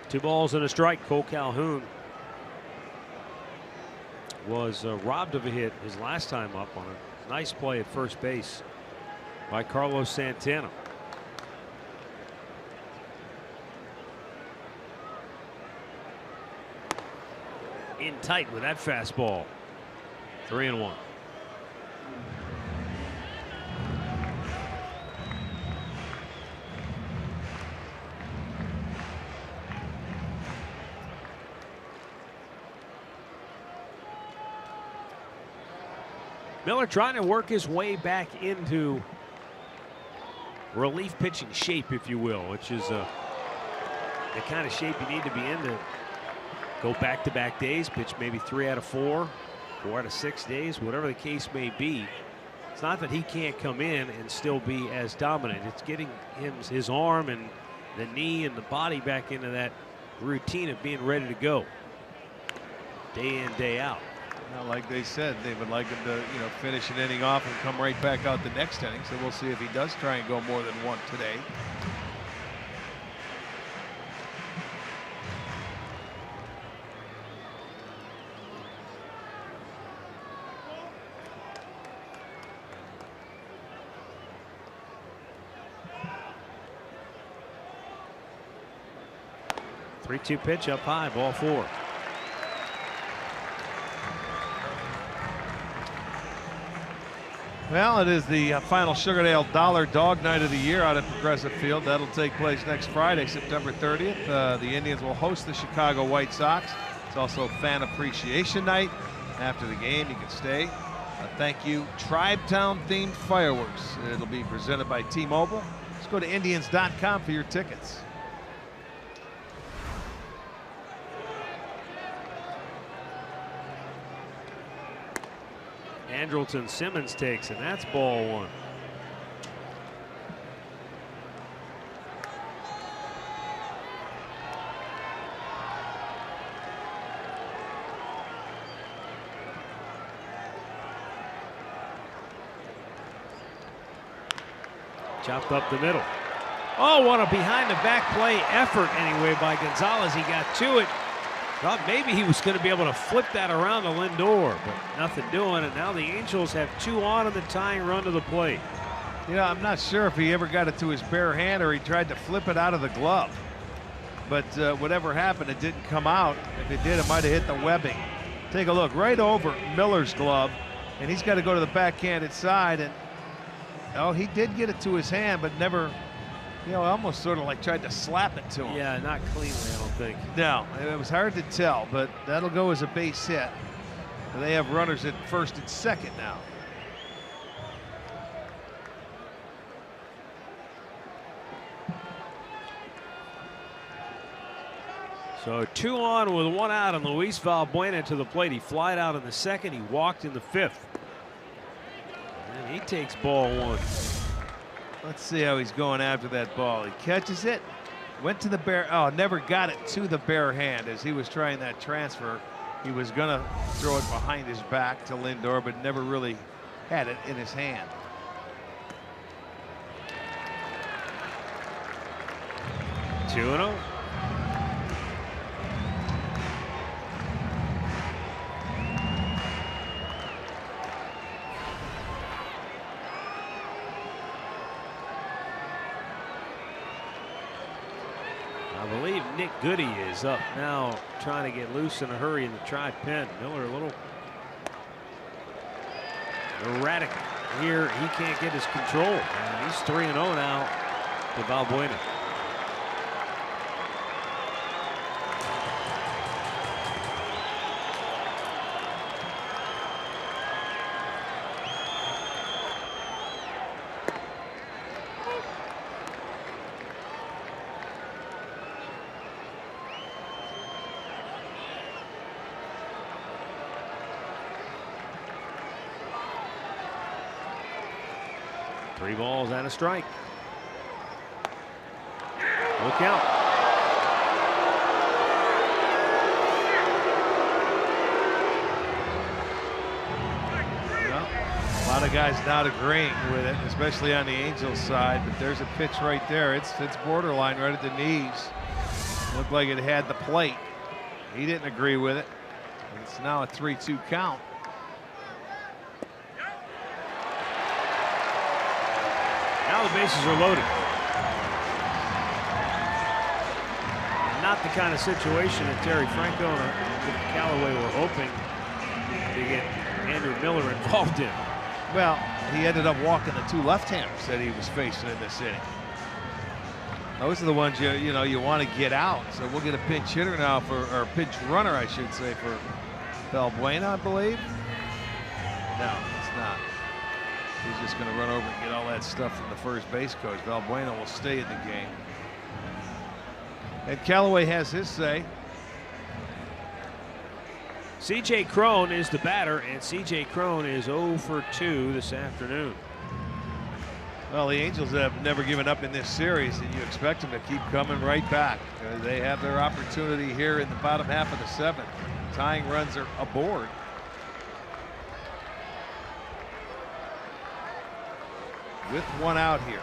Two balls and a strike. Cole Calhoun was robbed of a hit his last time up on a nice play at first base by Carlos Santana. In tight with that fastball. 3-1. Miller trying to work his way back into relief pitching shape, if you will, which is the kind of shape you need to be in to go back-to-back days, pitch maybe 3 out of 4, 4 out of 6 days, whatever the case may be. It's not that he can't come in and still be as dominant. It's getting his arm and the knee and the body back into that routine of being ready to go day in, day out. Now, like they said, they would like him to, finish an inning off and come right back out the next inning. So we'll see if he does try and go more than one today. Three-two pitch up high, ball 4. Well, it is the final Sugardale Dollar Dog Night of the year out at Progressive Field. That'll take place next Friday, September 30th. The Indians will host the Chicago White Sox. It's also Fan Appreciation Night. After the game, you can stay. Thank you. Tribetown themed fireworks. It'll be presented by T-Mobile. Just go to Indians.com for your tickets. Andrelton Simmons takes, and that's ball 1. Chopped up the middle. Oh, what a behind the back play effort anyway by Gonzalez. He got to it. Thought maybe he was going to be able to flip that around to Lindor, but nothing doing. And now the Angels have 2 on the tying run to the plate. I'm not sure if he ever got it to his bare hand or he tried to flip it out of the glove. But whatever happened, it didn't come out. If it did, it might have hit the webbing. Take a look right over Miller's glove, and he's got to go to the backhanded side. And he did get it to his hand, but never. Almost sort of like tried to slap it to him. Yeah, not cleanly, I don't think. No, it was hard to tell, but that'll go as a base hit. And they have runners at first and second now. So 2 on with 1 out, and Luis Valbuena to the plate. He flied out in the second. He walked in the 5th. And he takes ball 1. Let's see how he's going after that ball. He catches it, went to the bare, never got it to the bare hand as he was trying that transfer. He was going to throw it behind his back to Lindor, but never really had it in his hand. Two and 0. I believe Nick Goody is up now, trying to get loose in a hurry in the tri-pen. Miller a little erratic here. He can't get his control. He's 3-0 now to Valbuena. Three balls and a strike. Look out. Well, a lot of guys not agreeing with it, especially on the Angels side, but there's a pitch right there. It's borderline right at the knees. Looked like it had the plate. He didn't agree with it. It's now a 3-2 count. Now the bases are loaded. Not the kind of situation that Terry Francona and Callaway were hoping to get Andrew Miller involved in. Well, he ended up walking the two left-handers that he was facing in this inning. Those are the ones you know you want to get out. So we'll get a pinch hitter now or pinch runner, I should say, for Valbuena, I believe. No, it's not. He's just going to run over and get all that stuff from the first base coach. Valbuena will stay in the game. And Callaway has his say. C.J. Cron is the batter, and C.J. Cron is 0 for 2 this afternoon. Well, the Angels have never given up in this series, and you expect them to keep coming right back. They have their opportunity here in the bottom half of the seventh. Tying runs are aboard. With one out here.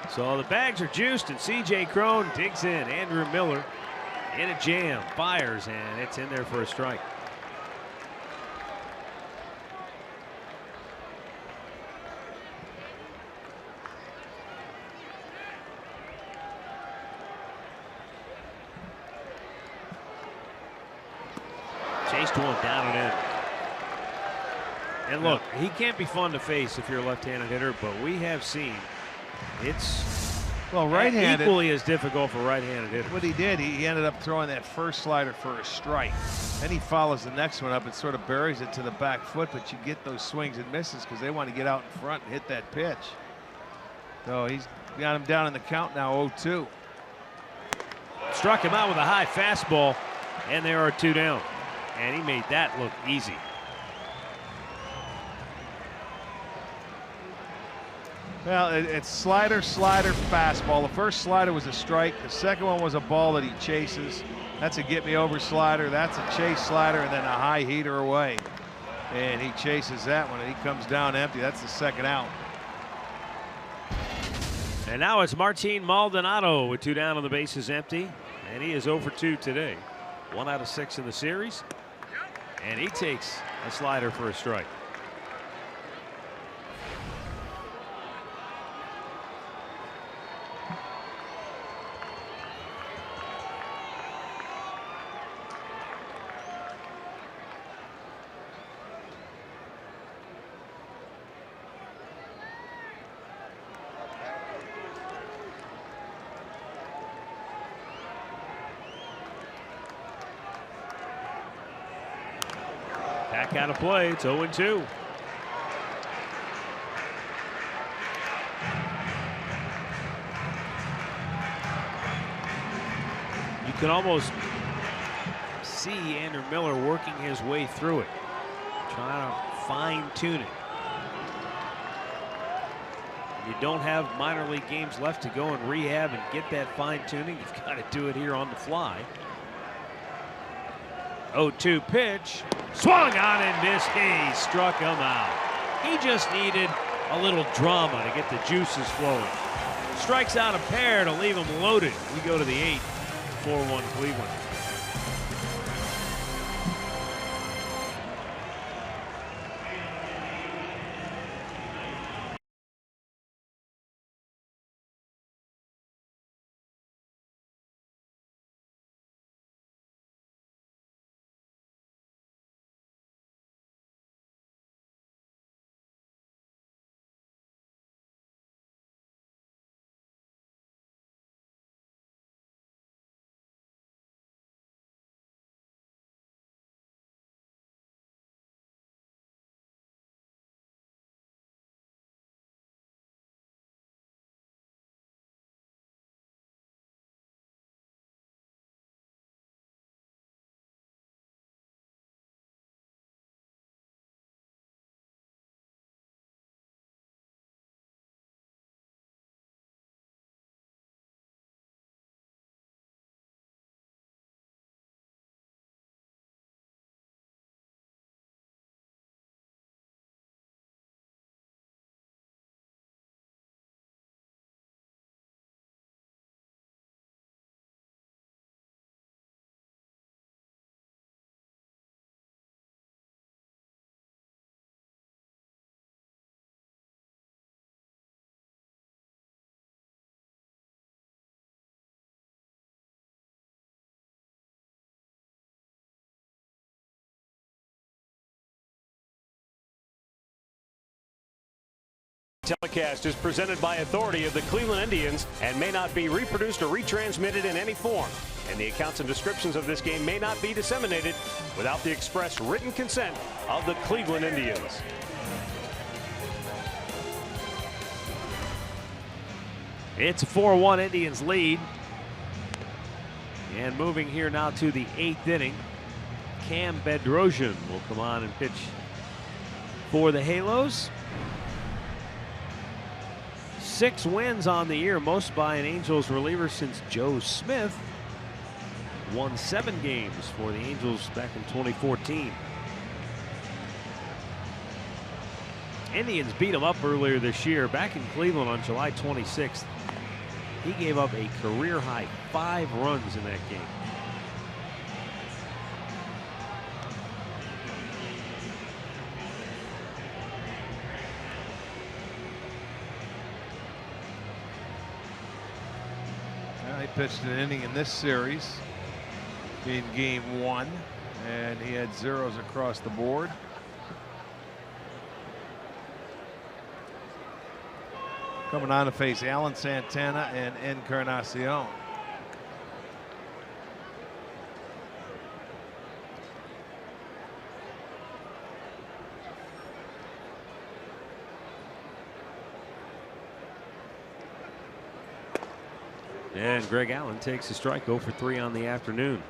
So the bags are juiced, and C.J. Cron digs in. Andrew Miller in a jam, fires, and it's in there for a strike. Chased one down and in. And look, he can't be fun to face if you're a left-handed hitter, but we have seen it's right-handed equally as difficult for right-handed hitters. What he did, he ended up throwing that first slider for a strike. Then he follows the next one up and sort of buries it to the back foot, but you get those swings and misses because they want to get out in front and hit that pitch. So he's got him down in the count now, 0-2. Struck him out with a high fastball, and there are two down. And he made that look easy. Well, it's slider, fastball. The first slider was a strike. The second one was a ball that he chases. That's a get-me-over slider. That's a chase slider, and then a high heater away. And he chases that one, and he comes down empty. That's the second out. And now it's Martin Maldonado with two down on the bases empty. And he is 0 for 2 today. 1 out of 6 in the series. And he takes a slider for a strike. Back out of play. It's 0-2. You can almost see Andrew Miller working his way through it, trying to fine-tune it. You don't have minor league games left to go and rehab and get that fine-tuning. You've got to do it here on the fly. 0-2 pitch. Swung on and missed. He struck him out. He just needed a little drama to get the juices flowing. Strikes out a pair to leave him loaded. We go to the 8th. 4-1 Cleveland. Telecast is presented by authority of the Cleveland Indians and may not be reproduced or retransmitted in any form. And the accounts and descriptions of this game may not be disseminated without the express written consent of the Cleveland Indians. It's a 4-1 Indians lead. And moving here now to the 8th inning. Cam Bedrosian will come on and pitch for the Halos. 6 wins on the year, most by an Angels reliever since Joe Smith won 7 games for the Angels back in 2014. Indians beat him up earlier this year back in Cleveland on July 26th. He gave up a career high 5 runs in that game. He pitched an inning in this series in game 1, and he had zeros across the board. Coming on to face Alan Santana and Encarnacion. And Greg Allen takes a strike, 0 for 3 on the afternoon.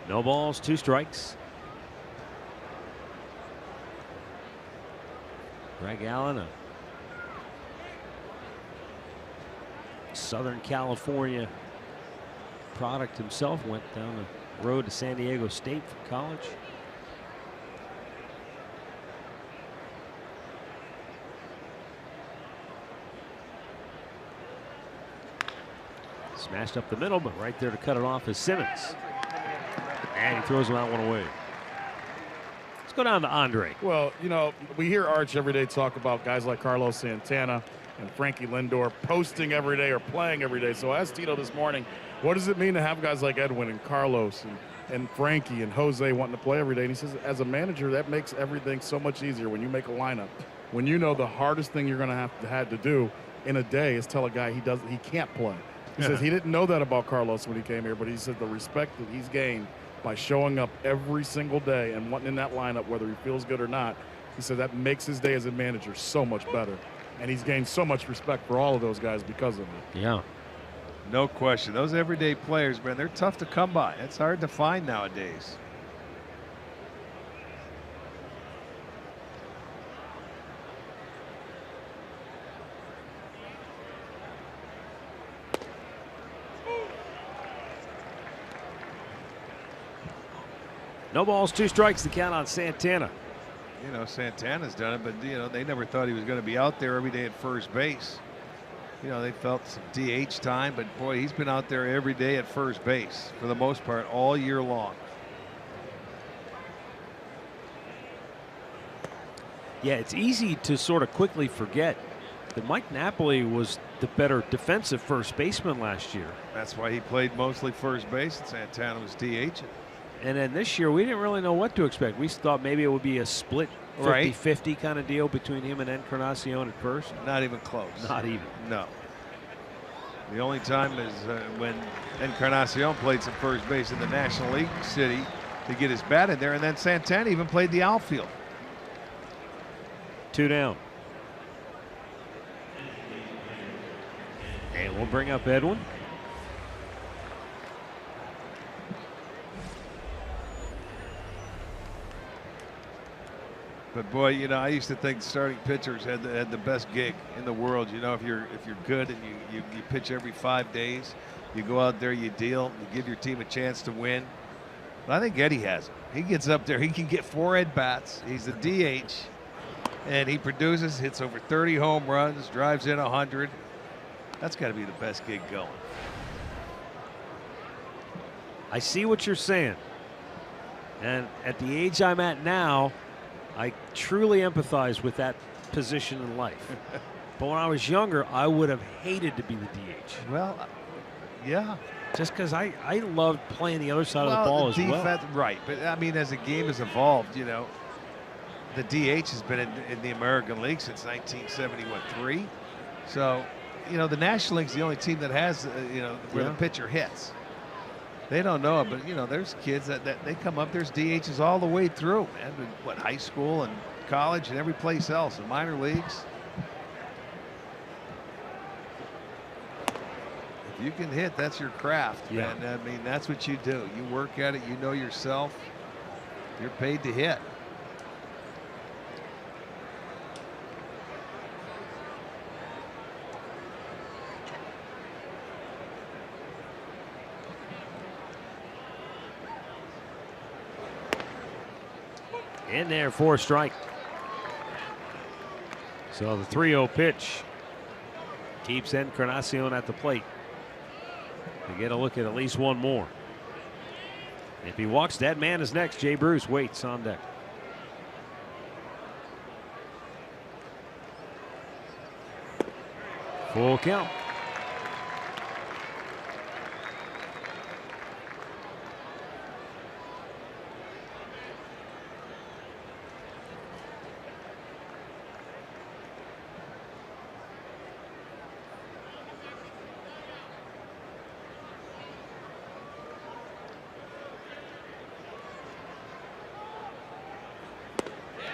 No balls, 2 strikes. Greg Allen, a Southern California product himself, went down the road to San Diego State for college. Smashed up the middle, but right there to cut it off is Simmons. And he throws him out 1 away. Let's go down to Andre. Well, you know, we hear Arch every day talk about guys like Carlos Santana and Frankie Lindor posting every day or playing every day. So I asked Tito this morning, what does it mean to have guys like Edwin and Carlos and Frankie and Jose wanting to play every day? And he says, as a manager, that makes everything so much easier when you make a lineup. When you know the hardest thing you're going to have to do in a day is tell a guy he can't play. He says he didn't know that about Carlos when he came here, but he said the respect that he's gained by showing up every single day and wanting in that lineup, whether he feels good or not, he said that makes his day as a manager so much better. And he's gained so much respect for all of those guys because of it. Yeah. No question. Those everyday players, man, they're tough to come by. It's hard to find nowadays. No balls, 2 strikes, the count on Santana. You know, Santana's done it, but, you know, they never thought he was going to be out there every day at first base. You know, they felt some DH time, but boy, he's been out there every day at first base for the most part all year long. Yeah, it's easy to sort of quickly forget that Mike Napoli was the better defensive first baseman last year. That's why he played mostly first base, and Santana was DH. And then this year, we didn't really know what to expect. We thought maybe it would be a split 50-50 kind of deal between him and Encarnacion at first. Not even close. Not even. No. The only time is when Encarnacion played some first base in the National League city to get his bat in there, and then Santana even played the outfield. 2 down. And we'll bring up Edwin. But boy, you know, I used to think starting pitchers had the best gig in the world. You know, if you're good and you pitch every 5 days, you go out there, you deal, you give your team a chance to win. But I think Eddie has it. He gets up there, he can get 4 at bats. He's a DH, and he produces, hits over 30 home runs, drives in 100. That's got to be the best gig going. I see what you're saying. And at the age I'm at now, I truly empathize with that position in life. But when I was younger, I would have hated to be the DH. Well, yeah. Just because I loved playing the other side of the ball as well. Right, but I mean, as the game has evolved, you know, the DH has been in the American League since 1973. So, you know, the National League's the only team that has, you know, where the pitcher hits. They don't know it, but, you know, there's kids that they come up, there's DHs all the way through, man. What, high school and college and every place else, in minor leagues. If you can hit, that's your craft, man. I mean, that's what you do. You work at it, you know yourself. You're paid to hit. In there for a strike. So the 3-0 pitch keeps Encarnacion at the plate. To get a look at least one more. If he walks, that man is next. Jay Bruce waits on deck. Full count.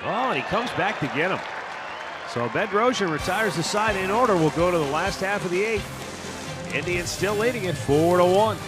Oh, and he comes back to get him. So Bedrosian retires the side in order. We'll go to the last half of the 8th. Indians still leading it 4-1.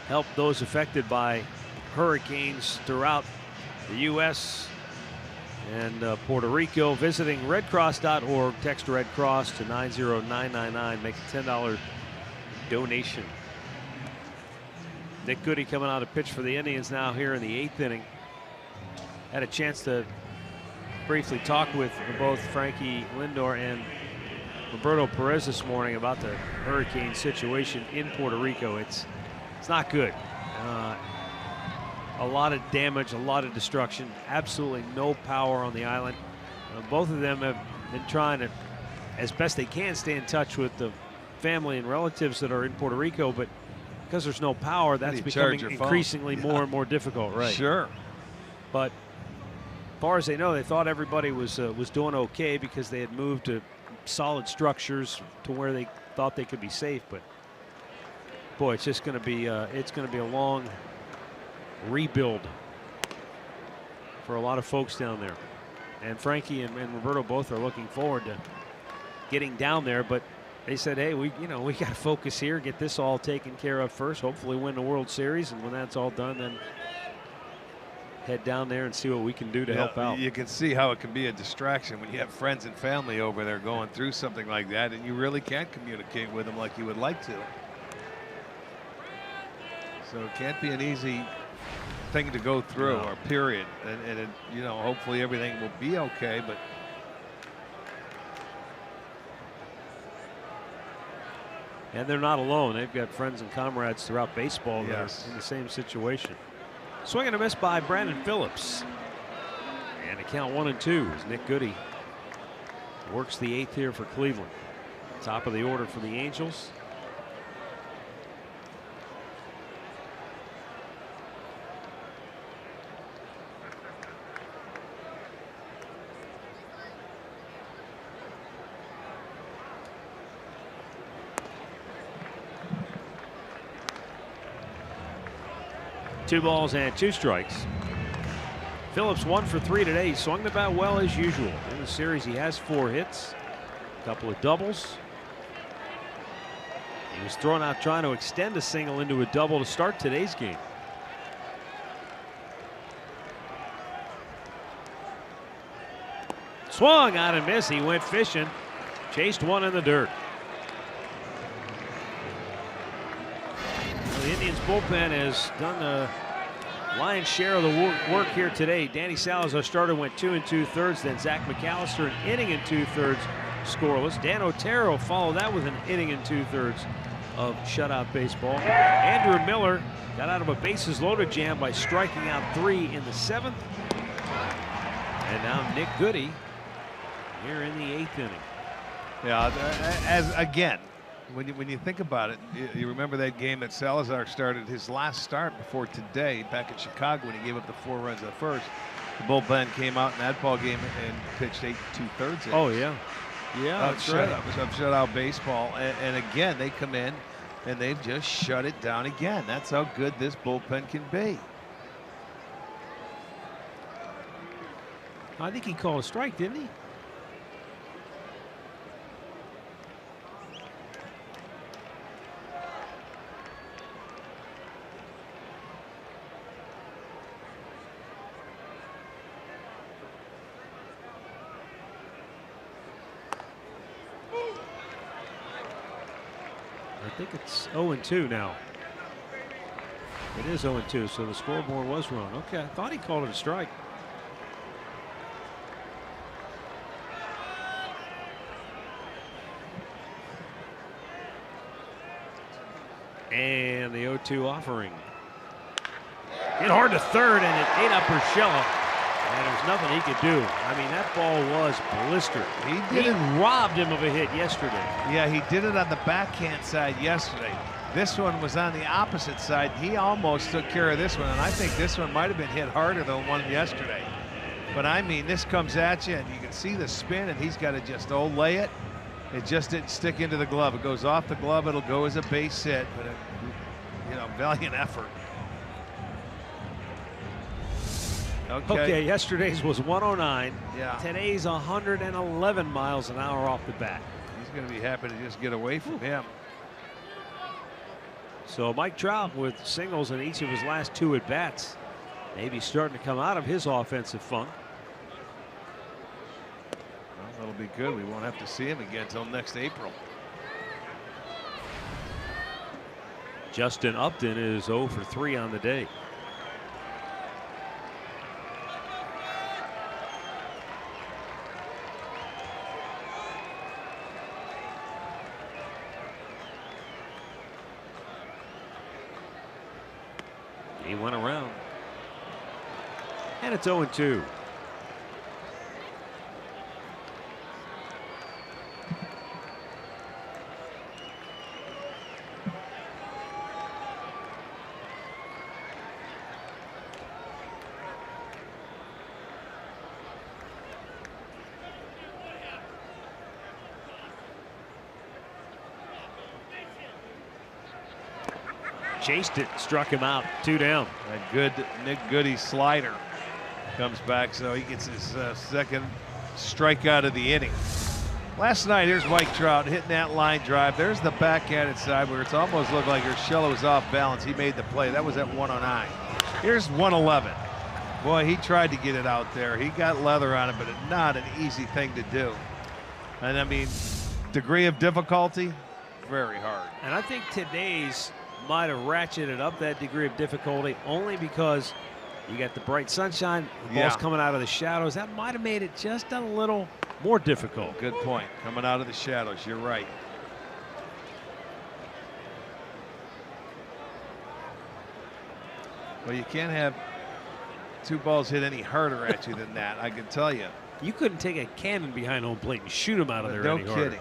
help those affected by hurricanes throughout the U.S. and Puerto Rico. Visiting redcross.org. Text Red Cross to 90999. Make a $10 donation. Nick Goody coming out to pitch for the Indians now here in the 8th inning. Had a chance to briefly talk with both Frankie Lindor and Roberto Perez this morning about the hurricane situation in Puerto Rico. It's not good. A lot of damage, a lot of destruction, absolutely no power on the island. Both of them have been trying to, as best they can, stay in touch with the family and relatives that are in Puerto Rico, but because there's no power, that's becoming increasingly more and more difficult, right? Sure. But as far as they know, they thought everybody was doing okay because they had moved to solid structures to where they thought they could be safe. But boy, it's just going to be a long rebuild for a lot of folks down there. And Frankie and Roberto both are looking forward to getting down there, but they said, hey, we got to focus here, get this all taken care of first, hopefully win the World Series, and when that's all done, then head down there and see what we can do to help out. You can see how it can be a distraction when you have friends and family over there going through something like that, and you really can't communicate with them like you would like to. So it can't be an easy thing to go through, or period. And it, hopefully everything will be okay, but and they're not alone. They've got friends and comrades throughout baseball that are in the same situation. Swing and a miss by Brandon Phillips. And a count 1-2 as Nick Goody works the 8th here for Cleveland. Top of the order for the Angels. Two balls and 2 strikes. Phillips 1 for 3 today. He swung the bat well as usual. In the series, he has 4 hits, a couple of doubles. He was thrown out trying to extend a single into a double to start today's game. Swung out and missed. He went fishing, chased one in the dirt. The Indians bullpen has done the lion's share of the work here today. Danny Salazar started, went 2 2/3. Then Zach McAllister, an inning and 2/3 scoreless. Dan Otero followed that with an inning and 2/3 of shutout baseball. Andrew Miller got out of a bases loaded jam by striking out 3 in the 7th. And now Nick Goody here in the 8th inning. yeah, again, when you think about it, you remember that game that Salazar started his last start before today back in Chicago when he gave up the 4 runs at first. The bullpen came out in that ball game and pitched 8 2/3. Oh yeah, that's right. Of shutout baseball, and again they come in and they've just shut it down again. That's how good this bullpen can be. I think he called a strike, didn't he? I think it's 0-2 now. It is 0-2, so the scoreboard was wrong. Okay, I thought he called it a strike. And the 0-2 offering. Hit hard to third, and it ate up Urshela. And there's nothing he could do. I mean, that ball was blistered. He robbed him of a hit yesterday. Yeah, he did it on the backhand side yesterday. This one was on the opposite side. He almost took care of this one, and I think this one might have been hit harder than the one yesterday. But I mean, this comes at you, and you can see the spin, and he's got to just lay it. It just didn't stick into the glove. It goes off the glove. It'll go as a base hit, but valiant effort. Okay, yesterday's was 109. Yeah. Today's 111 miles an hour off the bat. He's going to be happy to just get away from him. So Mike Trout with singles in each of his last 2 at-bats. Maybe starting to come out of his offensive funk. Well, that'll be good. We won't have to see him again until next April. Justin Upton is 0 for 3 on the day. He went around. And it's 0-2. Chased it, struck him out, 2 down. A good Nick Goody slider comes back, so he gets his second strikeout of the inning. Last night, here's Mike Trout hitting that line drive. There's the backhanded side where it's almost looked like Urshela was off balance. He made the play. That was at 109. Here's 111. Boy, he tried to get it out there. He got leather on it, but not an easy thing to do. And I mean, degree of difficulty, very hard. And I think today's might have ratcheted up that degree of difficulty only because you got the bright sunshine, the ball's coming out of the shadows. That might have made it just a little more difficult. Good point. Coming out of the shadows, you're right. Well, you can't have 2 balls hit any harder at you than that, I can tell you. You couldn't take a cannon behind home plate and shoot him out of there No any harder. kidding.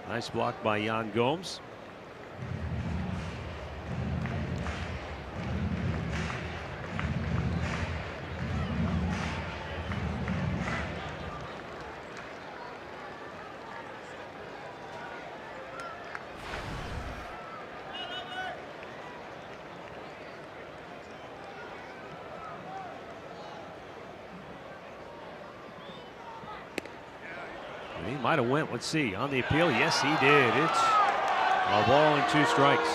Nice block by Yan Gomes. He might have went. Let's see. On the appeal. Yes, he did. It's a ball and 2 strikes.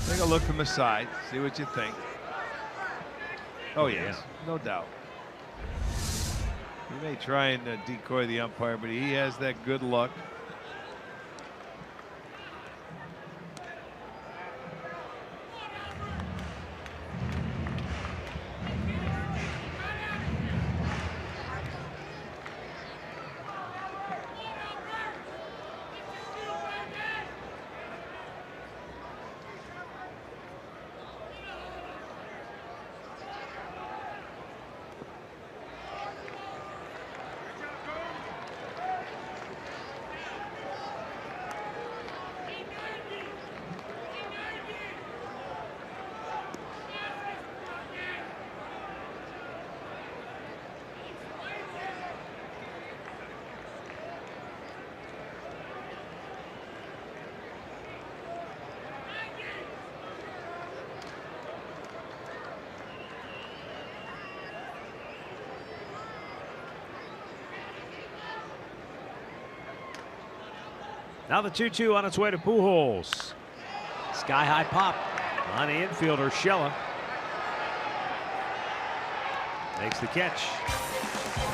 Take a look from the side. See what you think. Oh, yes. No doubt. He may try and decoy the umpire, but he has that good luck. Now the 2-2 on its way to Pujols. Sky high pop on the infielder Urshela. Makes the catch.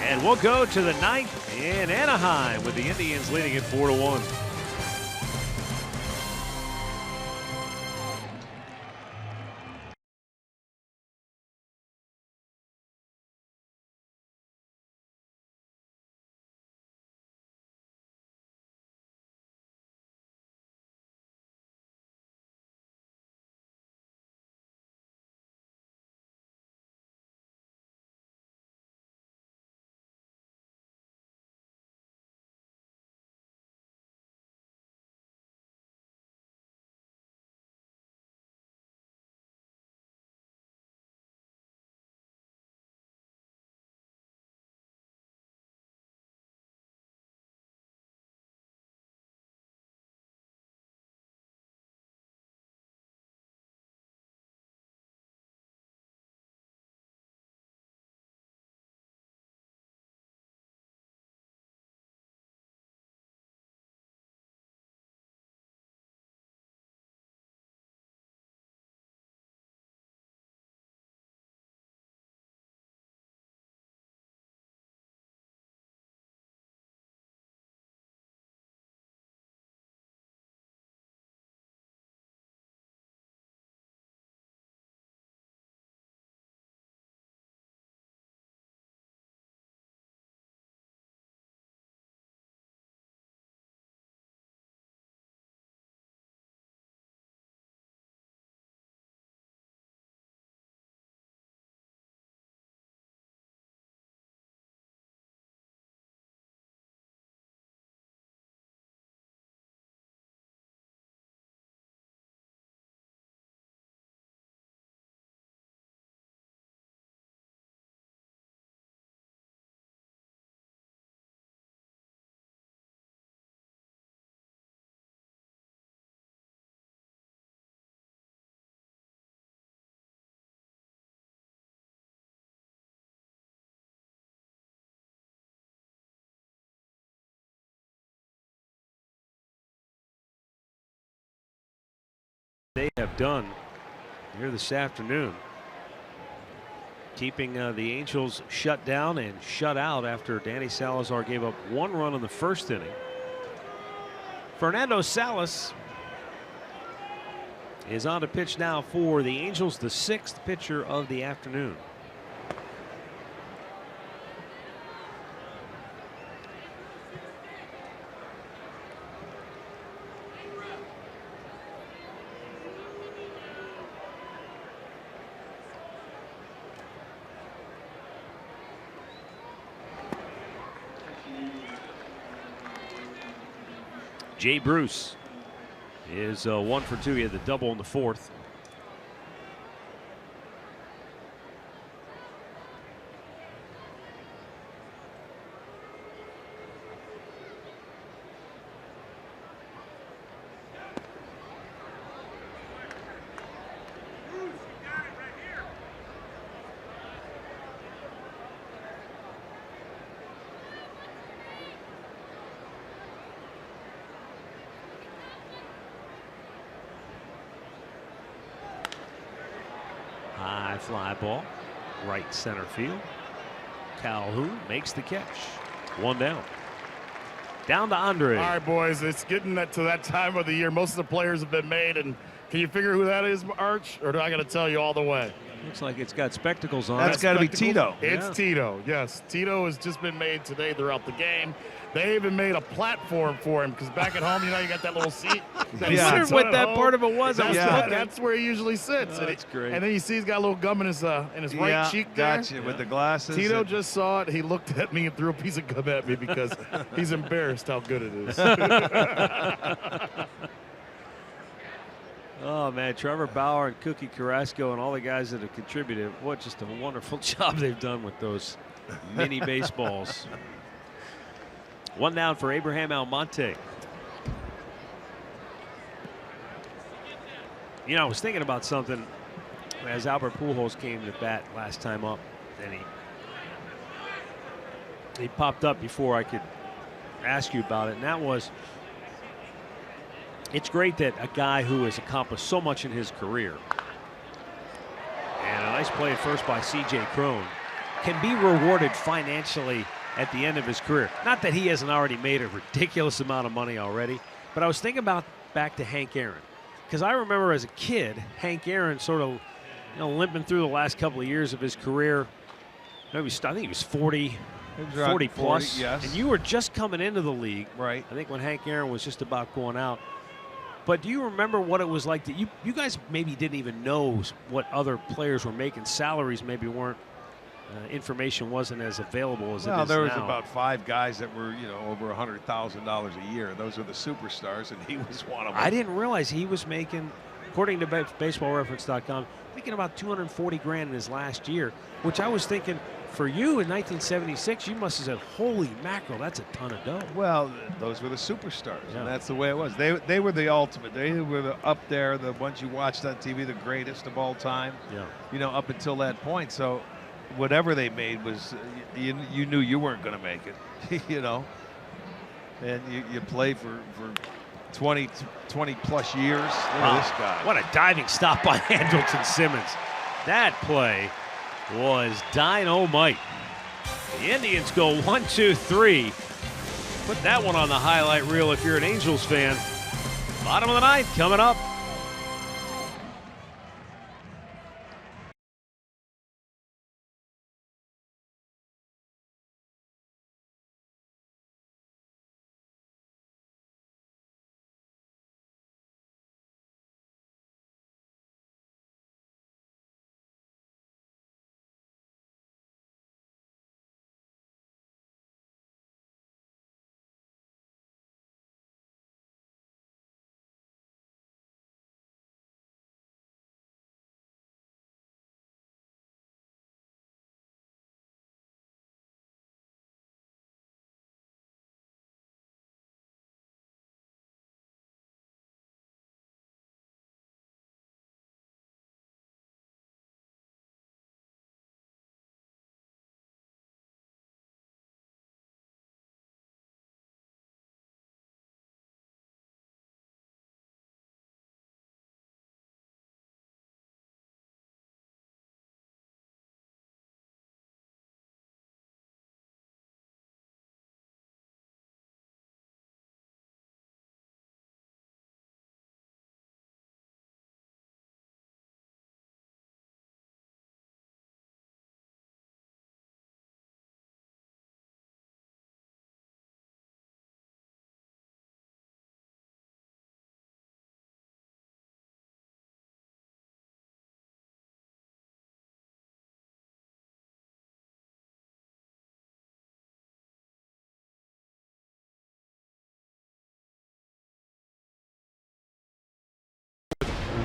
And we'll go to the 9th in Anaheim with the Indians leading it 4-1. they have done here this afternoon, keeping the Angels shut down and shut out after Danny Salazar gave up 1 run in the first inning. Fernando Salas is on to pitch now for the Angels, the 6th pitcher of the afternoon. Jay Bruce is 1 for 2. He had the double in the 4th. High fly ball, right center field. Calhoun makes the catch. 1 down. Down to Andre. All right, boys, it's getting to that time of the year. Most of the players have been made, and can you figure who that is, Arch, or do I got to tell you all the way? Looks like it's got spectacles on. That's got to be Tito. It's Tito, yes. Tito has just been made today throughout the game. They even made a platform for him because back at home, you know, you got that little seat. I wondered what that part of it was. That's where he usually sits. Oh, that's great. And then you see he's got a little gum in his right cheek there. Gotcha, with the glasses. Tito just saw it. He looked at me and threw a piece of gum at me because he's embarrassed how good it is. Oh, man, Trevor Bauer and Cookie Carrasco and all the guys that have contributed. What just a wonderful job they've done with those mini baseballs. 1 down for Abraham Almonte. You know, I was thinking about something as Albert Pujols came to bat last time up, and he popped up before I could ask you about it, and that was, it's great that a guy who has accomplished so much in his career, and a nice play at first by C.J. Cron, can be rewarded financially at the end of his career. Not that he hasn't already made a ridiculous amount of money already, but I was thinking about back to Hank Aaron, because I remember as a kid, Hank Aaron sort of, you know, limping through the last couple of years of his career. I think he was 40 plus, yes. And you were just coming into the league, right? I think when Hank Aaron was just about going out. But do you remember what it was like that you guys maybe didn't even know what other players were making? Salaries maybe weren't, information wasn't as available as it is now. There was about 5 guys that were, you know, over $100,000 a year. Those were the superstars, and he was one of them. I didn't realize he was making, according to BaseballReference.com, making about $240,000 in his last year, which I was thinking, for you in 1976, you must have said, holy mackerel, that's a ton of dough. Well, those were the superstars, Yeah. and that's the way it was. They were the ultimate. They were up there, the ones you watched on TV, the greatest of all time. Yeah. You know, up until that point. So whatever they made was, you knew you weren't going to make it, you know. And you play for 20 plus years. Look at this guy. What a diving stop by Andrelton Simmons. That play was dynamite. The Indians go 1-2-3. Put that one on the highlight reel if you're an Angels fan. Bottom of the 9th coming up.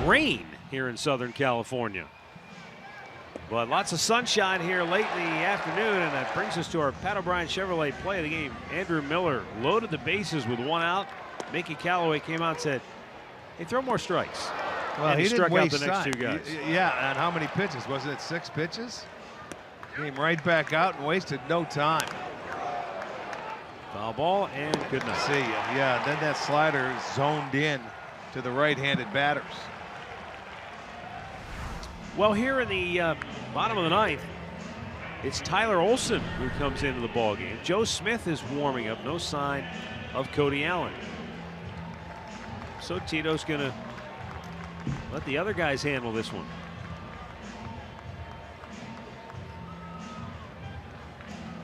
rain here in Southern California. But lots of sunshine here late in the afternoon, and that brings us to our Pat O'Brien Chevrolet play of the game. Andrew Miller loaded the bases with 1 out. Mickey Callaway came out and said, hey, throw more strikes. Well, and he struck didn't out waste the next time. 2 guys. Yeah, and how many pitches? Wasn't it 6 pitches? Came right back out and wasted no time. Foul ball and good night. See ya. Yeah, then that slider zoned in to the right-handed batters. Well, here in the bottom of the 9th, it's Tyler Olson who comes into the ball game. Joe Smith is warming up. No sign of Cody Allen. So Tito's going to let the other guys handle this one.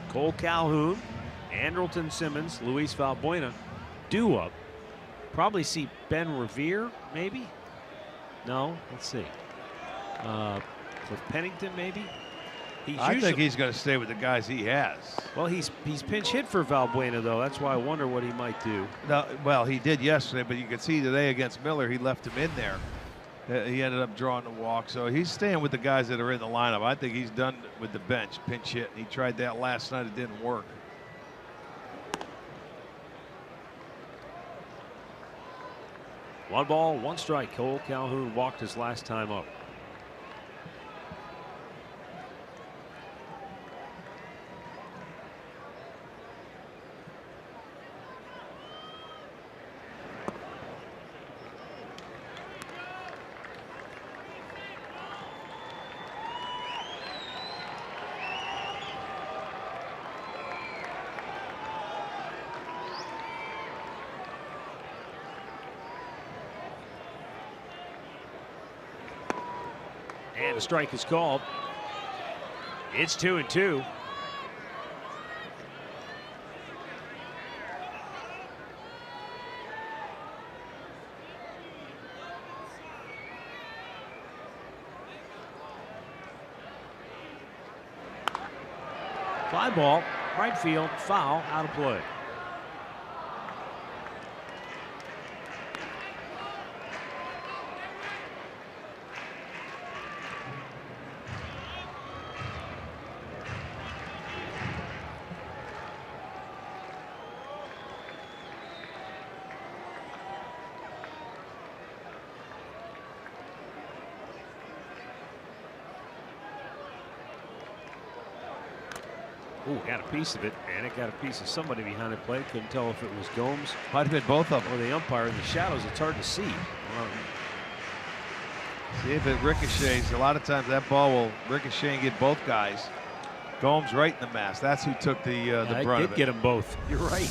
Cole Calhoun, Andrelton Simmons, Luis Valbuena due up. Probably see Ben Revere, maybe? No, let's see. Cliff Pennington, maybe? I think he's going to stay with the guys he has. Well, he's pinch hit for Valbuena, though. That's why I wonder what he might do. No, well, he did yesterday, but you could see today against Miller, he left him in there. He ended up drawing the walk, so he's staying with the guys that are in the lineup. I think he's done with the bench, pinch hit. He tried that last night. It didn't work. One ball, one strike. Cole Calhoun walked his last time up. And a strike is called. It's 2-2. Fly ball, right field, foul, out of play. Ooh, got a piece of it, and it got a piece of somebody behind the plate. Couldn't tell if it was Gomes. Might have been both of them. Or the umpire. In the shadows, it's hard to see. See if it ricochets. A lot of times that ball will ricochet and get both guys. Gomes right in the mask. That's who took the brunt of it. Did get them both. You're right.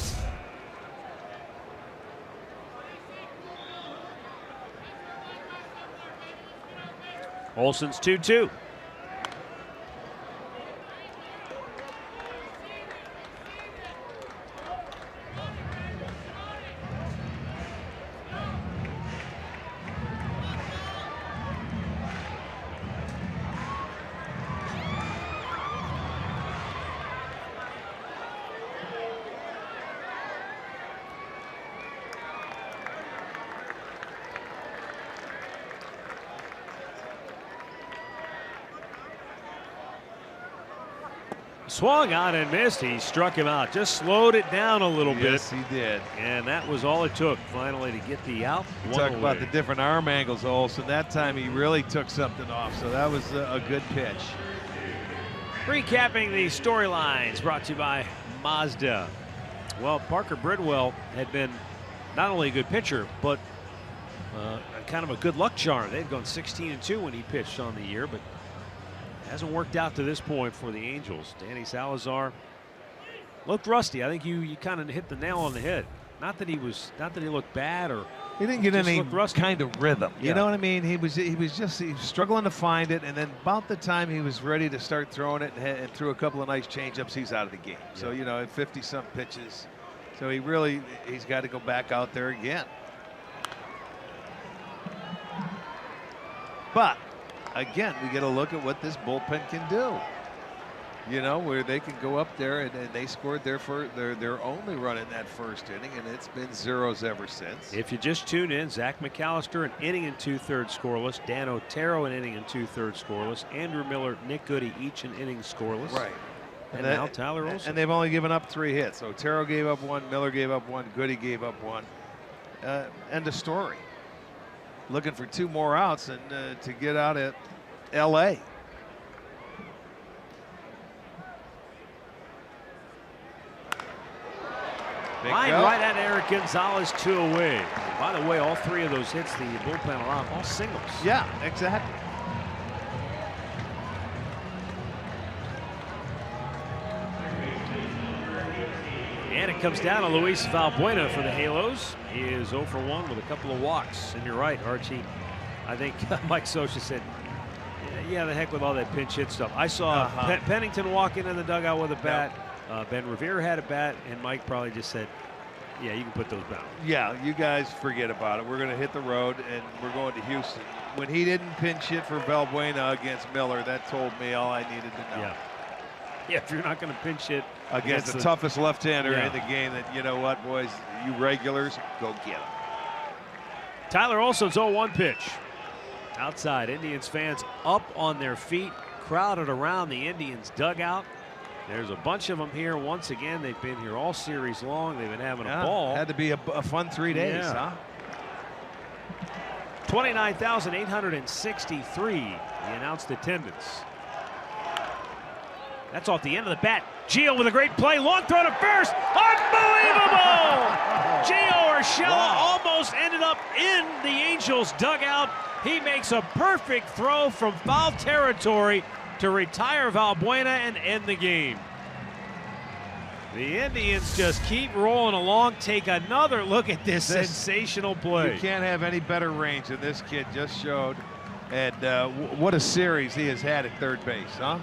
Olson's 2-2. Swung on and missed. He struck him out. Just slowed it down a little bit. Yes, he did. And that was all it took finally to get the out. Talk about the different arm angles, Olson. That time he really took something off, so that was a good pitch. Recapping the storylines brought to you by Mazda. Well, Parker Bridwell had been not only a good pitcher, but kind of a good luck charm. They'd gone 16-2 when he pitched on the year, but hasn't worked out to this point for the Angels. Danny Salazar looked rusty. I think you kind of hit the nail on the head. Not that he looked bad or he didn't get any kind of rhythm. Yeah. You know what I mean? He was struggling to find it, and then about the time he was ready to start throwing it and threw a couple of nice changeups, he's out of the game. Yeah. So, you know, at 50-some pitches. So he's got to go back out there again. But again, we get a look at what this bullpen can do. you know, where they can go up there, and they scored their only run in that first inning, and it's been zeros ever since. If you just tuned in, Zach McAllister an inning and 2/3 scoreless, Dan Otero an inning and 2/3 scoreless, Andrew Miller, Nick Goody each an inning scoreless. Right. And now Tyler Olson. And they've only given up 3 hits. Otero gave up 1, Miller gave up 1, Goody gave up 1. End of story. Looking for 2 more outs and to get out at L.A. Line right at Eric Gonzalez, 2 away. By the way, all 3 of those hits the bullpen allowed, all singles. Yeah, exactly. And it comes down to Luis Valbuena for the Halos. He is 0 for 1 with a couple of walks. And you're right, Archie. I think Mike Scioscia said, yeah, the heck with all that pinch hit stuff. I saw Pennington walk into the dugout with a bat. Ben Revere had a bat, and Mike probably just said, yeah, you can put those down. Yeah, you guys forget about it. We're going to hit the road, and we're going to Houston. When he didn't pinch hit for Valbuena against Miller, that told me all I needed to know. Yeah, if you're not going to pinch hit against the toughest left-hander in the game, that, you know what, boys, you regulars, go get him. Tyler Olson's 0-1 pitch. Outside, Indians fans up on their feet, crowded around the Indians dugout. There's a bunch of them here. Once again, they've been here all series long. They've been having a ball. Had to be a fun 3 days, huh? 29,863, the announced attendance. That's off the end of the bat. Gio with a great play. Long throw to first. Unbelievable! Gio Urshela almost ended up in the Angels dugout. He makes a perfect throw from foul territory to retire Valbuena and end the game. The Indians just keep rolling along. Take another look at this sensational play. You can't have any better range than this kid just showed. And what a series he has had at third base, huh?